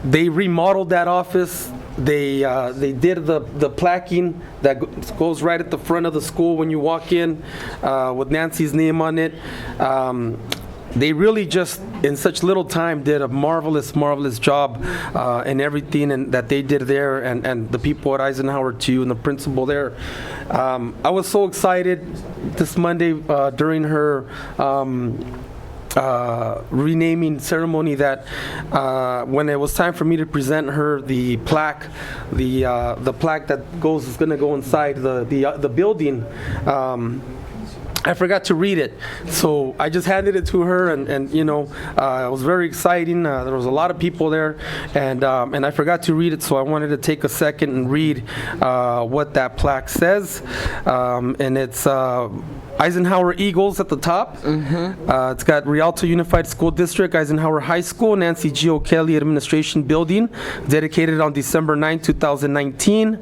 They remodeled that office. They did the plaquing that goes right at the front of the school when you walk in with Nancy's name on it. They really just, in such little time, did a marvelous job in everything that they did there, and the people at Eisenhower too, and the principal there. I was so excited this Monday during her renaming ceremony that when it was time for me to present her the plaque, the plaque that is going to go inside the building. I forgot to read it, so I just handed it to her, and it was very exciting. There was a lot of people there, and I forgot to read it, so I wanted to take a second and read what that plaque says, and it's Eisenhower Eagles at the top. It's got Rialto Unified School District, Eisenhower High School, Nancy G. O'Kelly Administration Building, dedicated on December 9, 2019.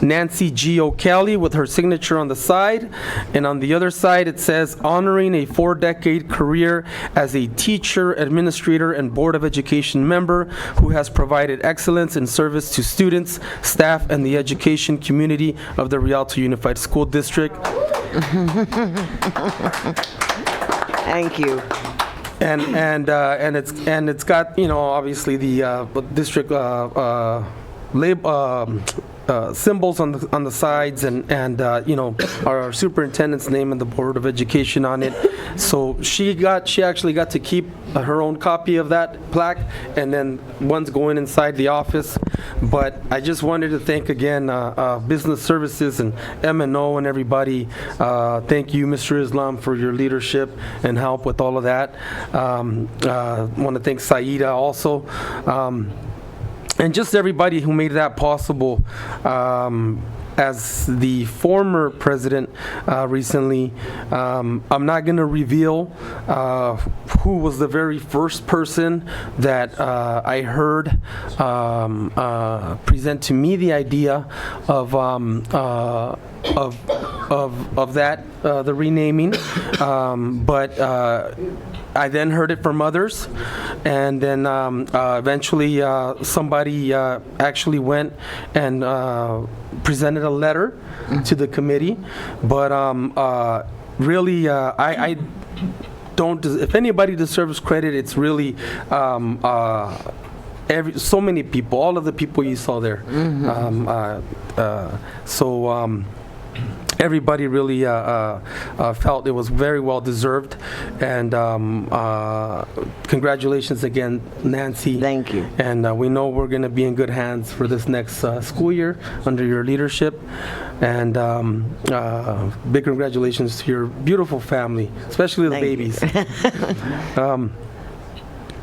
Nancy G. O'Kelly with her signature on the side, and on the other side it says, honoring a 4-decade career as a teacher, administrator, and Board of Education member who has provided excellence in service to students, staff, and the education community of the Rialto Unified School District. Thank you. And it's got obviously the district symbols on the sides, and our superintendent's name and the Board of Education on it. So she actually got to keep her own copy of that plaque, and then one's going inside the office. But I just wanted to thank again Business Services and M&O and everybody. Thank you, Mr. Islam, for your leadership and help with all of that. I want to thank Saida also. And just everybody who made that possible. As the former president recently, I'm not going to reveal who was the very first person that I heard present to me the idea of that, the renaming, but I then heard it from others, and then eventually somebody actually went and presented a letter to the committee. But really, I don't. If anybody deserves credit, it's really so many people, all of the people you saw there. Everybody really felt it was very well deserved, and congratulations again, Nancy. Thank you. And we know we're going to be in good hands for this next school year under your leadership. And big congratulations to your beautiful family, especially the babies.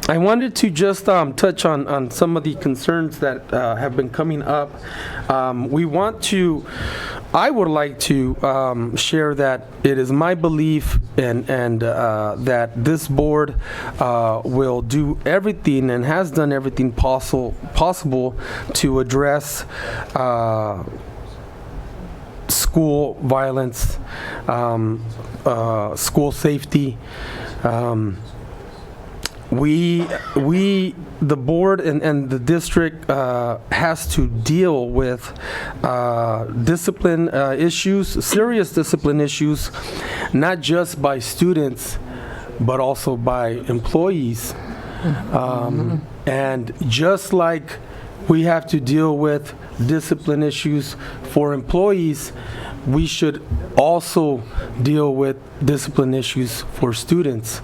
I wanted to just touch on some of the concerns that have been coming up. I would like to share that it is my belief and that this board will do everything and has done everything possible to address school violence, school safety. The board and the district has to deal with discipline issues, serious discipline issues, not just by students, but also by employees. And just like we have to deal with discipline issues for employees, we should also deal with discipline issues for students.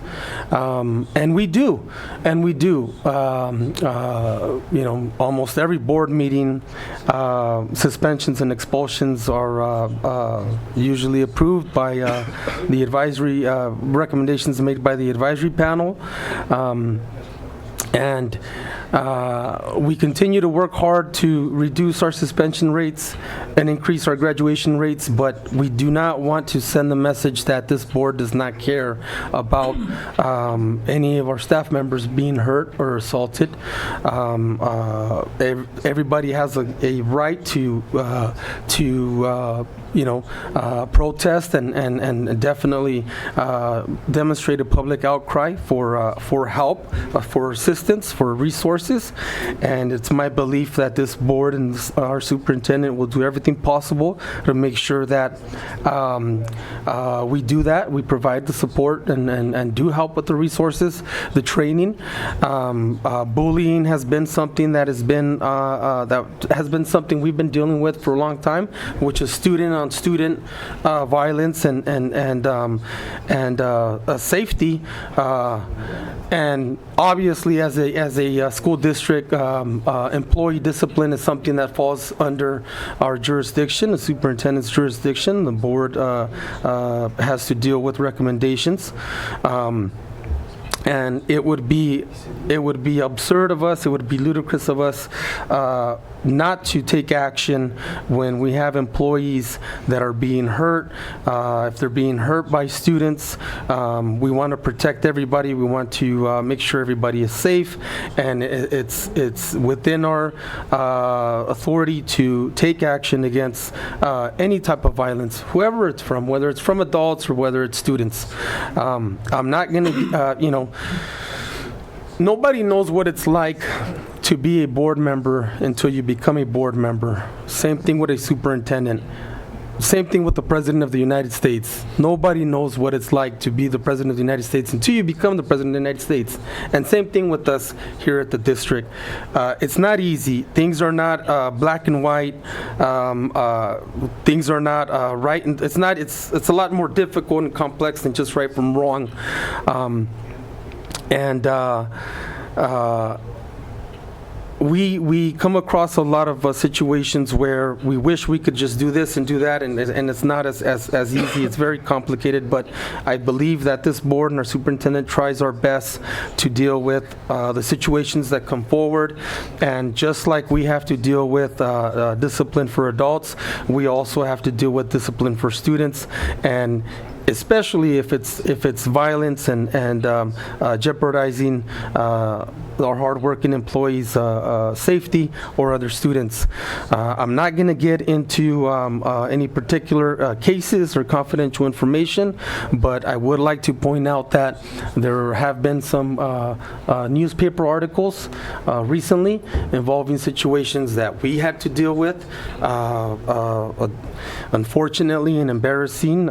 And we do. Almost every board meeting, suspensions and expulsions are usually approved by the advisory, recommendations made by the advisory panel. And we continue to work hard to reduce our suspension rates and increase our graduation rates, but we do not want to send the message that this board does not care about any of our staff members being hurt or assaulted. Everybody has a right to protest and definitely demonstrate a public outcry for help, for assistance, for resources. And it's my belief that this board and our superintendent will do everything possible to make sure that we do that. We provide the support and do help with the resources, the training. Bullying has been something that has been something we've been dealing with for a long time, which is student-on-student violence and safety. And obviously, as a school district, employee discipline is something that falls under our jurisdiction, the superintendent's jurisdiction. The board has to deal with recommendations. And it would be absurd of us, it would be ludicrous of us not to take action when we have employees that are being hurt. If they're being hurt by students, we want to protect everybody. We want to make sure everybody is safe, and it's within our authority to take action against any type of violence, whoever it's from, whether it's from adults or whether it's students. I'm not going to, nobody knows what it's like to be a board member until you become a board member. Same thing with a superintendent. Same thing with the President of the United States. Nobody knows what it's like to be the President of the United States until you become the President of the United States. And same thing with us here at the district. It's not easy. Things are not black and white. Things are not right. And it's a lot more difficult and complex than just right from wrong. We come across a lot of situations where we wish we could just do this and do that, and it's not as easy. It's very complicated, but I believe that this board and our superintendent tries our best to deal with the situations that come forward. And just like we have to deal with discipline for adults, we also have to deal with discipline for students, and especially if it's violence and jeopardizing our hardworking employees' safety or other students. I'm not going to get into any particular cases or confidential information, but I would like to point out that there have been some newspaper articles recently involving situations that we had to deal with. Unfortunately and embarrassing,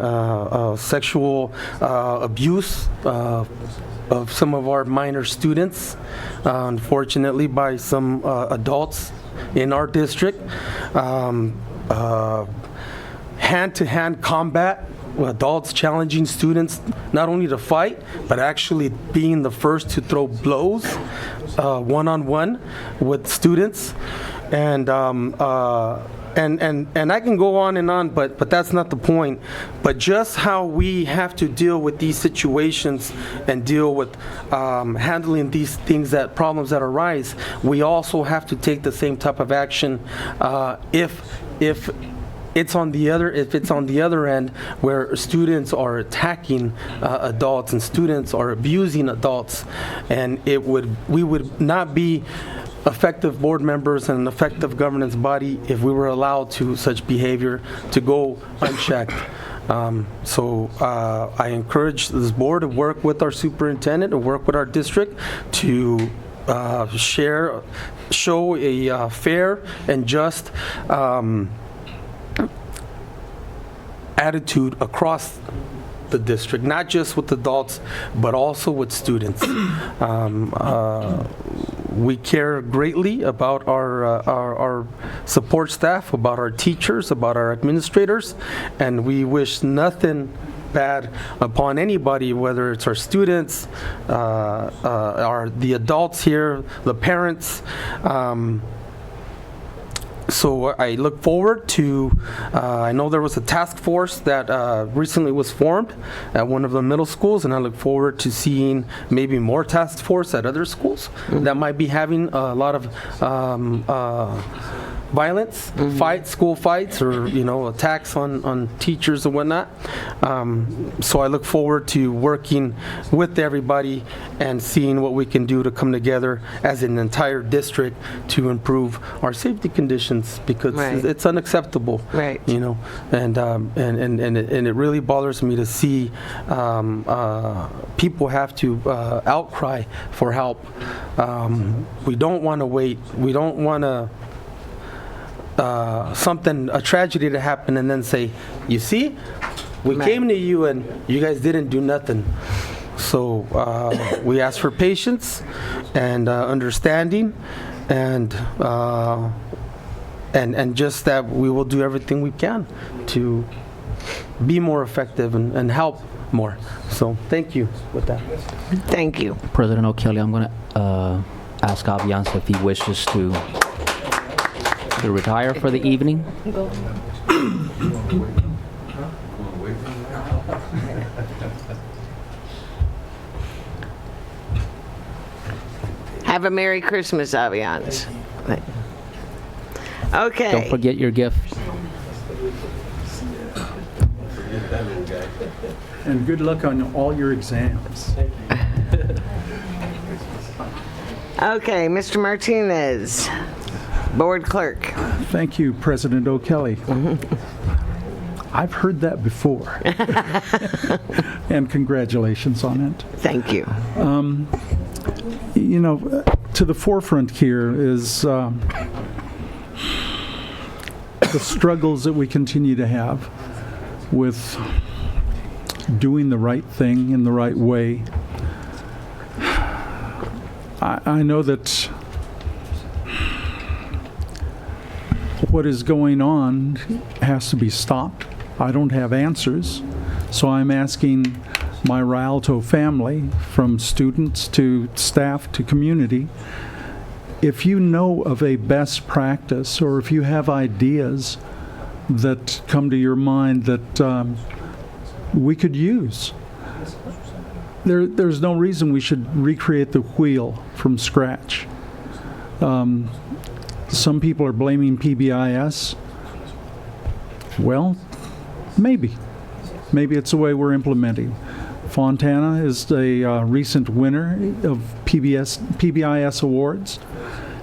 sexual abuse of some of our minor students, unfortunately by some adults in our district. Hand-to-hand combat, adults challenging students not only to fight, but actually being the first to throw blows one-on-one with students. And I can go on, but that's not the point. But just how we have to deal with these situations and deal with handling these things, problems that arise, we also have to take the same type of action if it's on the other end where students are attacking adults and students are abusing adults, and we would not be effective board members and an effective governance body if we were allowed such behavior to go unchecked. So I encourage this board to work with our superintendent, to work with our district to show a fair and just attitude across the district, not just with adults, but also with students. We care greatly about our support staff, about our teachers, about our administrators, and we wish nothing bad upon anybody, whether it's our students, the adults here, the parents. So I look forward to, I know there was a task force that recently was formed at one of the middle schools, and I look forward to seeing maybe more task force at other schools that might be having a lot of violence, school fights, or attacks on teachers and whatnot. So I look forward to working with everybody and seeing what we can do to come together as an entire district to improve our safety conditions, because it's unacceptable. Right. And it really bothers me to see people have to outcry for help. We don't want to wait. We don't want to a tragedy to happen and then say, you see, we came to you and you guys didn't do nothing. So we ask for patience and understanding, and just that we will do everything we can to be more effective and help more. So thank you with that. Thank you. President O'Kelly, I'm going to ask Avianza if he wishes to retire for the evening. Have a Merry Christmas, Aviance. Okay. Don't forget your gift. And good luck on all your exams. Okay, Mr. Martinez, Board Clerk. Thank you, President O'Kelly. I've heard that before. And congratulations on it. Thank you. To the forefront here is the struggles that we continue to have with doing the right thing in the right way. I know that what is going on has to be stopped. I don't have answers, so I'm asking my Rialto family, from students to staff to community, if you know of a best practice or if you have ideas that come to your mind that we could use. There's no reason we should recreate the wheel from scratch. Some people are blaming PBIS. Well, maybe. Maybe it's the way we're implementing. Fontana is a recent winner of PBIS awards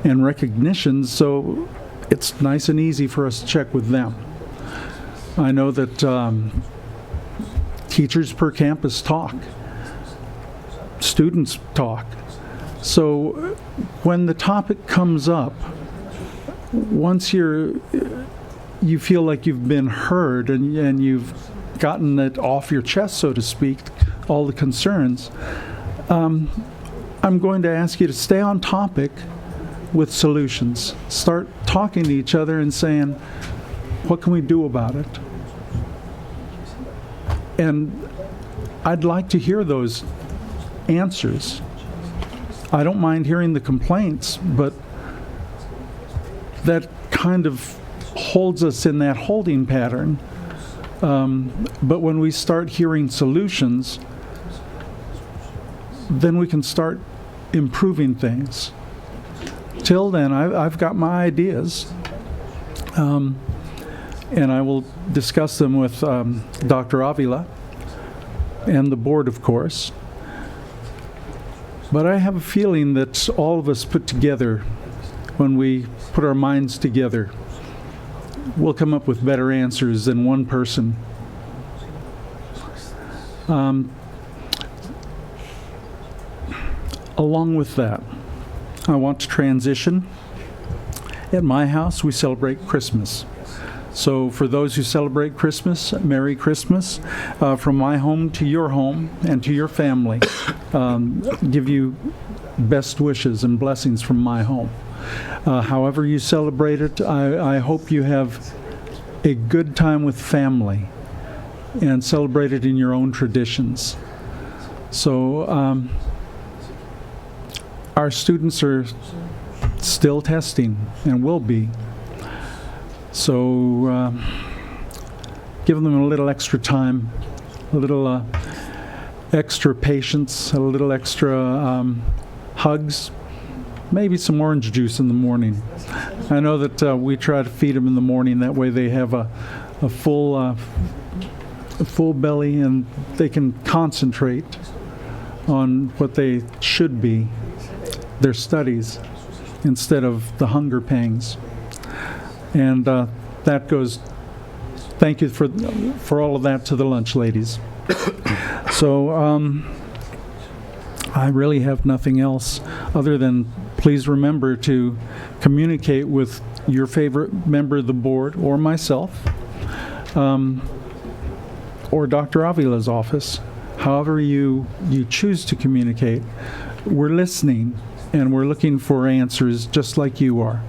and recognitions, so it's nice and easy for us to check with them. I know that teachers per campus talk. Students talk. So when the topic comes up, once you feel like you've been heard and you've gotten it off your chest, so to speak, all the concerns, I'm going to ask you to stay on topic with solutions. Start talking to each other and saying, what can we do about it? And I'd like to hear those answers. I don't mind hearing the complaints, but that kind of holds us in that holding pattern. But when we start hearing solutions, then we can start improving things. Till then, I've got my ideas, and I will discuss them with Dr. Avila and the board, of course. But I have a feeling that all of us put together, when we put our minds together, we'll come up with better answers than one person. Along with that, I want to transition. At my house, we celebrate Christmas. So for those who celebrate Christmas, Merry Christmas. From my home to your home and to your family, give you best wishes and blessings from my home. However you celebrate it, I hope you have a good time with family and celebrate it in your own traditions. So our students are still testing and will be. So give them a little extra time, a little extra patience, a little extra hugs, maybe some orange juice in the morning. I know that we try to feed them in the morning. That way they have a full belly and they can concentrate on what they should be, their studies, instead of the hunger pangs. And that goes, thank you for all of that to the lunch ladies. So I really have nothing else other than please remember to communicate with your favorite member of the board or myself or Dr. Avila's office. However you choose to communicate, we're listening and we're looking for answers just like you are.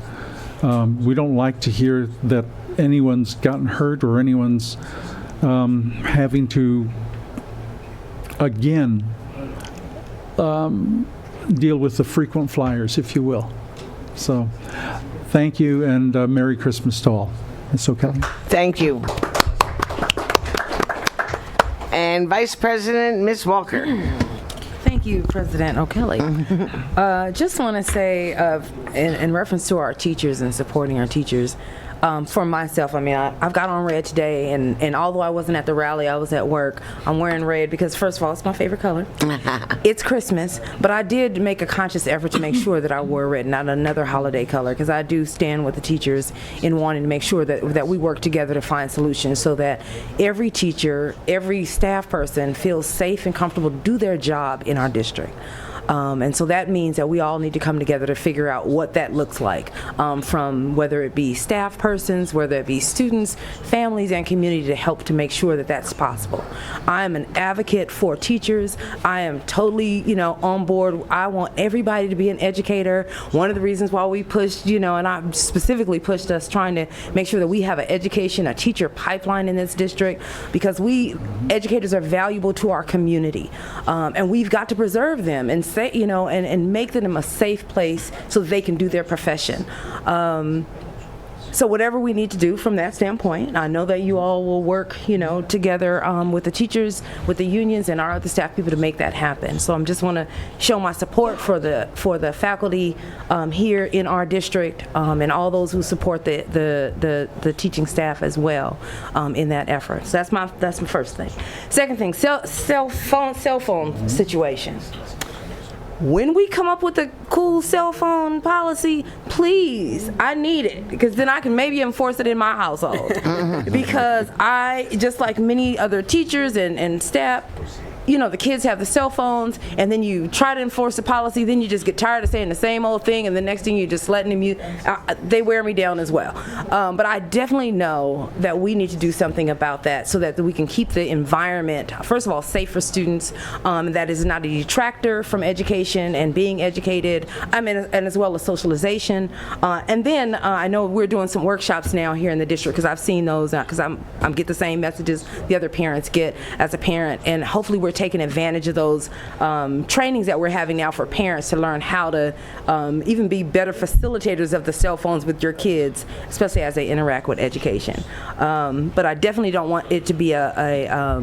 We don't like to hear that anyone's gotten hurt or anyone's having to, again, deal with the frequent flyers, if you will. So thank you, and Merry Christmas to all. Ms. O'Kelly. Thank you. And Vice President, Ms. Walker. Thank you, President O'Kelly. Just want to say, in reference to our teachers and supporting our teachers, for myself, I mean, I've got on red today, and although I wasn't at the rally, I was at work. I'm wearing red because, first of all, it's my favorite color. It's Christmas, but I did make a conscious effort to make sure that I wore red, not another holiday color, because I do stand with the teachers in wanting to make sure that we work together to find solutions so that every teacher, every staff person feels safe and comfortable to do their job in our district. And so that means that we all need to come together to figure out what that looks like, from whether it be staff persons, whether it be students, families, and community, to help to make sure that that's possible. I am an advocate for teachers. I am totally, on board. I want everybody to be an educator. One of the reasons why we pushed, and I specifically pushed us trying to make sure that we have an education, a teacher pipeline in this district, because educators are valuable to our community, and we've got to preserve them and say, and make them a safe place so that they can do their profession. So whatever we need to do from that standpoint, I know that you all will work, together with the teachers, with the unions, and our other staff people to make that happen. So I just want to show my support for the faculty here in our district, and all those who support the teaching staff as well in that effort. So that's my first thing. Second thing, cell phone situation. When we come up with a cool cell phone policy, please, I need it, because then I can maybe enforce it in my household. Because I, just like many other teachers and staff, the kids have the cell phones, and then you try to enforce the policy, then you just get tired of saying the same old thing, and the next thing you're just letting them use. They wear me down as well. But I definitely know that we need to do something about that so that we can keep the environment, first of all, safe for students, that is not a detractor from education and being educated, and as well as socialization. And then I know we're doing some workshops now here in the district, because I've seen those, because I'm get the same messages the other parents get as a parent, and hopefully we're taking advantage of those trainings that we're having now for parents to learn how to even be better facilitators of the cell phones with your kids, especially as they interact with education. But I definitely don't want it to be a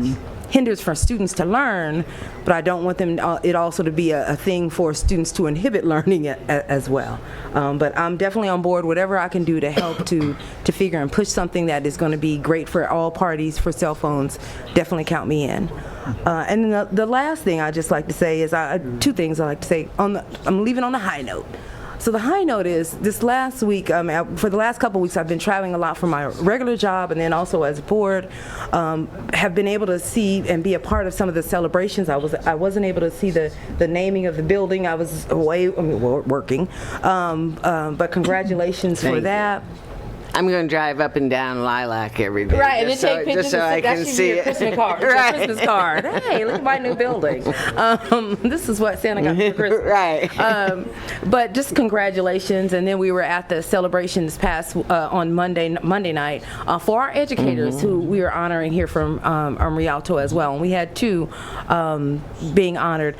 hinders for students to learn, but I don't want it also to be a thing for students to inhibit learning as well. But I'm definitely on board, whatever I can do to help to figure and push something that is going to be great for all parties for cell phones. Definitely count me in. And then the last thing I'd just like to say is two things I like to say. I'm leaving on a high note. So the high note is, this last week, for the last couple of weeks, I've been traveling a lot for my regular job, and then also as a board, have been able to see and be a part of some of the celebrations. I wasn't able to see the naming of the building. I was away, working, but congratulations for that. I'm going to drive up and down Lilac every day. Right, and just then take pictures so I and that can should see be a it. Christmas card. Right. A Christmas card. Hey, look at my new building. This is what Santa got for Christmas. Right. But just congratulations, and then we were at the celebration this past on Monday night for our educators who we are honoring here from Rialto as well, and we had 2 being honored.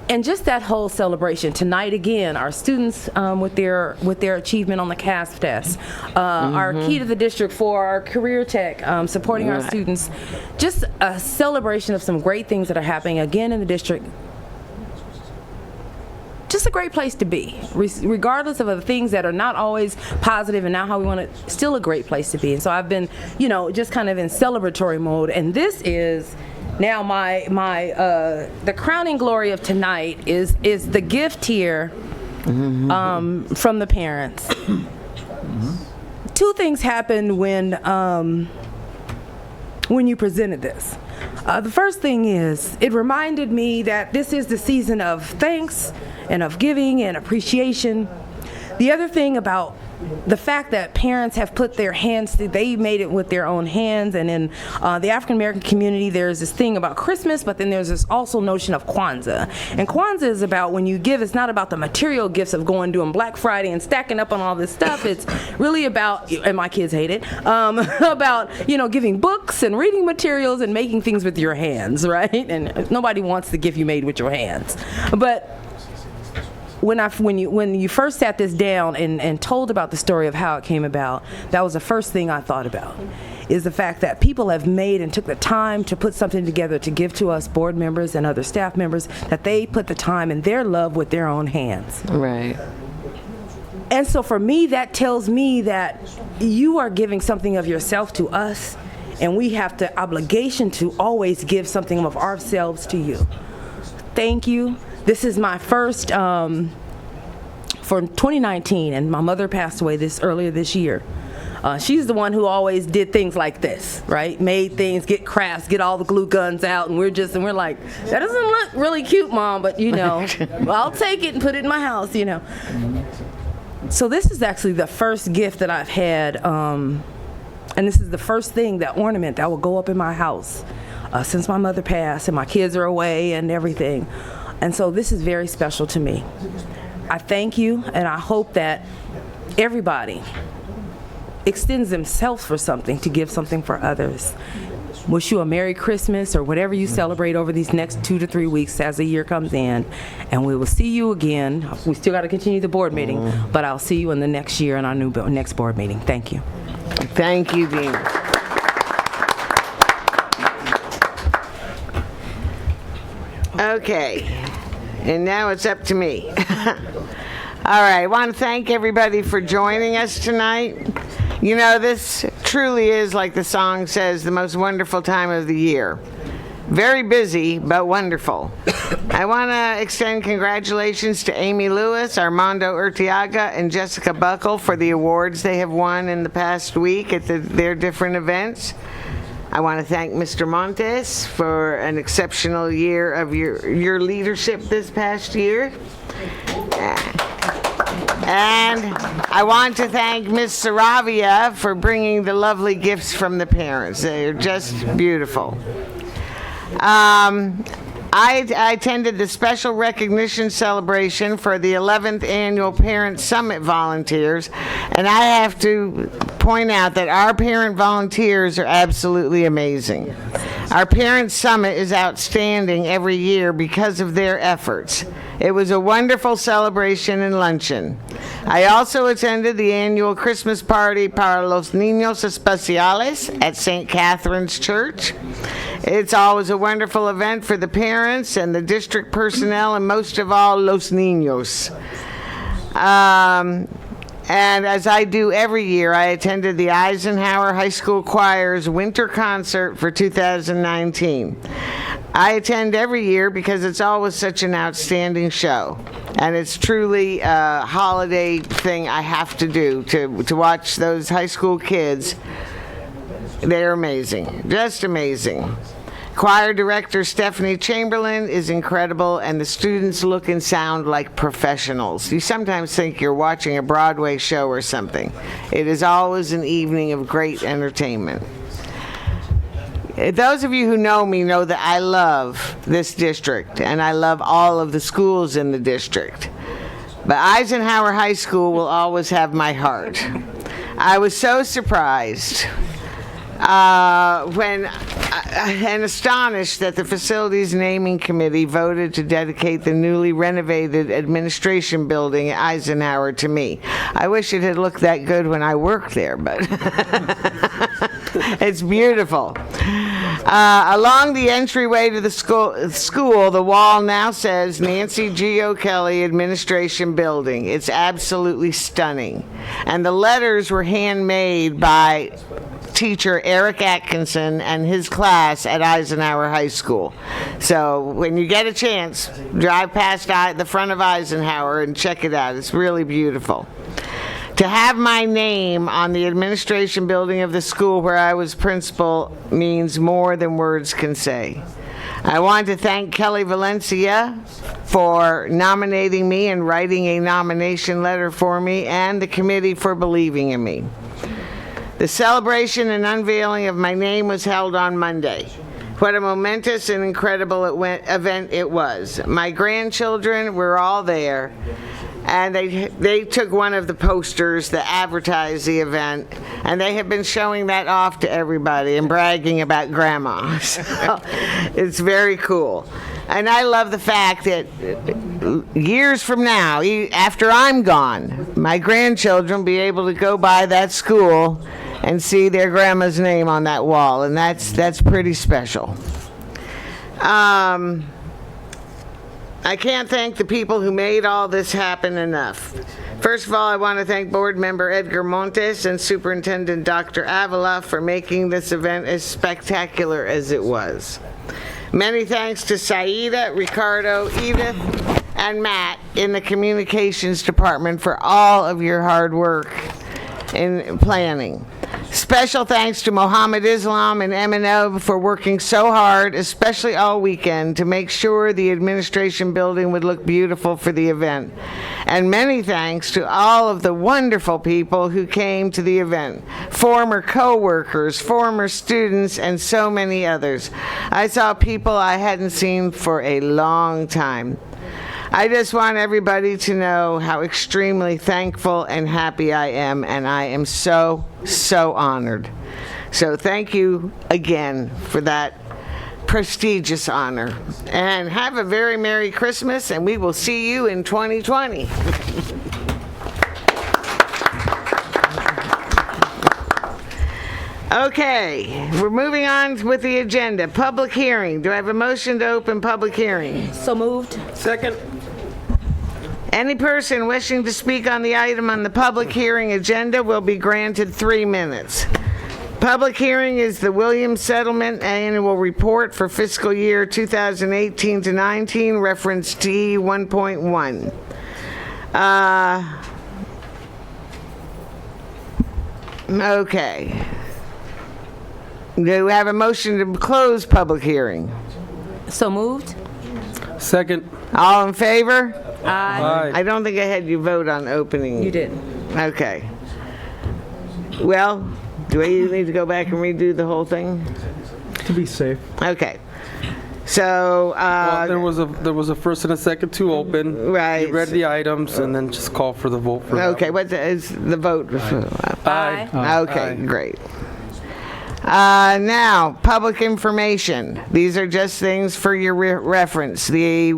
And just that whole celebration tonight again, our students with their achievement on the CASP test, our key to the district for our career tech, supporting our students, just a celebration of some great things that are happening again in the district. Just a great place to be, regardless of the things that are not always positive and not how we want it. Still a great place to be. And so I've been, just kind of in celebratory mode. And this is. Now the crowning glory of tonight is the gift here from the parents. 2 things happened when you presented this. The first thing is it reminded me that this is the season of thanks and of giving and appreciation. The other thing about the fact that parents have put their hands, they made it with their own hands, and in the African American community there's this thing about Christmas, but then there's this also notion of Kwanzaa. And Kwanzaa is about when you give, it's not about the material gifts of going doing Black Friday and stacking up on all this stuff. It's really about, and my kids hate it, about giving books and reading materials and making things with your hands, right? And nobody wants the gift you made with your hands. But when you first sat this down and told about the story of how it came about, that was the first thing I thought about, is the fact that people have made and took the time to put something together to give to us board members and other staff members, that they put the time and their love with their own hands. Right. And so for me, that tells me that you are giving something of yourself to us, and we have the obligation to always give something of ourselves to you. Thank you. This is my first for 2019, and my mother passed away earlier this year. She's the one who always did things like this, right? Made things, get crafts, get all the glue guns out, and we're like, that doesn't look really cute, Mom, but I'll take it and put it in my house, So this is actually the first gift that I've had, and this is the first thing, that ornament that will go up in my house since my mother passed and my kids are away and everything. And so this is very special to me. I thank you, and I hope that everybody extends themselves for something, to give something for others. Wish you a Merry Christmas or whatever you celebrate over these next 2 to 3 weeks as the year comes in. And we will see you again. We still got to continue the board meeting, but I'll see you in the next year in our next board meeting. Thank you. Thank you, Dean. Okay, and now it's up to me. All right, I want to thank everybody for joining us tonight. This truly is, like the song says, the most wonderful time of the year. Very busy, but wonderful. I want to extend congratulations to Amy Lewis, Armando Urtiaga, and Jessica Buckle for the awards they have won in the past week at their different events. I want to thank Mr. Montes for an exceptional year of your leadership this past year. And I want to thank Ms. Saravia for bringing the lovely gifts from the parents. They're just beautiful. I attended the special recognition celebration for the 11th Annual Parent Summit volunteers, and I have to point out that our parent volunteers are absolutely amazing. Our Parent Summit is outstanding every year because of their efforts. It was a wonderful celebration and luncheon. I also attended the annual Christmas party para los niños especiales at St. Catherine's Church. It's always a wonderful event for the parents and the district personnel, and most of all, los niños. And as I do every year, I attended the Eisenhower High School Choir's winter concert for 2019. I attend every year because it's always such an outstanding show. And it's truly a holiday thing I have to do, to watch those high school kids. They're amazing, just amazing. Choir director Stephanie Chamberlain is incredible, and the students look and sound like professionals. You sometimes think you're watching a Broadway show or something. It is always an evening of great entertainment. Those of you who know me know that I love this district, and I love all of the schools in the district. But Eisenhower High School will always have my heart. I was so surprised and astonished that the Facilities Naming Committee voted to dedicate the newly renovated administration building at Eisenhower to me. I wish it had looked that good when I worked there, but it's beautiful. Along the entryway to the school, the wall now says Nancy G. O'Kelly Administration Building. It's absolutely stunning. And the letters were handmade by teacher Eric Atkinson and his class at Eisenhower High School. So when you get a chance, drive past the front of Eisenhower and check it out. It's really beautiful. To have my name on the administration building of the school where I was principal means more than words can say. I want to thank Kelly Valencia for nominating me and writing a nomination letter for me, and the committee for believing in me. The celebration and unveiling of my name was held on Monday. What a momentous and incredible event it was. My grandchildren were all there, and they took one of the posters that advertised the event, and they have been showing that off to everybody and bragging about Grandma. So it's very cool. And I love the fact that years from now, after I'm gone, my grandchildren will be able to go by that school and see their grandma's name on that wall, and that's pretty special. I can't thank the people who made all this happen enough. First of all, I want to thank Board Member Edgar Montes and Superintendent Dr. Avila for making this event as spectacular as it was. Many thanks to Saida, Ricardo, Edith, and Matt in the Communications Department for all of your hard work in planning. Special thanks to Mohammed Islam and M&O for working so hard, especially all weekend, to make sure the administration building would look beautiful for the event. And many thanks to all of the wonderful people who came to the event, former co-workers, former students, and so many others. I saw people I hadn't seen for a long time. I just want everybody to know how extremely thankful and happy I am, and I am so, so honored. So thank you again for that prestigious honor. And have a very Merry Christmas, and we will see you in 2020. Okay, we're moving on with the agenda. Public hearing. Do I have a motion to open public hearing? So moved. Second. Any person wishing to speak on the item on the public hearing agenda will be granted 3 minutes. Public hearing is the Williams Settlement Annual Report for fiscal year 2018 to 19, reference D 1.1. Okay. Do we have a motion to close public hearing? So moved. Second. All in favor? Aye. I don't think I had you vote on opening. You did. Okay. Well, do we need to go back and redo the whole thing? To be safe. Okay. So, Well, there was a first and a second to open. Right. You read the items and then just call for the vote for okay, what is the vote? Aye. Okay, Aye. great. Now, public information. These are just things for your reference. The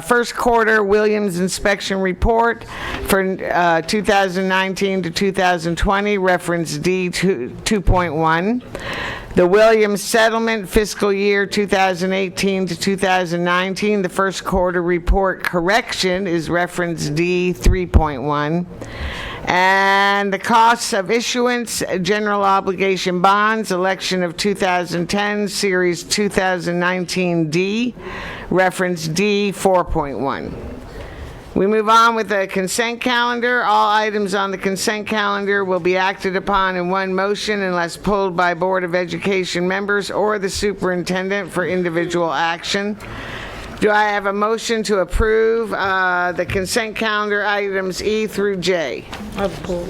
first quarter Williams Inspection Report for 2019 to 2020, reference D 2.1. The Williams Settlement Fiscal Year 2018 to 2019, the first quarter report correction is reference D 3.1. And the costs of issuance, general obligation bonds, election of 2010, series 2019 D, reference D 4.1. We move on with the consent calendar. All items on the consent calendar will be acted upon in one motion unless pulled by Board of Education members or the superintendent for individual action. Do I have a motion to approve the consent calendar items E through J? I have a pull.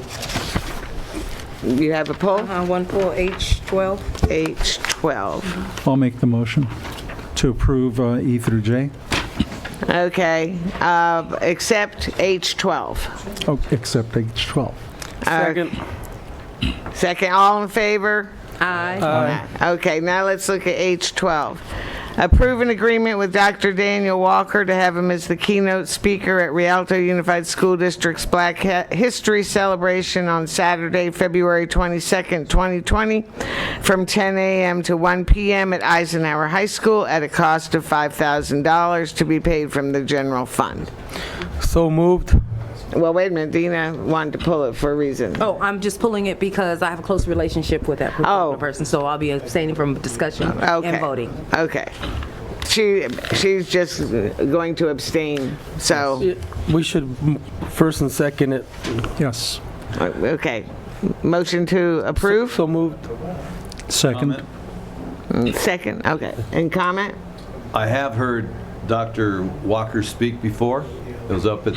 You have a pull? One pull, H12. H12. I'll make the motion to approve E through J. Okay, except H12. Oh, except H12. Second. Second, all in favor? Aye. Okay, now let's look at H12. Approve an agreement with Dr. Daniel Walker to have him as the keynote speaker at Rialto Unified School District's Black History Celebration on Saturday, February 22nd, 2020, from 10 a.m. to 1 p.m. at Eisenhower High School at a cost of $5,000 to be paid from the general fund. So moved. Well, wait a minute. Dina wanted to pull it for a reason. Oh, I'm just pulling it because I have a close relationship with that particular person, so I'll be abstaining from discussion and voting. Okay. She's just going to abstain, so. We should first and second it. Yes. Okay. Motion to approve? So moved. Second. Second, okay. And comment? I have heard Dr. Walker speak before. It was up at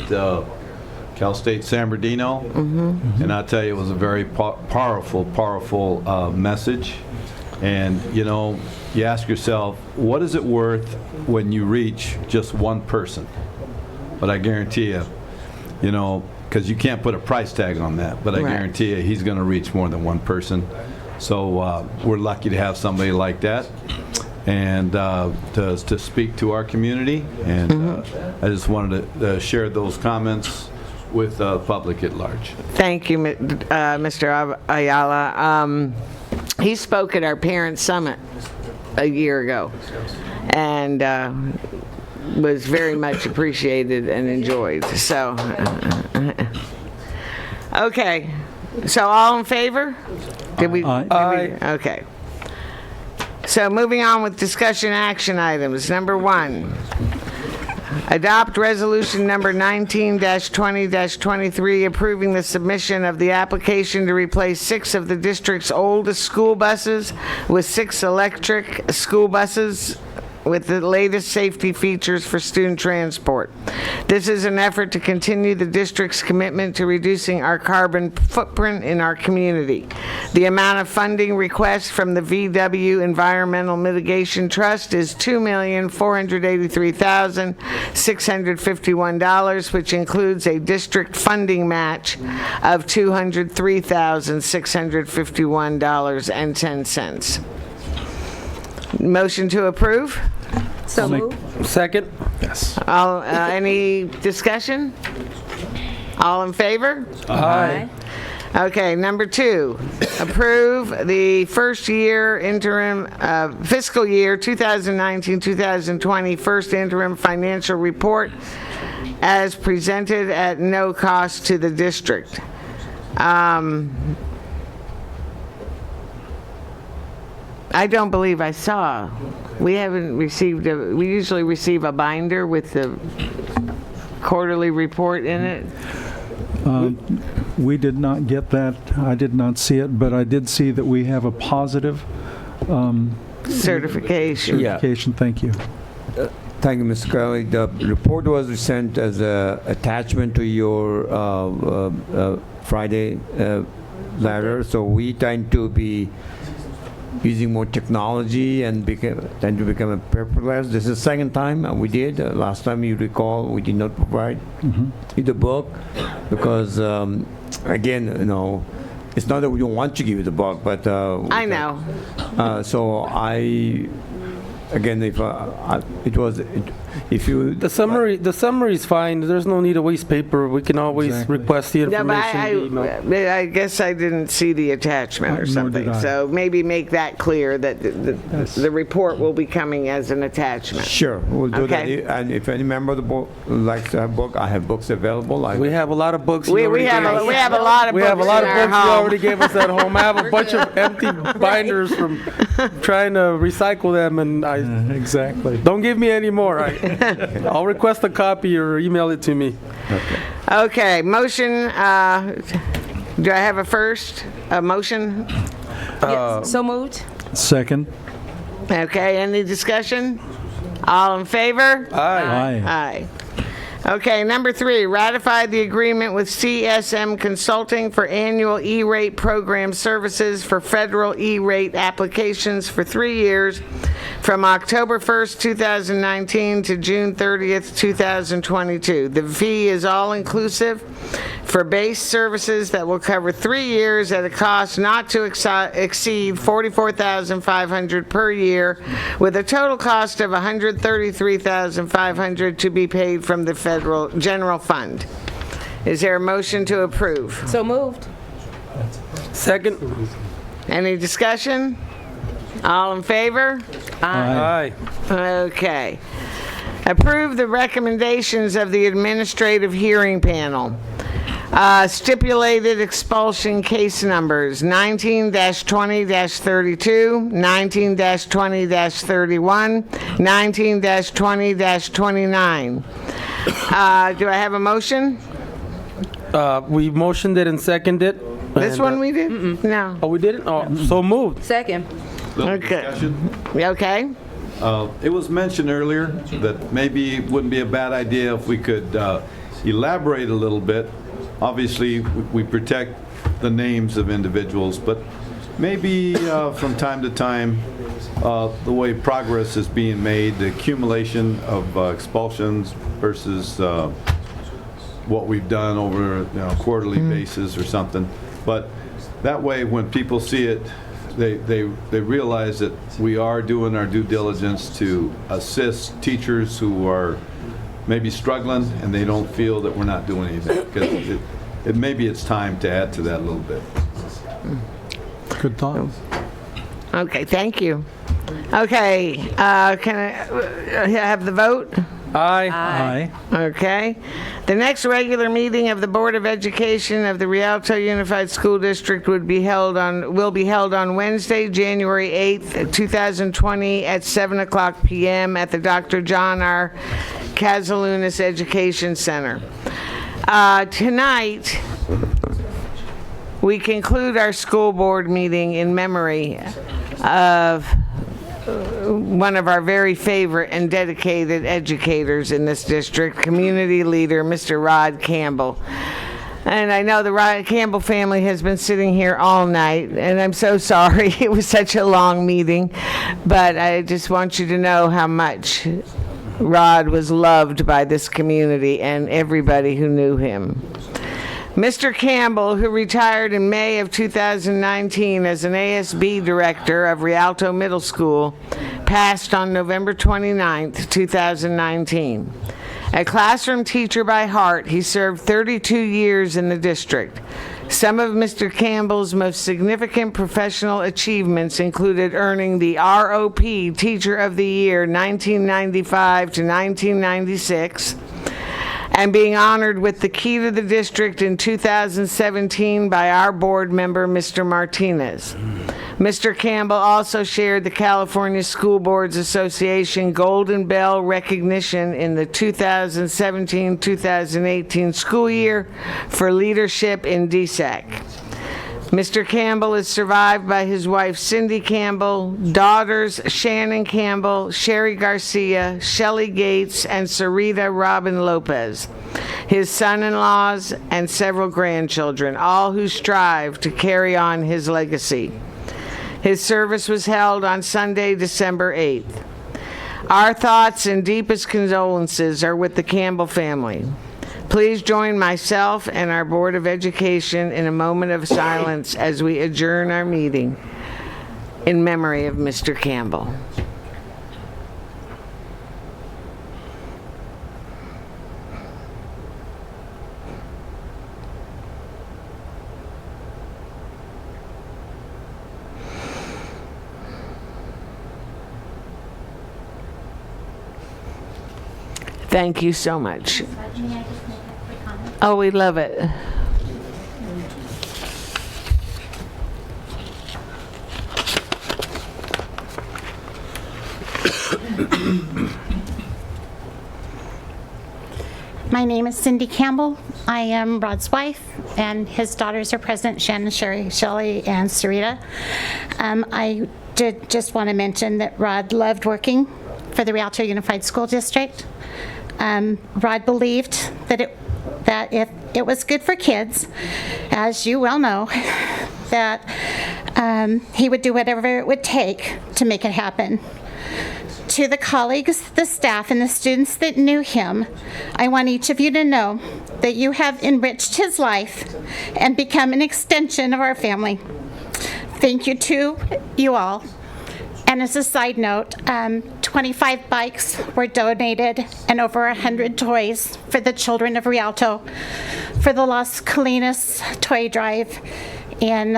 Cal State San Bernardino, and I tell you, it was a very powerful message. And you know, you ask yourself, what is it worth when you reach just one person? But I guarantee you, you know, because you can't put a price tag on that, but I guarantee you he's going to reach more than one person. So we're lucky to have somebody like that, and to speak to our community. And I just wanted to share those comments with the public at large. Thank you, Mr. Ayala. He spoke at our Parent Summit a year ago, and was very much appreciated and enjoyed. So, okay. So all in favor? Did we? Aye. Okay. So moving on with discussion action items. Number 1. Adopt resolution number 19-20-23 approving the submission of the application to replace 6 of the district's oldest school buses with 6 electric school buses with the latest safety features for student transport. This is an effort to continue the district's commitment to reducing our carbon footprint in our community. The amount of funding request from the VW Environmental Mitigation Trust is $2,483,651, which includes a district funding match of $203,651.10. Motion to approve? So moved. Second. Yes. All, any discussion? All in favor? Aye. Okay, number 2, approve the first year interim, fiscal year 2019-2020 first interim financial report as presented at no cost to the district. I don't believe I saw. We haven't received we usually receive a binder with the quarterly report in it. We did not get that. I did not see it, but I did see that we have a positive certification. Certification, thank you. Thank you, Mr. Crowley. The report was sent as an attachment to your Friday letter, so we tend to be using more technology and tend to become a paperless. This is the second time we did. Last time, you recall, we did not provide you the book because, again, you know, it's not that we don't want to give you the book, but I know. So again, if you the summary is fine. There's no need to waste paper. We can always request the information. I guess I didn't see the attachment or something. So maybe make that clear that the report will be coming as an attachment. Sure, we'll do that. And if any member of the board likes to have a book, I have books available. We have a lot of books. We have a lot of books. We have a lot of books you home. already gave us at home. I have a bunch of empty binders from trying to recycle them, and exactly. Don't give me any more. I'll request a copy or email it to me. Okay, motion, do I have a first? A motion? Yes, so moved. Second. Okay, any discussion? All in favor? Aye. Aye. Okay, number 3, ratify the agreement with CSM Consulting for annual E-rate program services for federal E-rate applications for 3 years from October 1st, 2019 to June 30th, 2022. The fee is all-inclusive for base services that will cover 3 years at a cost not to exceed $44,500 per year, with a total cost of $133,500 to be paid from the federal general fund. Is there a motion to approve? So moved. Second. Any discussion? All in favor? Aye. Okay. Approve the recommendations of the Administrative Hearing Panel. Stipulated expulsion case numbers 19-20-32, 19-20-31, 19-20-29. Do I have a motion? We motioned it and seconded it. This and, one we did? No. Oh, we didn't? Oh, so moved. Second. Okay. Okay. It was mentioned earlier that maybe it wouldn't be a bad idea if we could elaborate a little bit. Obviously, we protect the names of individuals, but maybe from time to time, the way progress is being made, the accumulation of expulsions versus what we've done over a quarterly basis or something. But that way, when people see it, they realize that we are doing our due diligence to assist teachers who are maybe struggling and they don't feel that we're not doing anything. Because maybe it's time to add to that a little bit. Good thought. Okay, thank you. Okay, can I have the vote? Aye. Okay. The next regular meeting of the Board of Education of the Rialto Unified School District will be held on Wednesday, January 8th, 2020 at 7:00 p.m. at the Dr. John R. Casalunas Education Center. Tonight, we conclude our school board meeting in memory of one of our very favorite and dedicated educators in this district, community leader, Mr. Rod Campbell. And I know the Rod Campbell family has been sitting here all night, and I'm so sorry it was such a long meeting, but I just want you to know how much Rod was loved by this community and everybody who knew him. Mr. Campbell, who retired in May of 2019 as an ASB director of Rialto Middle School, passed on November 29th, 2019. A classroom teacher by heart, he served 32 years in the district. Some of Mr. Campbell's most significant professional achievements included earning the ROP Teacher of the Year 1995 to 1996, and being honored with the Key to the District in 2017 by our board member, Mr. Martinez. Mr. Campbell also shared the California School Boards Association Golden Bell recognition in the 2017-2018 school year for leadership in DSAC. Mr. Campbell is survived by his wife, Cindy Campbell, daughters, Shannon Campbell, Sherry Garcia, Shelley Gates, and Sarita Robin Lopez, his son-in-laws, and several grandchildren, all who strive to carry on his legacy. His service was held on Sunday, December 8th. Our thoughts and deepest condolences are with the Campbell family. Please join myself and our Board of Education in a moment of silence as we adjourn our meeting in memory of Mr. Campbell. Thank you so much. Oh, we love it. My name is Cindy Campbell. I am Rod's wife, and his daughters are present, Shannon, Sherry, Shelley, and Sarita. I did just want to mention that Rod loved working for the Rialto Unified School District. Rod believed that if it was good for kids, as you well know, that he would do whatever it would take to make it happen. To the colleagues, the staff, and the students that knew him, I want each of you to know that you have enriched his life and become an extension of our family. Thank you to you all. And as a side note, 25 bikes were donated and over 100 toys for the children of Rialto for the Las Colinas Toy Drive in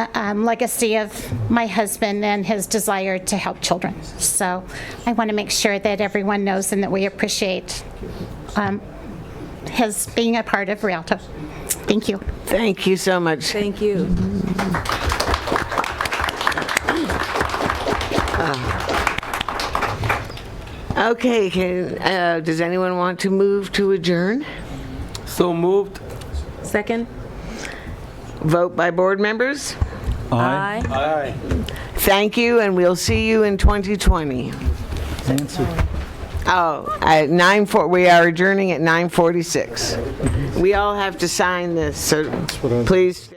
legacy of my husband and his desire to help children. So I want to make sure that everyone knows and that we appreciate his being a part of Rialto. Thank you. Thank you so much. Thank you. Okay, does anyone want to move to adjourn? So moved. Second? Vote by board members. Aye. Aye. Thank you, and we'll see you in 2020. Nancy. Oh, at 9:40, we are adjourning at 9:46. We all have to sign this, so please.